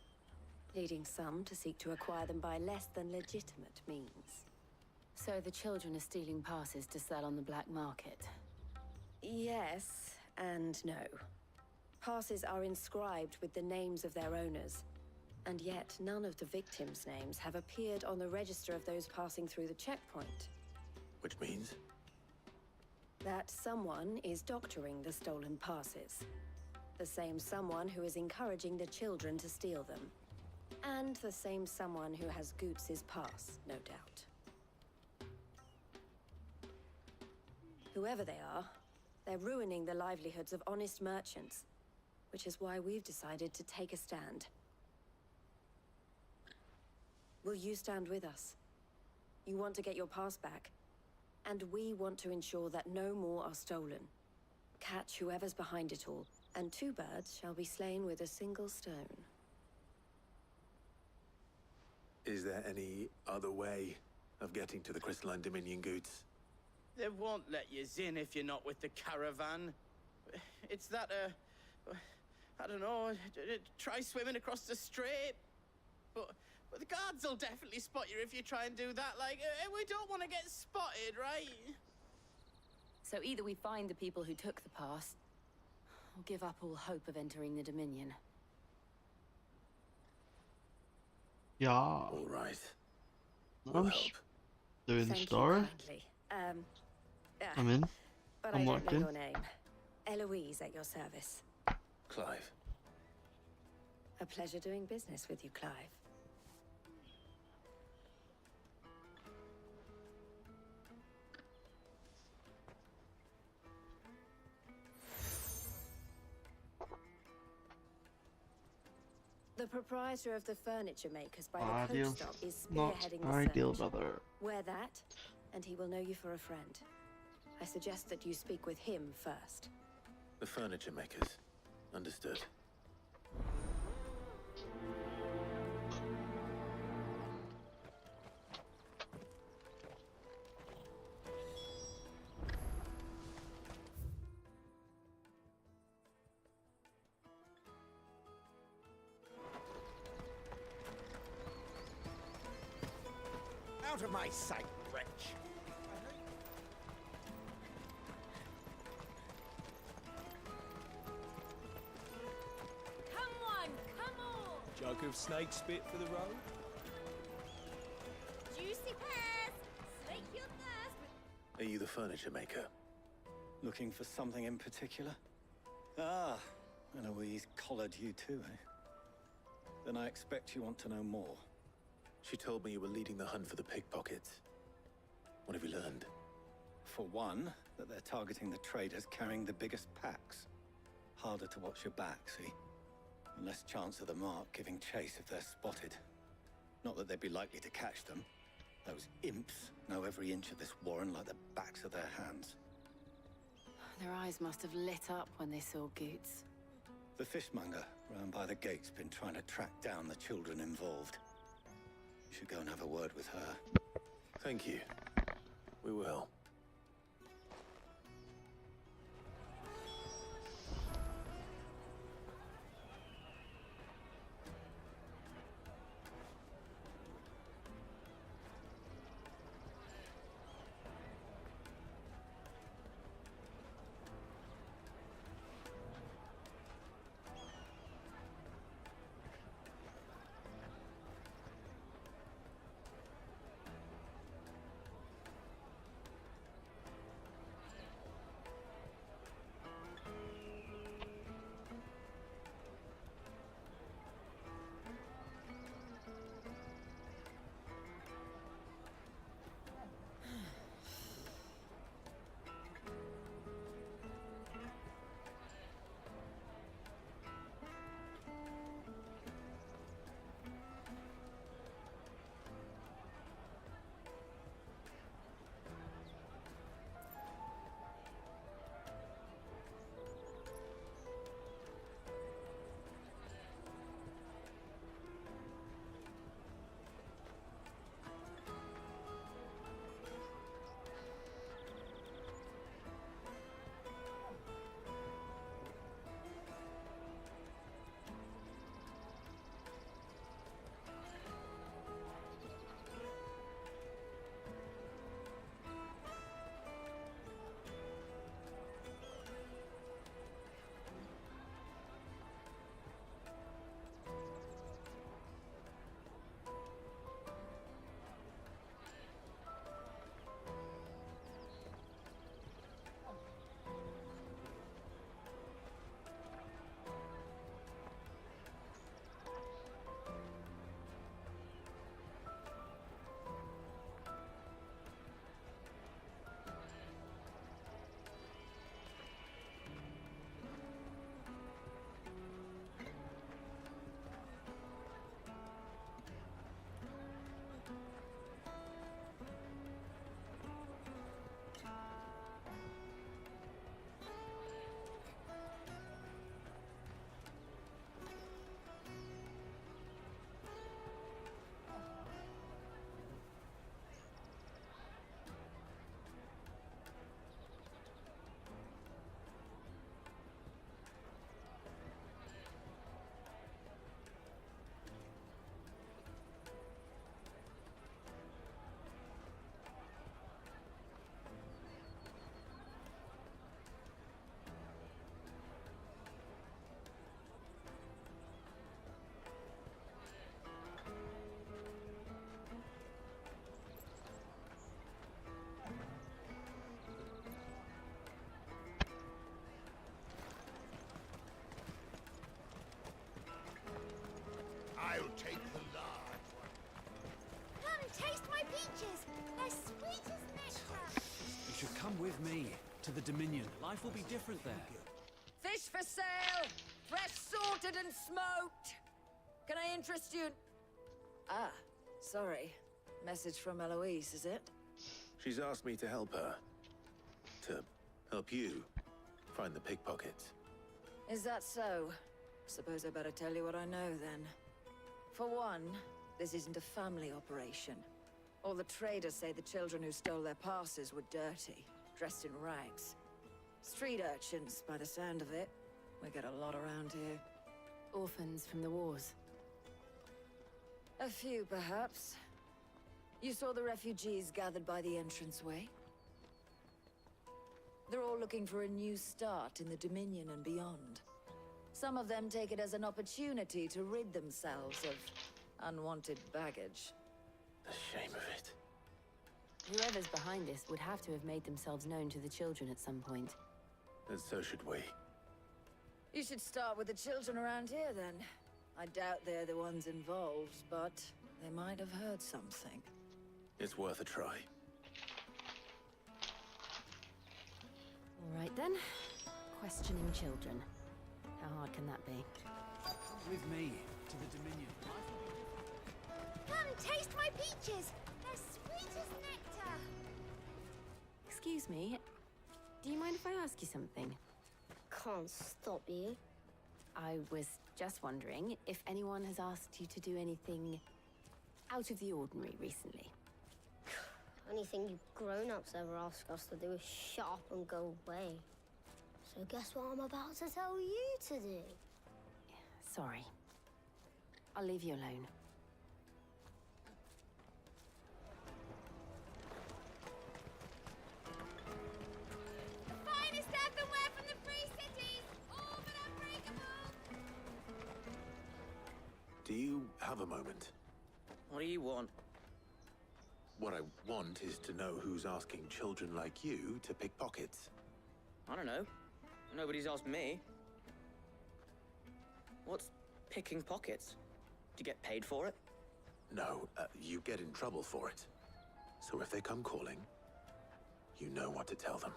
F: leading some to seek to acquire them by less than legitimate means.
L: So the children are stealing passes to sell on the black market?
F: Yes and no. Passes are inscribed with the names of their owners, and yet none of the victims' names have appeared on the register of those passing through the checkpoint.
D: Which means?
F: That someone is doctoring the stolen passes. The same someone who is encouraging the children to steal them. And the same someone who has Goots' pass, no doubt. Whoever they are, they're ruining the livelihoods of honest merchants, which is why we've decided to take a stand. Will you stand with us? You want to get your pass back, and we want to ensure that no more are stolen. Catch whoever's behind it all, and 2 birds shall be slain with a single stone.
D: Is there any other way of getting to the Crystalline Dominion, Goots?
G: They won't let you in if you're not with the caravan. It's that, I don't know, try swimming across the strait. But the guards will definitely spot you if you try and do that. Like, we don't want to get spotted, right?
L: So either we find the people who took the pass, or give up all hope of entering the Dominion.
I: Ja.
D: All right.
I: I'm doing the story. I'm in.
F: But
I: I'm
F: I
I: locked
F: don't know
I: in.
F: your name. Eloise at your service.
D: Clive.
F: A pleasure doing business with you, Clive. The proprietor of the furniture makers by the
I: Ideal.
F: coach stop is
I: Not
F: spearheading the
I: ideal,
F: search.
I: brother.
F: Wear that, and he will know you for a friend. I suggest that you speak with him first.
D: The furniture makers. Understood.
Q: Out of my sight, wretch!
B: Come on, come on!
M: Jug of snake spit for the road?
B: Juicy pears! Slake your thirst!
D: Are you the furniture maker?
S: Looking for something in particular? Ah, Eloise collared you too, eh? Then I expect you want to know more.
D: She told me you were leading the hunt for the pickpockets. What have you learned?
S: For one, that they're targeting the traders carrying the biggest packs. Harder to watch your back, see? And less chance of the mark giving chase if they're spotted. Not that they'd be likely to catch them. Those imps know every inch of this warren like the backs of their hands.
L: Their eyes must have lit up when they saw Goots.
S: The fishmonger round by the gate's been trying to track down the children involved. You should go and have a word with her.
D: Thank you. We will.
J: take the large one.
B: Come and taste my peaches. They're sweet as nectar.
X: You should come with me to the Dominion. Life will be different there.
C: Fish for sale! Fresh sorted and smoked! Can I interest you? Ah, sorry. Message from Eloise, is it?
D: She's asked me to help her. To help you find the pickpockets.
C: Is that so? Suppose I better tell you what I know, then. For one, this isn't a family operation. All the traders say the children who stole their passes were dirty, dressed in rags. Street urchins, by the sound of it. We get a lot around here.
L: Orphans from the wars.
C: A few, perhaps. You saw the refugees gathered by the entranceway? They're all looking for a new start in the Dominion and beyond. Some of them take it as an opportunity to rid themselves of unwanted baggage.
D: The shame of it.
L: Whoever's behind this would have to have made themselves known to the children at some point.
D: And so should we.
C: You should start with the children around here, then. I doubt they're the ones involved, but they might have heard something.
D: It's worth a try.
L: All right, then. Questioning children. How hard can that be?
X: Come with me to the Dominion.
B: Come and taste my peaches. They're sweet as nectar.
L: Excuse me. Do you mind if I ask you something?
B: Can't stop you.
L: I was just wondering if anyone has asked you to do anything out of the ordinary recently.
B: Anything you grown-ups ever ask us to do is shut up and go away. So guess what I'm about to tell you to do?
L: Sorry. I'll leave you alone.
B: The finest earthenware from the Free Cities! All but unbreakable!
D: Do you have a moment?
G: What do you want?
D: What I want is to know who's asking children like you to pick pockets.
G: I don't know. Nobody's asked me. What's picking pockets? Do you get paid for it?
D: No, you get in trouble for it. So if they come calling, you know what to tell them.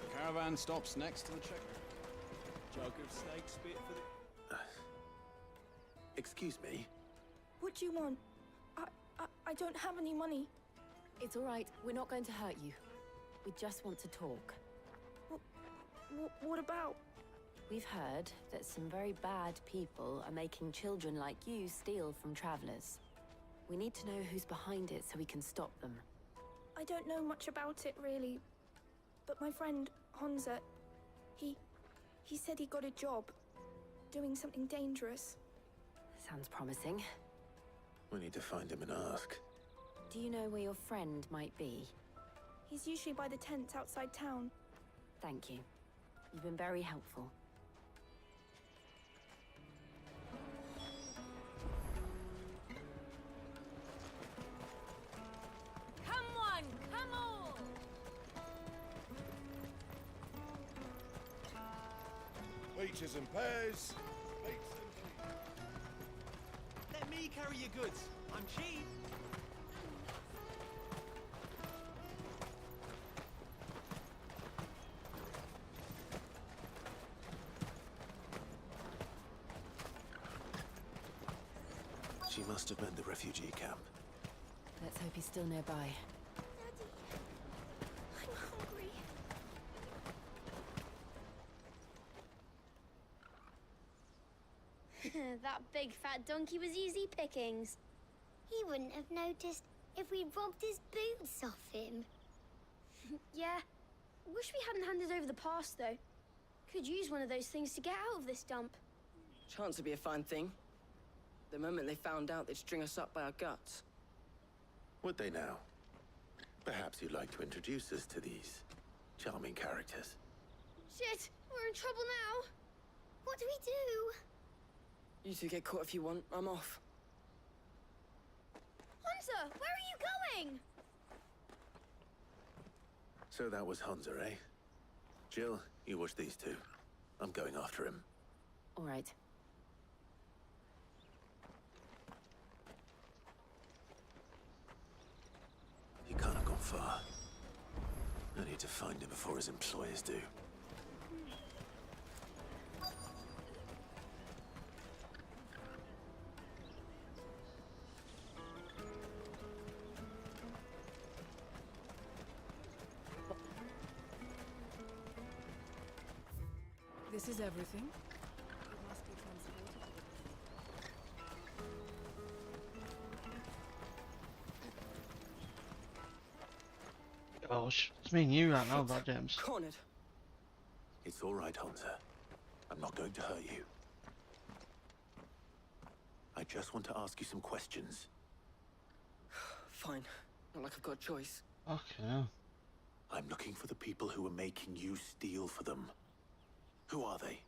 X: The caravan stops next to the check. Jug of steak spit for the...
D: Excuse me?
E: What do you want? I don't have any money.
L: It's all right. We're not going to hurt you. We just want to talk.
E: What about?
L: We've heard that some very bad people are making children like you steal from travelers. We need to know who's behind it so we can stop them.
E: I don't know much about it, really. But my friend, Honza, he said he got a job doing something dangerous.
L: Sounds promising.
D: We need to find him and ask.
L: Do you know where your friend might be?
E: He's usually by the tents outside town.
L: Thank you. You've been very helpful.
B: Come on, come on!
J: Peaches and pears.
X: Let me carry your goods. I'm cheap.
D: She must have meant the refugee camp.
L: Let's hope he's still nearby.
E: I'm hungry.
B: That big fat donkey was easy pickings. He wouldn't have noticed if we'd robbed his boots off him.
N: Yeah. Wish we hadn't handed over the pass, though. Could use one of those things to get out of this dump.
P: Chance would be a fine thing. The moment they found out, they'd string us up by our guts.
D: Would they now? Perhaps you'd like to introduce us to these charming characters.
N: Shit! We're in trouble now!
B: What do we do?
P: You two get caught if you want. I'm off.
N: Hunter, where are you going?
D: So that was Hunzer, eh? Jill, you watch these two. I'm going after him.
L: All right.
D: He can't have gone far. I need to find him before his employers do.
K: This is everything.
I: Gosh, it's me and you right now, that James.
P: Cornered.
D: It's all right, Hunter. I'm not going to hurt you. I just want to ask you some questions.
P: Fine. Not like I've got a choice.
I: Okay.
D: I'm looking for the people who are making you steal for them. Who are they?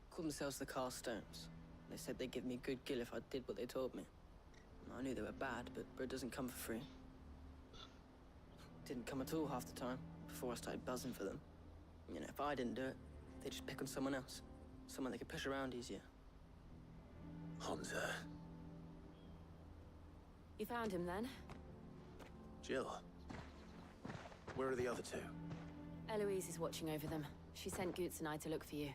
P: Called themselves the Carstones. They said they'd give me a good gill if I did what they told me. I knew they were bad, but bread doesn't come for free. Didn't come at all half the time, before I started buzzing for them. You know, if I didn't do it, they'd just pick on someone else. Someone they could push around easier.
D: Hunzer.
L: You found him then?
D: Jill. Where are the other two?
L: Eloise is watching over them. She sent Goots and I to look for you.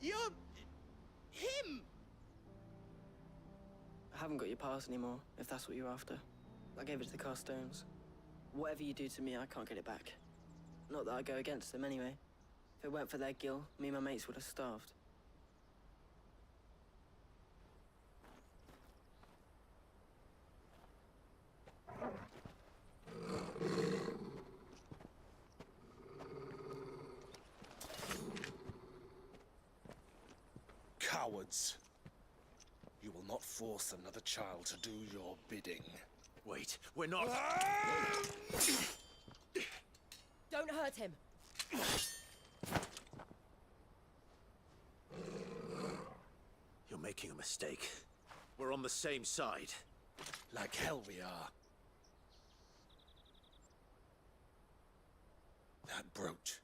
G: You're... him!
P: I haven't got your pass anymore, if that's what you're after. I gave it to the Carstones. Whatever you do to me, I can't get it back. Not that I go against them anyway. If it weren't for their gill, me and my mates would have starved.
J: Cowards. You will not force another child to do your bidding.
D: Wait, we're not...
K: Don't hurt him.
D: You're making a mistake. We're on the same side.
J: Like hell we are. That brooch.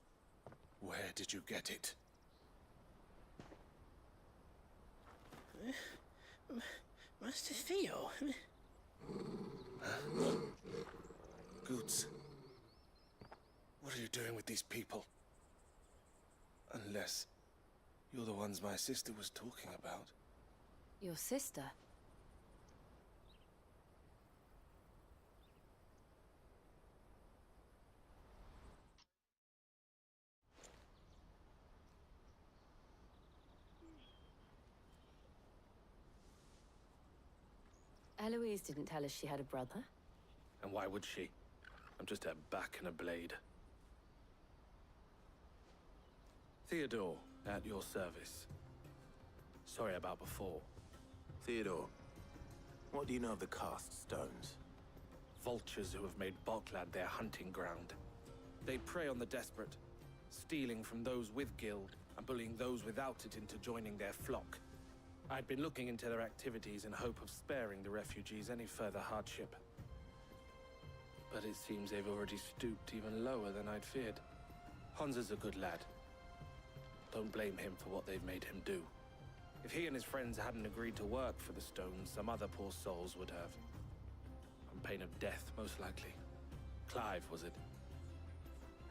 J: Where did you get it?
G: Master Theo?
J: Goots. What are you doing with these people? Unless you're the ones my sister was talking about.
L: Your sister? Eloise didn't tell us she had a brother.
X: And why would she? I'm just her back and a blade. Theodore, at your service. Sorry about before.
D: Theodore, what do you know of the Cast Stones?
X: Vultures who have made Boklad their hunting ground. They prey on the desperate, stealing from those with guild and bullying those without it into joining their flock. I'd been looking into their activities in hope of sparing the refugees any further hardship. But it seems they've already stooped even lower than I'd feared. Hunzer's a good lad. Don't blame him for what they've made him do. If he and his friends hadn't agreed to work for the Stones, some other poor souls would have. On pain of death, most likely. Clive, was it?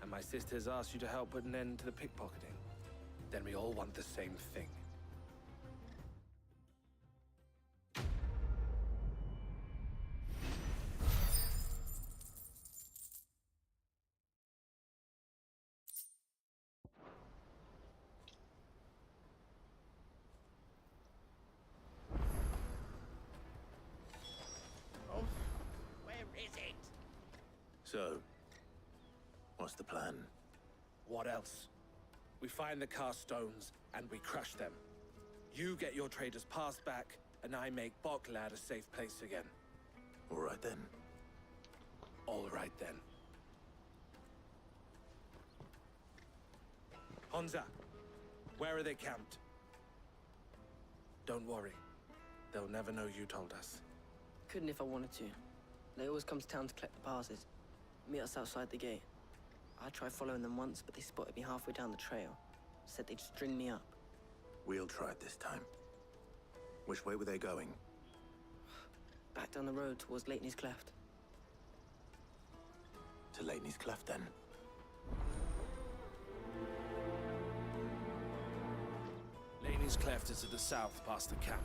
X: And my sisters asked you to help put an end to the pickpocketing. Then we all want the same thing.
D: So, what's the plan?
X: What else? We find the Carstones, and we crush them. You get your traders passed back, and I make Boklad a safe place again.
D: All right then.
X: All right then. Hunza, where are they camped? Don't worry. They'll never know you told us.
P: Couldn't if I wanted to. They always come to town to collect the passes. Meet us outside the gate. I tried following them once, but they spotted me halfway down the trail. Said they'd string me up.
D: We'll try it this time. Which way were they going?
P: Back down the road towards Lateney's Cleft.
D: To Lateney's Cleft, then.
X: Laney's Cleft is to the south, past the camp.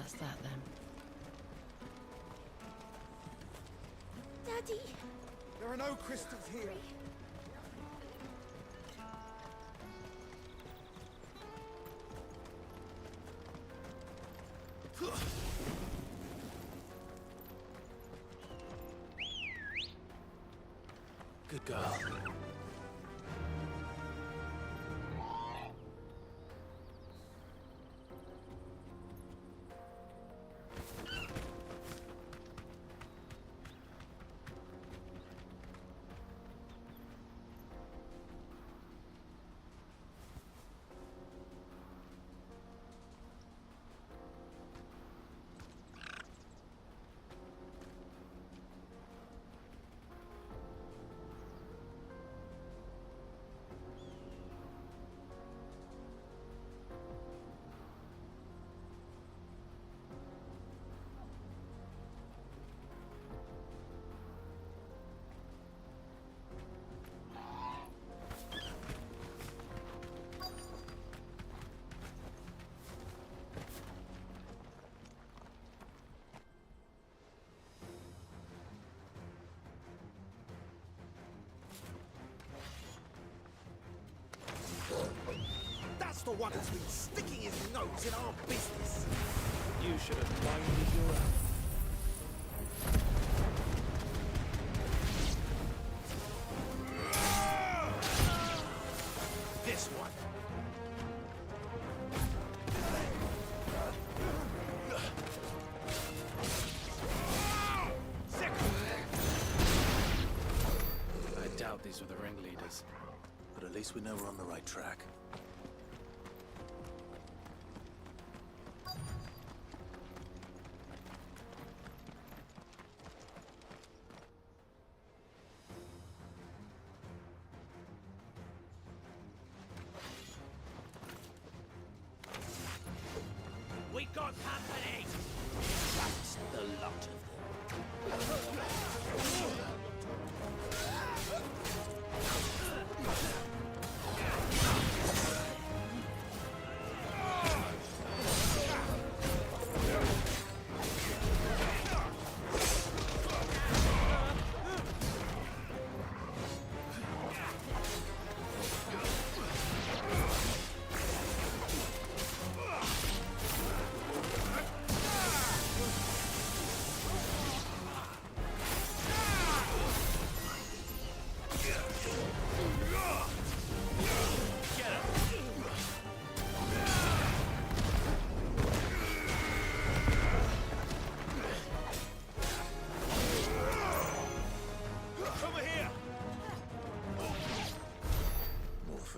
F: That's that then.
E: Daddy!
Q: There are no crystals here.
H: Good girl.
O: That's the one who's been sticking his nose in our business.
X: You should have minded your own.
O: This one.
X: I doubt these were the ringleaders.
D: But at least we know we're on the right track.
O: We got company! That's the lot of them.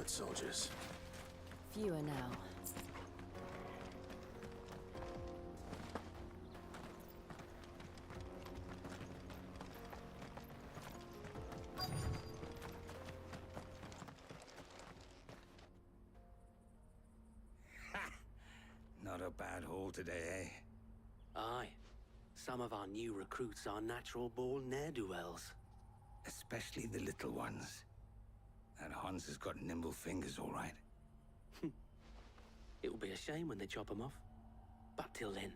D: Soldiers.
F: Fewer now.
R: Not a bad haul today, eh?
T: Aye. Some of our new recruits are natural-born ne'er-do-wells.
R: Especially the little ones. That Hans has got nimble fingers, all right.
T: It will be a shame when they chop them off. But till then,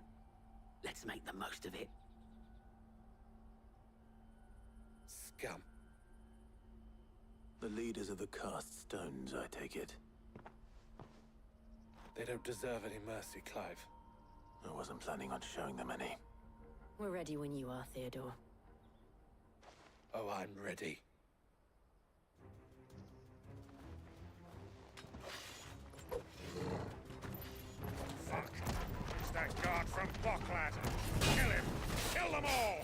T: let's make the most of it.
X: Scum.
D: The leaders of the cast stones, I take it.
X: They don't deserve any mercy, Clive.
D: I wasn't planning on showing them any.
F: We're ready when you are, Theodore.
X: Oh, I'm ready.
J: Fuck! It's that guard from Boklad! Kill him! Kill them all!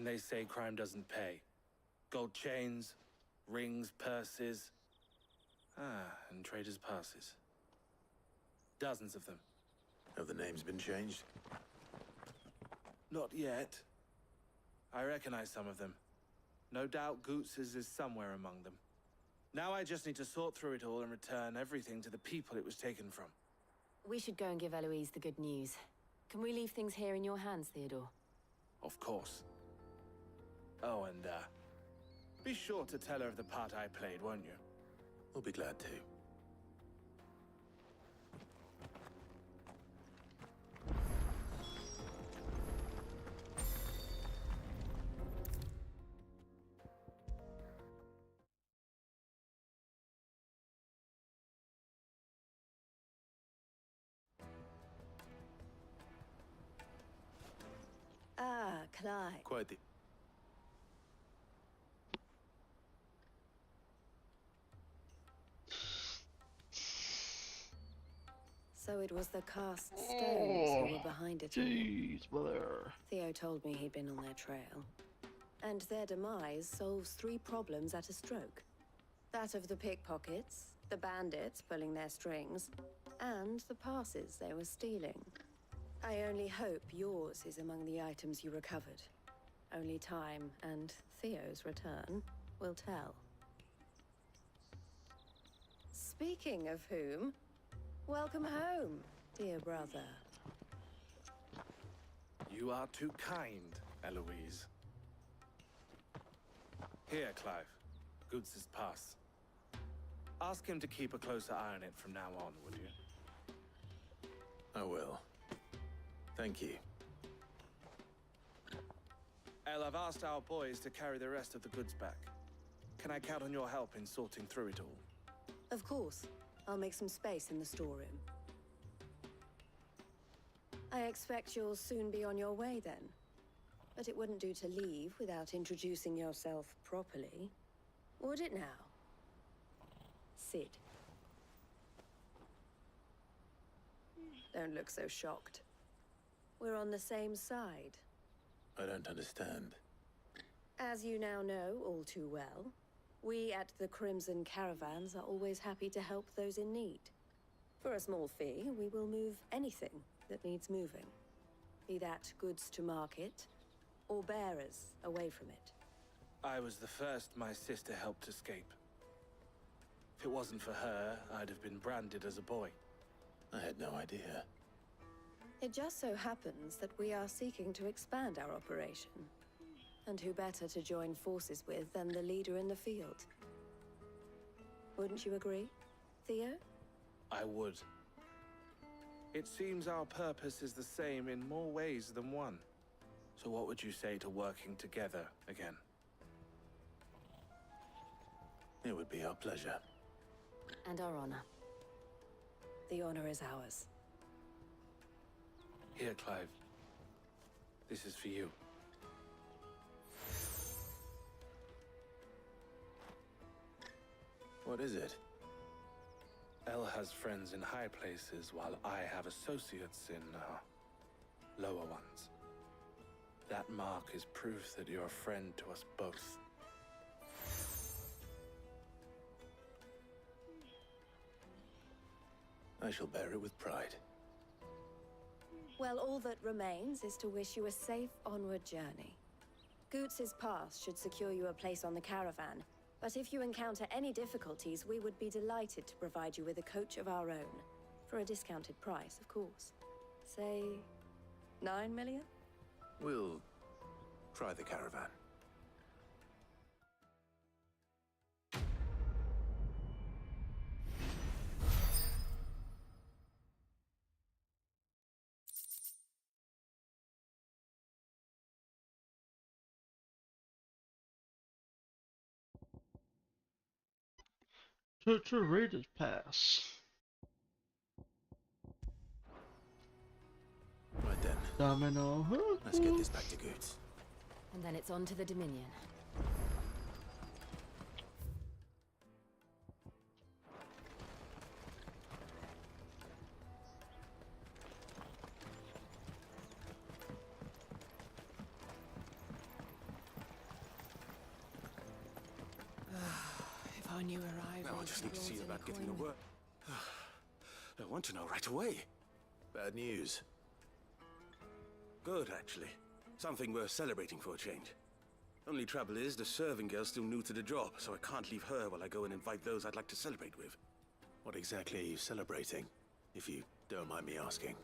X: And they say crime doesn't pay. Gold chains, rings, purses. And traders' passes. Dozens of them.
D: Have the names been changed?
X: Not yet. I recognize some of them. No doubt Goots's is somewhere among them. Now I just need to sort through it all and return everything to the people it was taken from.
L: We should go and give Eloise the good news. Can we leave things here in your hands, Theodore?
X: Of course. Oh, and, be sure to tell her of the part I played, won't you?
D: We'll be glad to.
F: Ah, Clive.
D: Quite the...
F: So it was the cast stones who were behind it all.
I: Jeez, mother.
F: Theo told me he'd been on their trail. And their demise solves 3 problems at a stroke. That of the pickpockets, the bandits pulling their strings, and the passes they were stealing. I only hope yours is among the items you recovered. Only time and Theo's return will tell. Speaking of whom, welcome home, dear brother.
X: You are too kind, Eloise. Here, Clive. Goots's pass. Ask him to keep a closer eye on it from now on, would you?
D: I will. Thank you.
X: El, I've asked our boys to carry the rest of the goods back. Can I count on your help in sorting through it all?
F: Of course. I'll make some space in the storeroom. I expect you'll soon be on your way then. But it wouldn't do to leave without introducing yourself properly. Would it now? Sid. Don't look so shocked. We're on the same side.
D: I don't understand.
F: As you now know all too well, we at the Crimson Caravans are always happy to help those in need. For a small fee, we will move anything that needs moving. Be that goods to market, or bearers away from it.
X: I was the first my sister helped escape. If it wasn't for her, I'd have been branded as a boy.
D: I had no idea.
F: It just so happens that we are seeking to expand our operation. And who better to join forces with than the leader in the field? Wouldn't you agree, Theo?
X: I would. It seems our purpose is the same in more ways than one. So what would you say to working together again?
D: It would be our pleasure.
L: And our honor.
F: The honor is ours.
X: Here, Clive. This is for you.
D: What is it?
X: El has friends in high places, while I have associates in, lower ones. That mark is proof that you're a friend to us both.
D: I shall bear it with pride.
F: Well, all that remains is to wish you a safe onward journey. Goots's pass should secure you a place on the caravan, but if you encounter any difficulties, we would be delighted to provide you with a coach of our own. For a discounted price, of course. Say, 9 million?
D: We'll try the caravan.
I: To Raiders Pass.
D: Right then.
I: Domino.
D: Let's get this back to Goots.
L: And then it's on to the Dominion.
K: new arrival.
M: Now I just need to see
K: applauds in
M: about
K: the
M: getting the
K: coin.
M: work. I want to know right away.
D: Bad news.
M: Good, actually. Something worth celebrating for a change. Only trouble is, the serving girl's still new to the job, so I can't leave her while I go and invite those I'd like to celebrate with.
D: What exactly are you celebrating, if you don't mind me asking?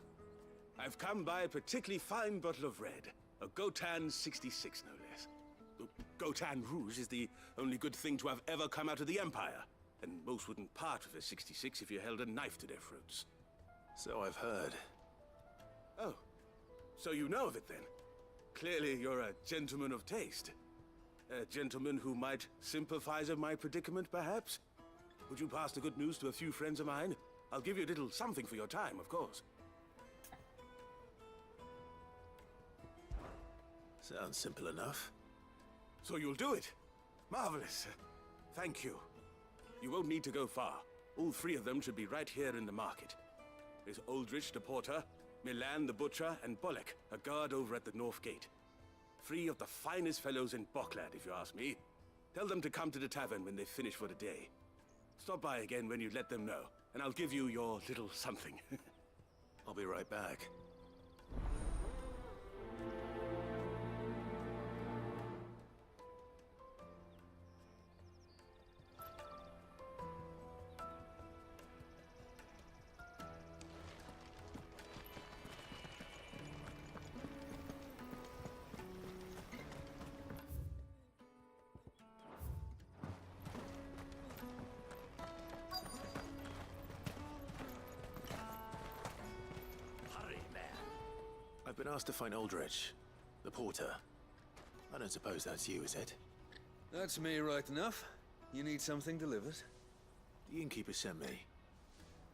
M: I've come by a particularly fine bottle of red. A Gotan 66, no less. Gotan Rouge is the only good thing to have ever come out of the Empire. And most wouldn't part with a 66 if you held a knife to their throats.
D: So I've heard.
M: Oh, so you know of it then? Clearly you're a gentleman of taste. A gentleman who might sympathize with my predicament, perhaps? Would you pass the good news to a few friends of mine? I'll give you a little something for your time, of course.
D: Sounds simple enough.
M: So you'll do it? Marvelous. Thank you. You won't need to go far. All three of them should be right here in the market. There's Aldrich the porter, Milan the butcher, and Bolek, a guard over at the north gate. Three of the finest fellows in Boklad, if you ask me. Tell them to come to the tavern when they finish for the day. Stop by again when you let them know, and I'll give you your little something.
D: I'll be right back. I've been asked to find Aldrich, the porter. I don't suppose that's you, is it?
Q: That's me right enough. You need something delivered?
D: The innkeeper sent me.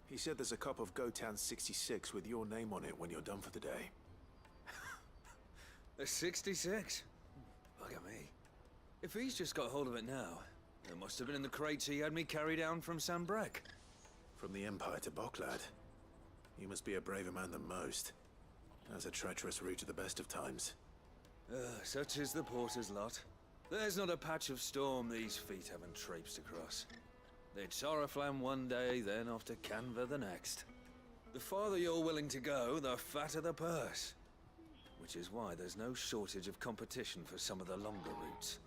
D: He said there's a cup of Gotan 66 with your name on it when you're done for the day.
Q: A 66? Bugger me. If he's just got hold of it now, it must have been in the crates he had me carry down from Sanbreque.
D: From the Empire to Boklad. You must be a braver man than most. That's a treacherous route to the best of times.
Q: Such is the porter's lot. There's not a patch of storm these feet haven't traipsed across. They'd Oriflamme one day, then off to Canva the next. The farther you're willing to go, the fatter the purse. Which is why there's no shortage of competition for some of the longer routes.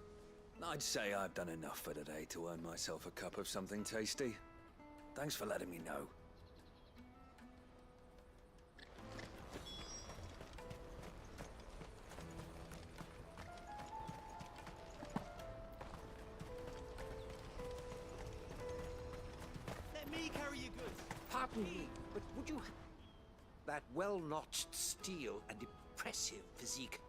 Q: I'd say I've done enough for today to earn myself a cup of something tasty. Thanks for letting me know.
O: Let me carry your goods.
A: Pardon me, but would you... That well-notched steel and impressive physique.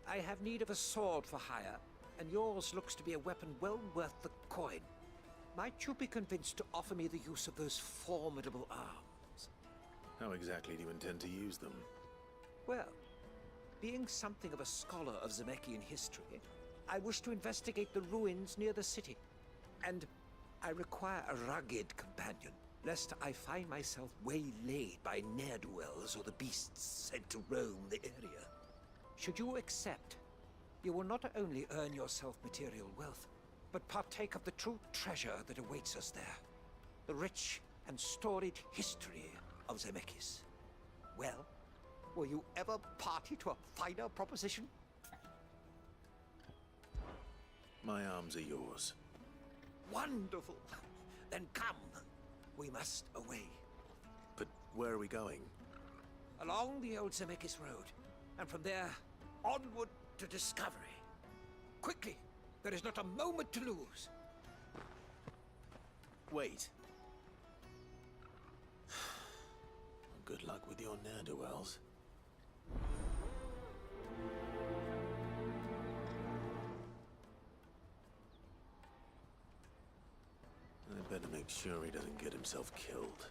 A: I have need of a sword for hire, and yours looks to be a weapon well worth the coin. Might you be convinced to offer me the use of those formidable arms?
D: How exactly do you intend to use them?
A: Well, being something of a scholar of Zemeckis history, I wish to investigate the ruins near the city. And I require a rugged companion, lest I find myself waylaid by ne'er-do-wells or the beasts sent to roam the area. Should you accept, you will not only earn yourself material wealth, but partake of the true treasure that awaits us there. The rich and storied history of Zemeckis. Well, were you ever party to a finer proposition?
D: My arms are yours.
A: Wonderful! Then come. We must away.
D: But where are we going?
A: Along the old Zemeckis Road, and from there, onward to discovery. Quickly! There is not a moment to lose.
D: Wait. Good luck with your ne'er-do-wells. I better make sure he doesn't get himself killed.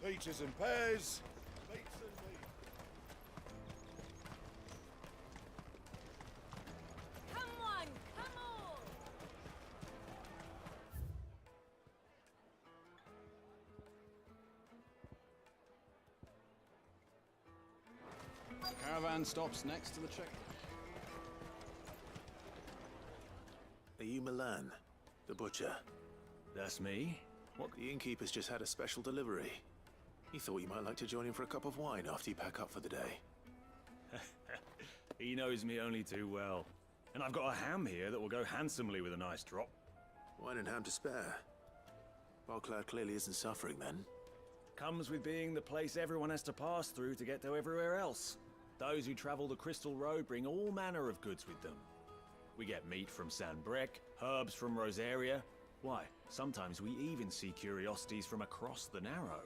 J: Peaches and pears.
K: Come on, come on!
U: Caravan stops next to the check.
D: Are
H: Milan, the butcher.
Q: That's me.
H: What? The innkeeper's just had a special delivery. He thought you might like to join him for a cup of wine after you pack up for the day.
S: He knows me only too well. And I've got a ham here that will go handsomely with a nice drop.
H: Wine and ham to spare. Boclad clearly isn't suffering then.
S: Comes with being the place everyone has to pass through to get to everywhere else. Those who travel the Crystal Road bring all manner of goods with them. We get meat from San Brec, herbs from Rosaria. Why, sometimes we even see curiosities from across the Narrow.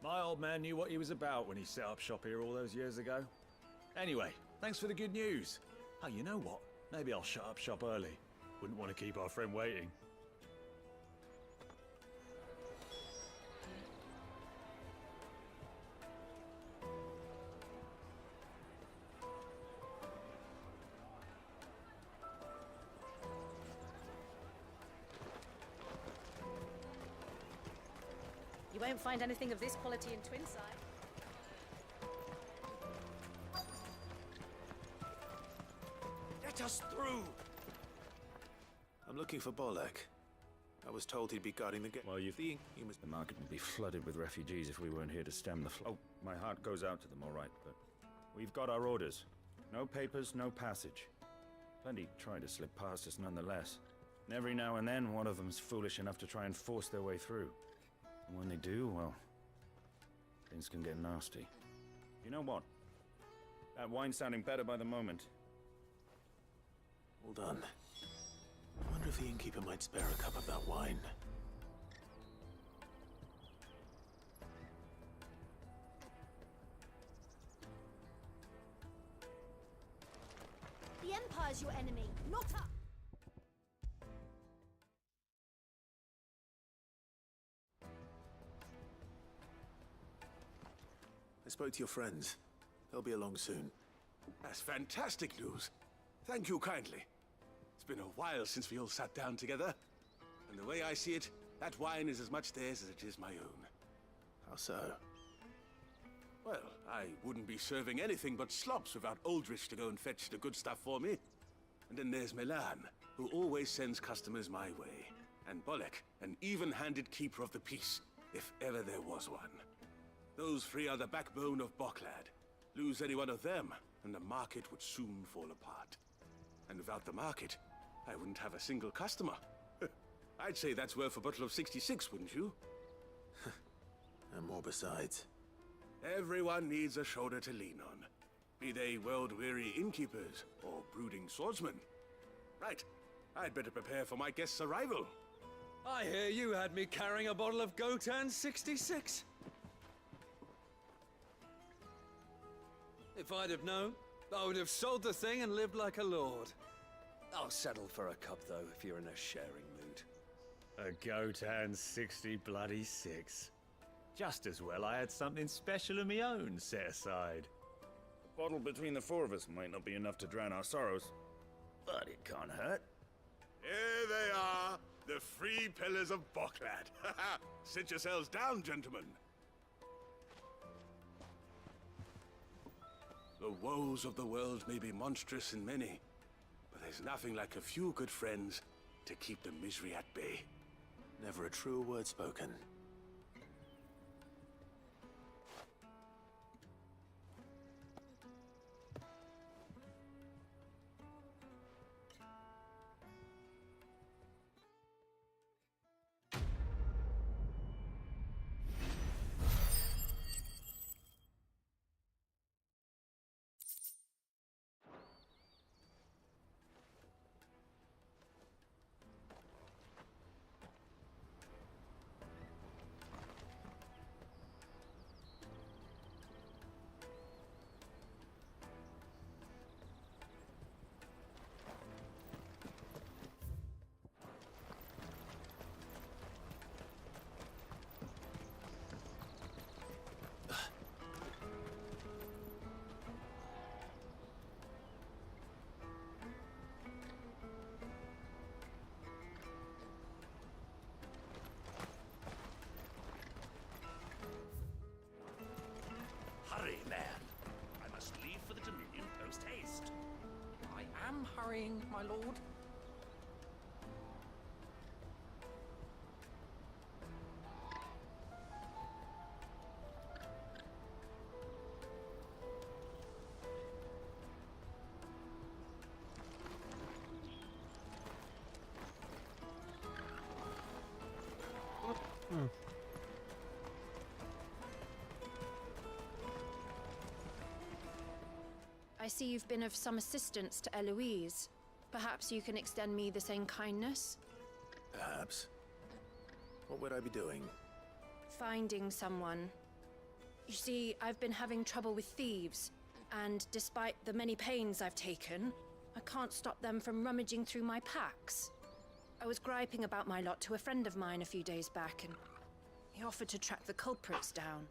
S: My old man knew what he was about when he set up shop here all those years ago. Anyway, thanks for the good news. Oh, you know what? Maybe I'll shut up shop early. Wouldn't want to keep our friend waiting.
K: You won't find anything of this quality in Twinside.
A: Let us through!
H: I'm looking for Bolek. I was told he'd be guarding the gate.
U: Well, the market would be flooded with refugees if we weren't here to stem the flow. Oh, my heart goes out to them, all right, but we've got our orders. No papers, no passage. Plenty try to slip past us nonetheless. And every now and then, one of them's foolish enough to try and force their way through. And when they do, well, things can get nasty. You know what? That wine's sounding better by the moment.
H: Well done. I wonder if the innkeeper might spare a cup of that wine.
N: The Empire's your enemy, not us!
H: I spoke to your friends. They'll be along soon.
M: That's fantastic news. Thank you kindly. It's been a while since we all sat down together. And the way I see it, that wine is as much theirs as it is my own.
H: How so?
M: Well, I wouldn't be serving anything but slops without Aldrich to go and fetch the good stuff for me. And then there's Milan, who always sends customers my way. And Bolek, an even-handed keeper of the peace, if ever there was one. Those three are the backbone of Boclad. Lose any one of them, and the market would soon fall apart. And without the market, I wouldn't have a single customer. I'd say that's worth a bottle of 66, wouldn't you?
H: And more besides.
M: Everyone needs a shoulder to lean on. Be they world-weary innkeepers or brooding swordsmen. Right, I'd better prepare for my guest's arrival.
Q: I hear you had me carrying a bottle of Gotan 66. If I'd have known, I would have sold the thing and lived like a lord. I'll settle for a cup, though, if you're in a sharing mood. A Gotan 60 bloody 6. Just as well I had something special of my own set aside.
U: A bottle between the four of us might not be enough to drown our sorrows, but it can't hurt.
M: Here they are, the three pillars of Boclad. Sit yourselves down, gentlemen. The woes of the world may be monstrous in many, but there's nothing like a few good friends to keep the misery at bay.
H: Never a truer word spoken.
V: Hurry, man. I must leave for the Dominion post-haste. I am hurrying, my lord.
E: I see you've been of some assistance to Eloise. Perhaps you can extend me the same kindness?
H: Perhaps. What would I be doing?
E: Finding someone. You see, I've been having trouble with thieves, and despite the many pains I've taken, I can't stop them from rummaging through my packs. I was griping about my lot to a friend of mine a few days back, and he offered to track the culprits down.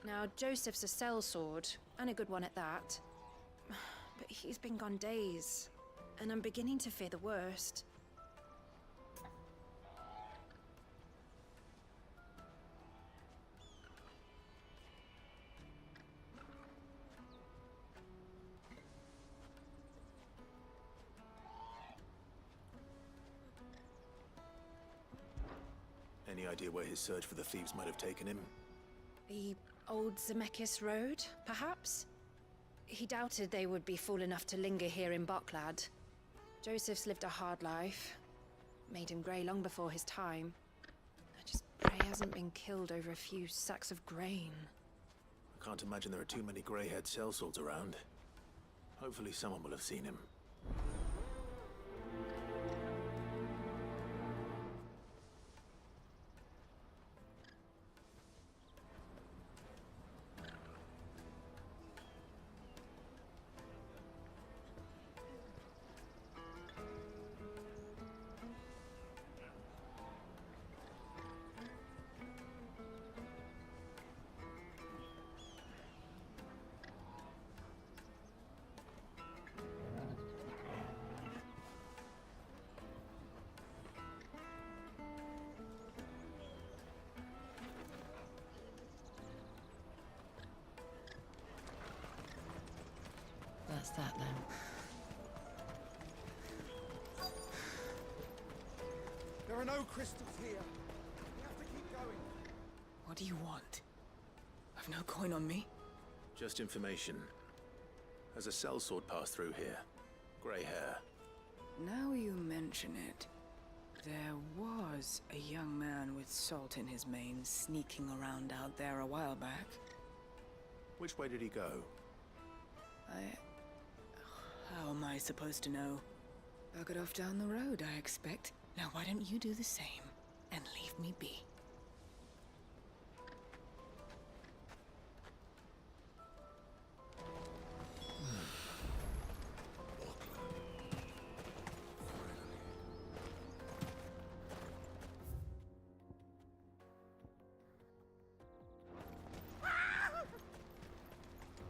E: Now, Joseph's a sellsword, and a good one at that. But he's been gone days, and I'm beginning to fear the worst.
H: Any idea where his search for the thieves might have taken him?
E: The old Zemeckis Road, perhaps? He doubted they would be fool enough to linger here in Boklad. Joseph's lived a hard life. Made him grey long before his time. I just pray he hasn't been killed over a few sacks of grain.
H: I can't imagine there are too many grey-haired sellswords around. Hopefully someone will have seen him.
L: That's that then.
O: There are no crystals here. We have to keep going.
B: What do you want? I've no coin on me.
H: Just information. Has a sellsword passed through here? Grey hair.
B: Now you mention it, there was a young man with salt in his mane sneaking around out there a while back.
H: Which way did he go?
B: How am I supposed to know? Buggered off down the road, I expect. Now why don't you do the same and leave me be?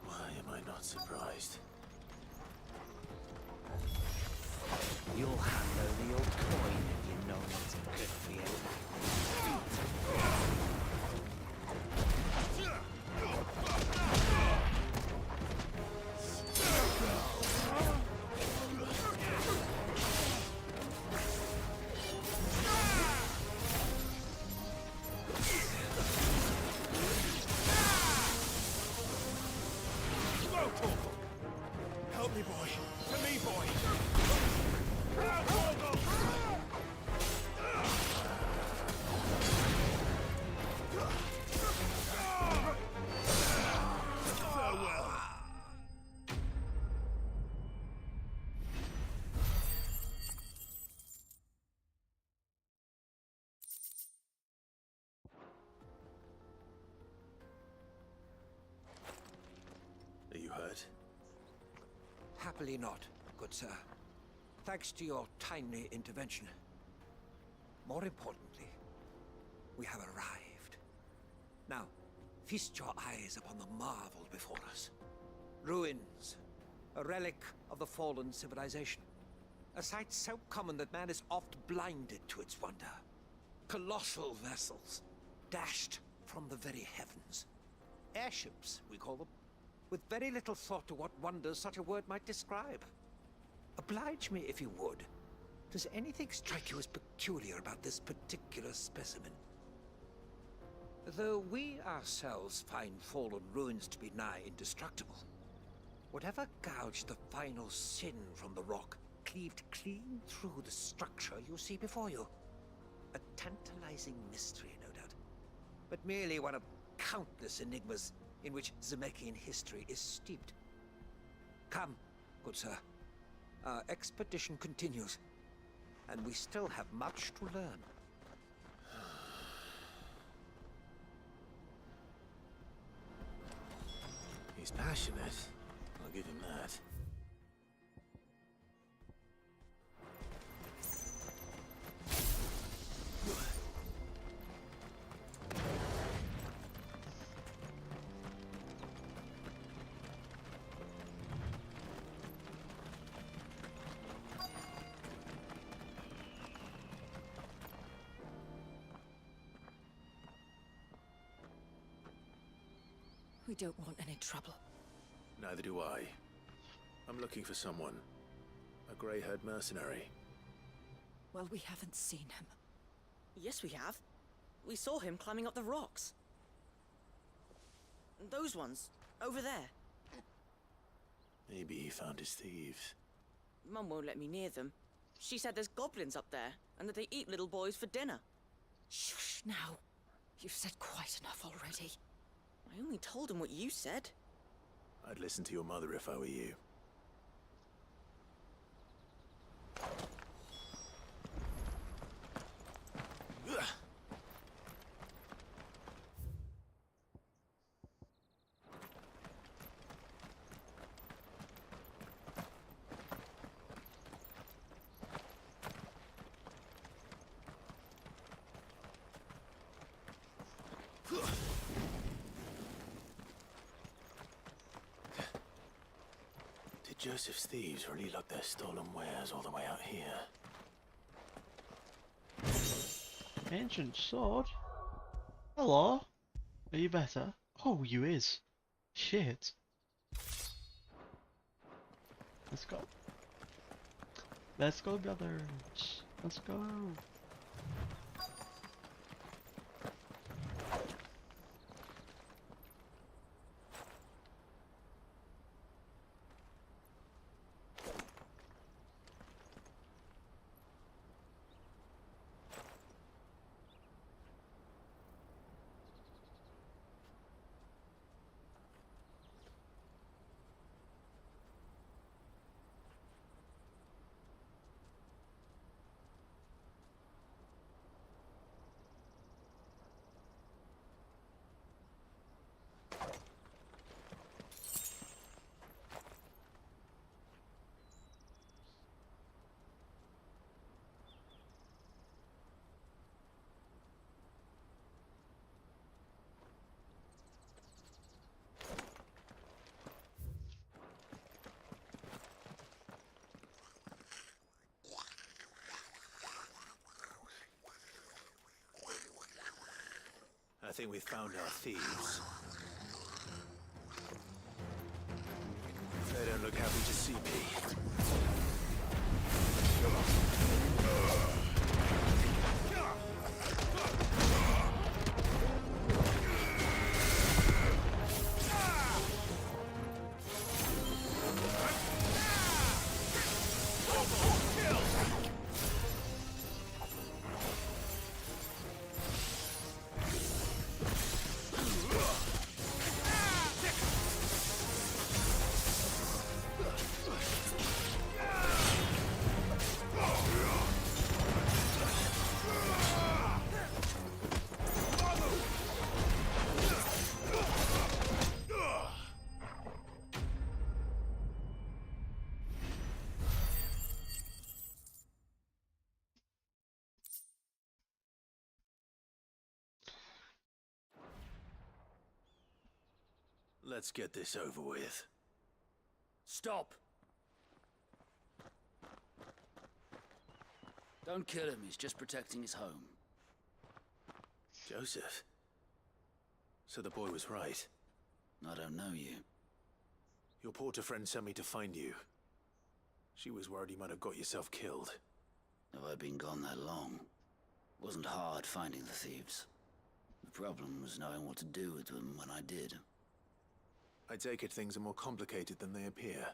H: Why am I not surprised?
A: You'll handle the old coin if you know what's good for you.
O: Help me, boy. To me, boy.
H: Are you hurt?
A: Happily not, good sir. Thanks to your timely intervention. More importantly, we have arrived. Now, feast your eyes upon the marvel before us. Ruins, a relic of the fallen civilization. A sight so common that man is oft blinded to its wonder. Colossal vessels, dashed from the very heavens. Airships, we call them, with very little thought to what wonders such a word might describe. Oblige me, if you would. Does anything strike you as peculiar about this particular specimen? Though we ourselves find fallen ruins to be nigh indestructible, whatever gouged the final sin from the rock cleaved clean through the structure you see before you. A tantalizing mystery, no doubt. but merely one of countless enigmas in which Zemeckis history is steeped. Come, good sir. Our expedition continues, and we still have much to learn.
H: He's passionate. I'll give him that.
C: We don't want any trouble.
H: Neither do I. I'm looking for someone. A grey-haired mercenary.
C: Well, we haven't seen him.
G: Yes, we have. We saw him climbing up the rocks. Those ones, over there.
H: Maybe he found his thieves.
G: Mum won't let me near them. She said there's goblins up there, and that they eat little boys for dinner.
C: Shush now. You've said quite enough already.
G: I only told him what you said.
H: I'd listen to your mother if I were you. Did Joseph's thieves really lug their stolen wares all the way out here?
I: Ancient sword? Hello? Are you better? Oh, you is. Shit. Let's go. Let's go, brothers. Let's go.
H: I think we've found our thieves. They don't look happy to see me. Let's get this over with.
P: Stop! Don't kill him, he's just protecting his home.
H: Joseph? So the boy was right.
P: I don't know you.
H: Your porter friend sent me to find you. She was worried you might have got yourself killed.
P: Have I been gone that long? Wasn't hard finding the thieves. The problem was knowing what to do with them when I did.
H: I take it things are more complicated than they appear.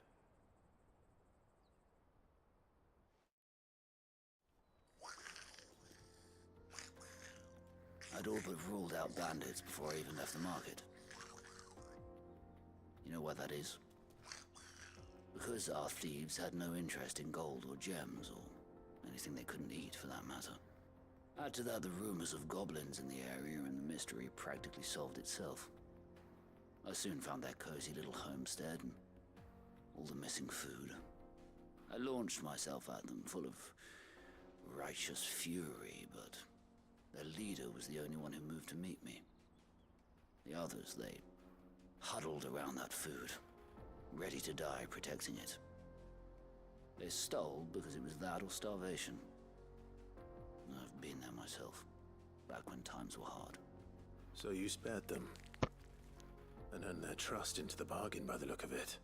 P: I I'd all but ruled out bandits before I even left the market. You know why that is? Because our thieves had no interest in gold or gems, or anything they couldn't eat for that matter. Add to that the rumors of goblins in the area, and the mystery practically solved itself. I soon found their cozy little homestead and all the missing food. I launched myself at them, full of righteous fury, but their leader was the only one who moved to meet me. The others, they huddled around that food, ready to die protecting it. They stole because it was that or starvation. I've been there myself, back when times were hard.
D: So you spared them, and earned their trust into the bargain by the look of it.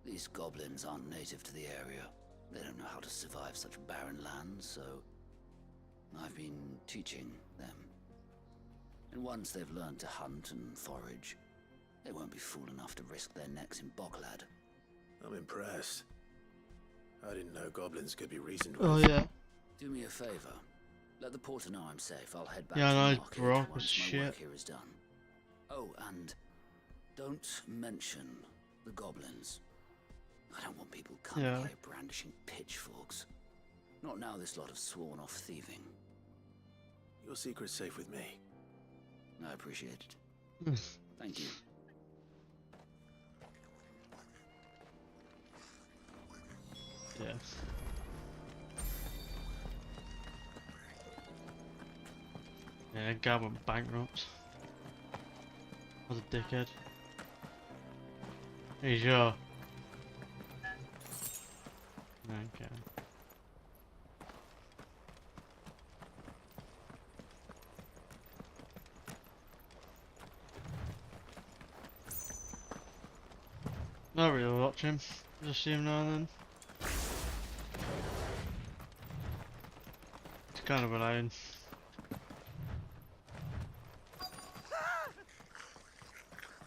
P: These goblins aren't native to the area. They don't know how to survive such barren lands, so I've been teaching them. And once they've learned to hunt and forage, they won't be fool enough to risk their necks in Boglad.
D: I'm impressed. I didn't know goblins could be reasoned with.
I: Oh yeah.
P: Do me a favor. Let the porter know I'm safe. I'll head back
I: Yeah,
P: to
I: I
P: the
I: know,
P: market
I: bro.
P: once my
I: Shit.
P: work here is done. Oh, and don't mention the goblins. I don't want people coming
I: Yeah.
P: here brandishing pitchforks. Not now this lot have sworn off thieving.
D: Your secret's safe with me.
P: I appreciate it. Thank you.
I: Yes. Yeah, guy went bankrupt. Was a dickhead. Are you sure? Okay. Not really watch him. Just see him now and then. It's kind of annoying.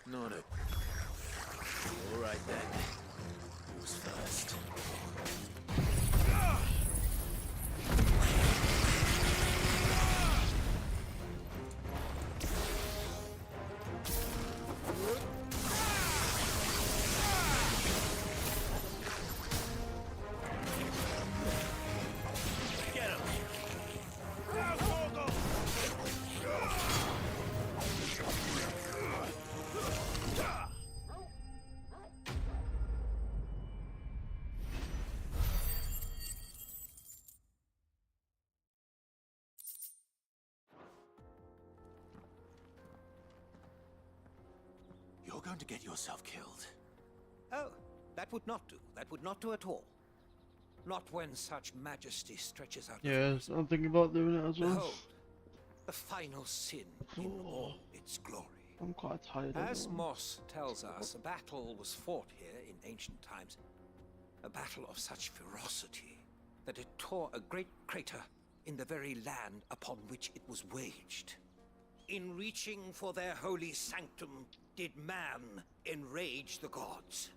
D: Not it. All right then. Who's first? You're going to get yourself killed.
A: Oh, that would not do. That would not do at all. Not when such majesty stretches out.
I: Yes, I'm thinking about doing it as well.
A: Behold, the final sin in all its glory.
I: I'm quite tired of
A: As
I: it.
A: Moss tells us, a battle was fought here in ancient times. A battle of such ferocity that it tore a great crater in the very land upon which it was waged. In reaching for their holy sanctum, did man enrage the gods,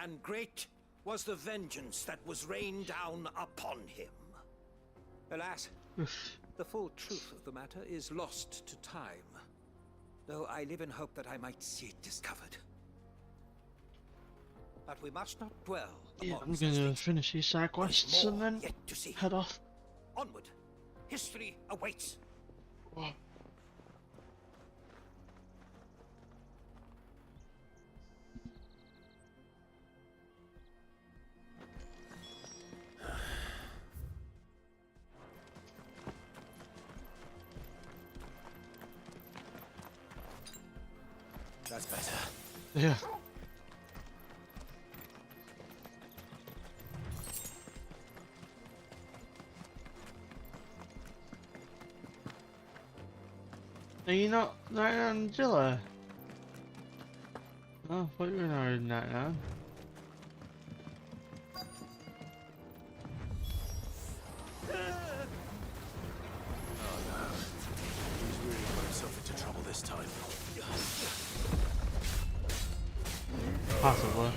A: and great was the vengeance that was rained down upon him. Alas, the full truth of the matter is lost to time, though I live in hope that I might see it discovered. But we must not dwell
I: Yeah,
A: upon
I: I'm
A: such
I: gonna
A: things.
I: finish these side quests and then
A: Yet to see.
I: head off.
A: Onward. History awaits.
I: Oh.
D: That's better.
I: Yeah. Are you not 99 Jilla? Oh, I thought you were already 99.
D: Oh no. He's really got himself into trouble this time.
I: Possibly.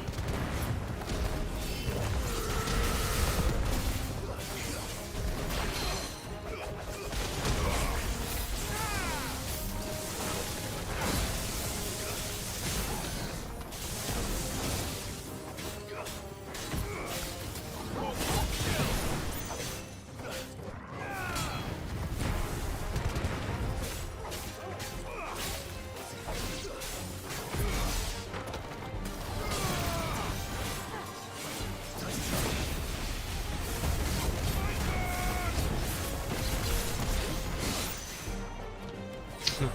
I: Oh,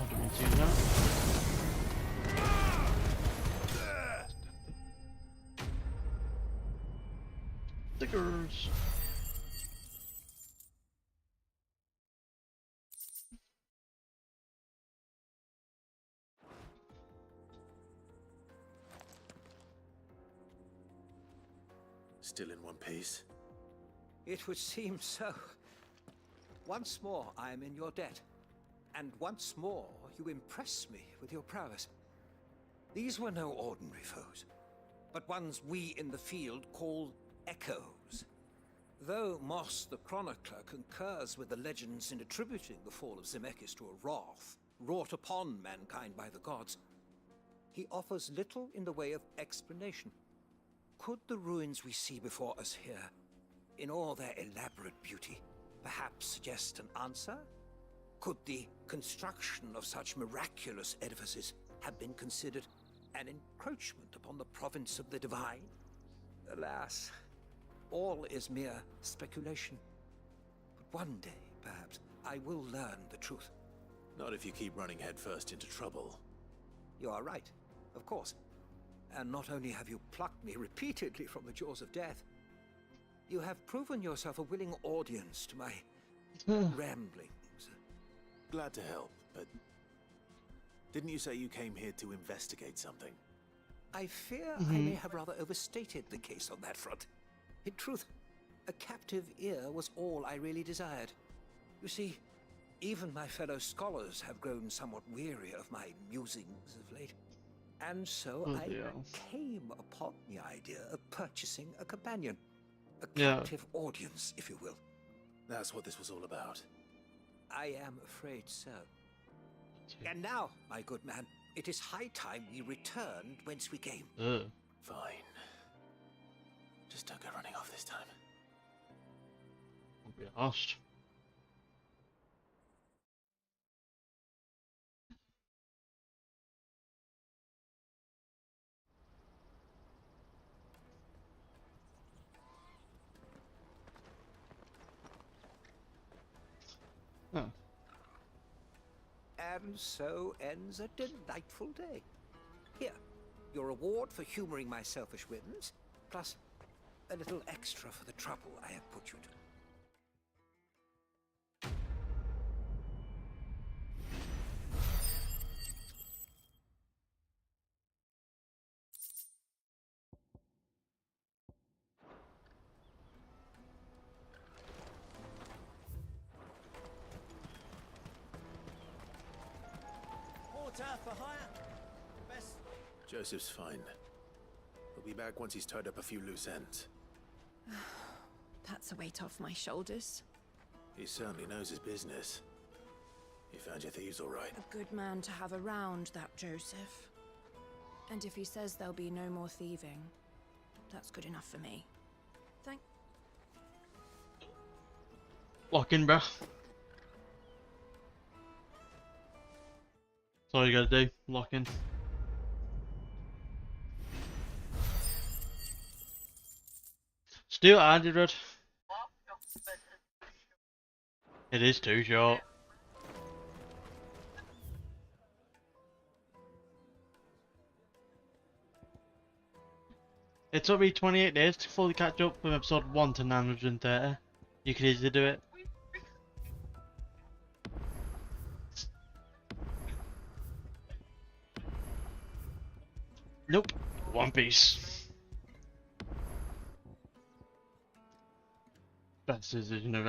I: didn't see that. Stickers.
D: Still in one piece?
A: It would seem so. Once more, I am in your debt. And once more, you impress me with your prowess. These were no ordinary foes, but ones we in the field call echoes. Though Moss the Chronicler concurs with the legends in attributing the fall of Zemeckis to a wrath wrought upon mankind by the gods, he offers little in the way of explanation. Could the ruins we see before us here, in all their elaborate beauty, perhaps suggest an answer? Could the construction of such miraculous edifices have been considered an encroachment upon the province of the divine? Alas, all is mere speculation. But one day, perhaps, I will learn the truth.
D: Not if you keep running headfirst into trouble.
A: You are right, of course. And not only have you plucked me repeatedly from the jaws of death, you have proven yourself a willing audience to my ramblings.
D: Glad to help, but didn't you say you came here to investigate something?
A: I fear I may have rather overstated the case on that front. In truth, a captive ear was all I really desired. You see, even my fellow scholars have grown somewhat weary of my musings of late. And so I came upon the idea of purchasing a companion. A captive audience, if you will.
D: That's what this was all about.
A: I am afraid so. And now, my good man, it is high time we returned whence we came.
D: Fine. Just don't go running off this time.
I: I'll be asked. Huh.
A: And so ends a delightful day. Here, your reward for humoring my selfish whims, plus a little extra for the trouble I have put you to.
O: For hire. Best.
D: Joseph's fine. He'll be back once he's tied up a few loose ends.
E: That's a weight off my shoulders.
D: He certainly knows his business. You found your thieves all right?
E: A good man to have around, that Joseph. And if he says there'll be no more thieving, that's good enough for me.
I: Lock in, bruh. That's all you gotta do. Lock in. Still I did it. It is too short. It took me 28 days to fully catch up from episode 1 to 930. You could easily do it. Nope. One Piece. Best decision of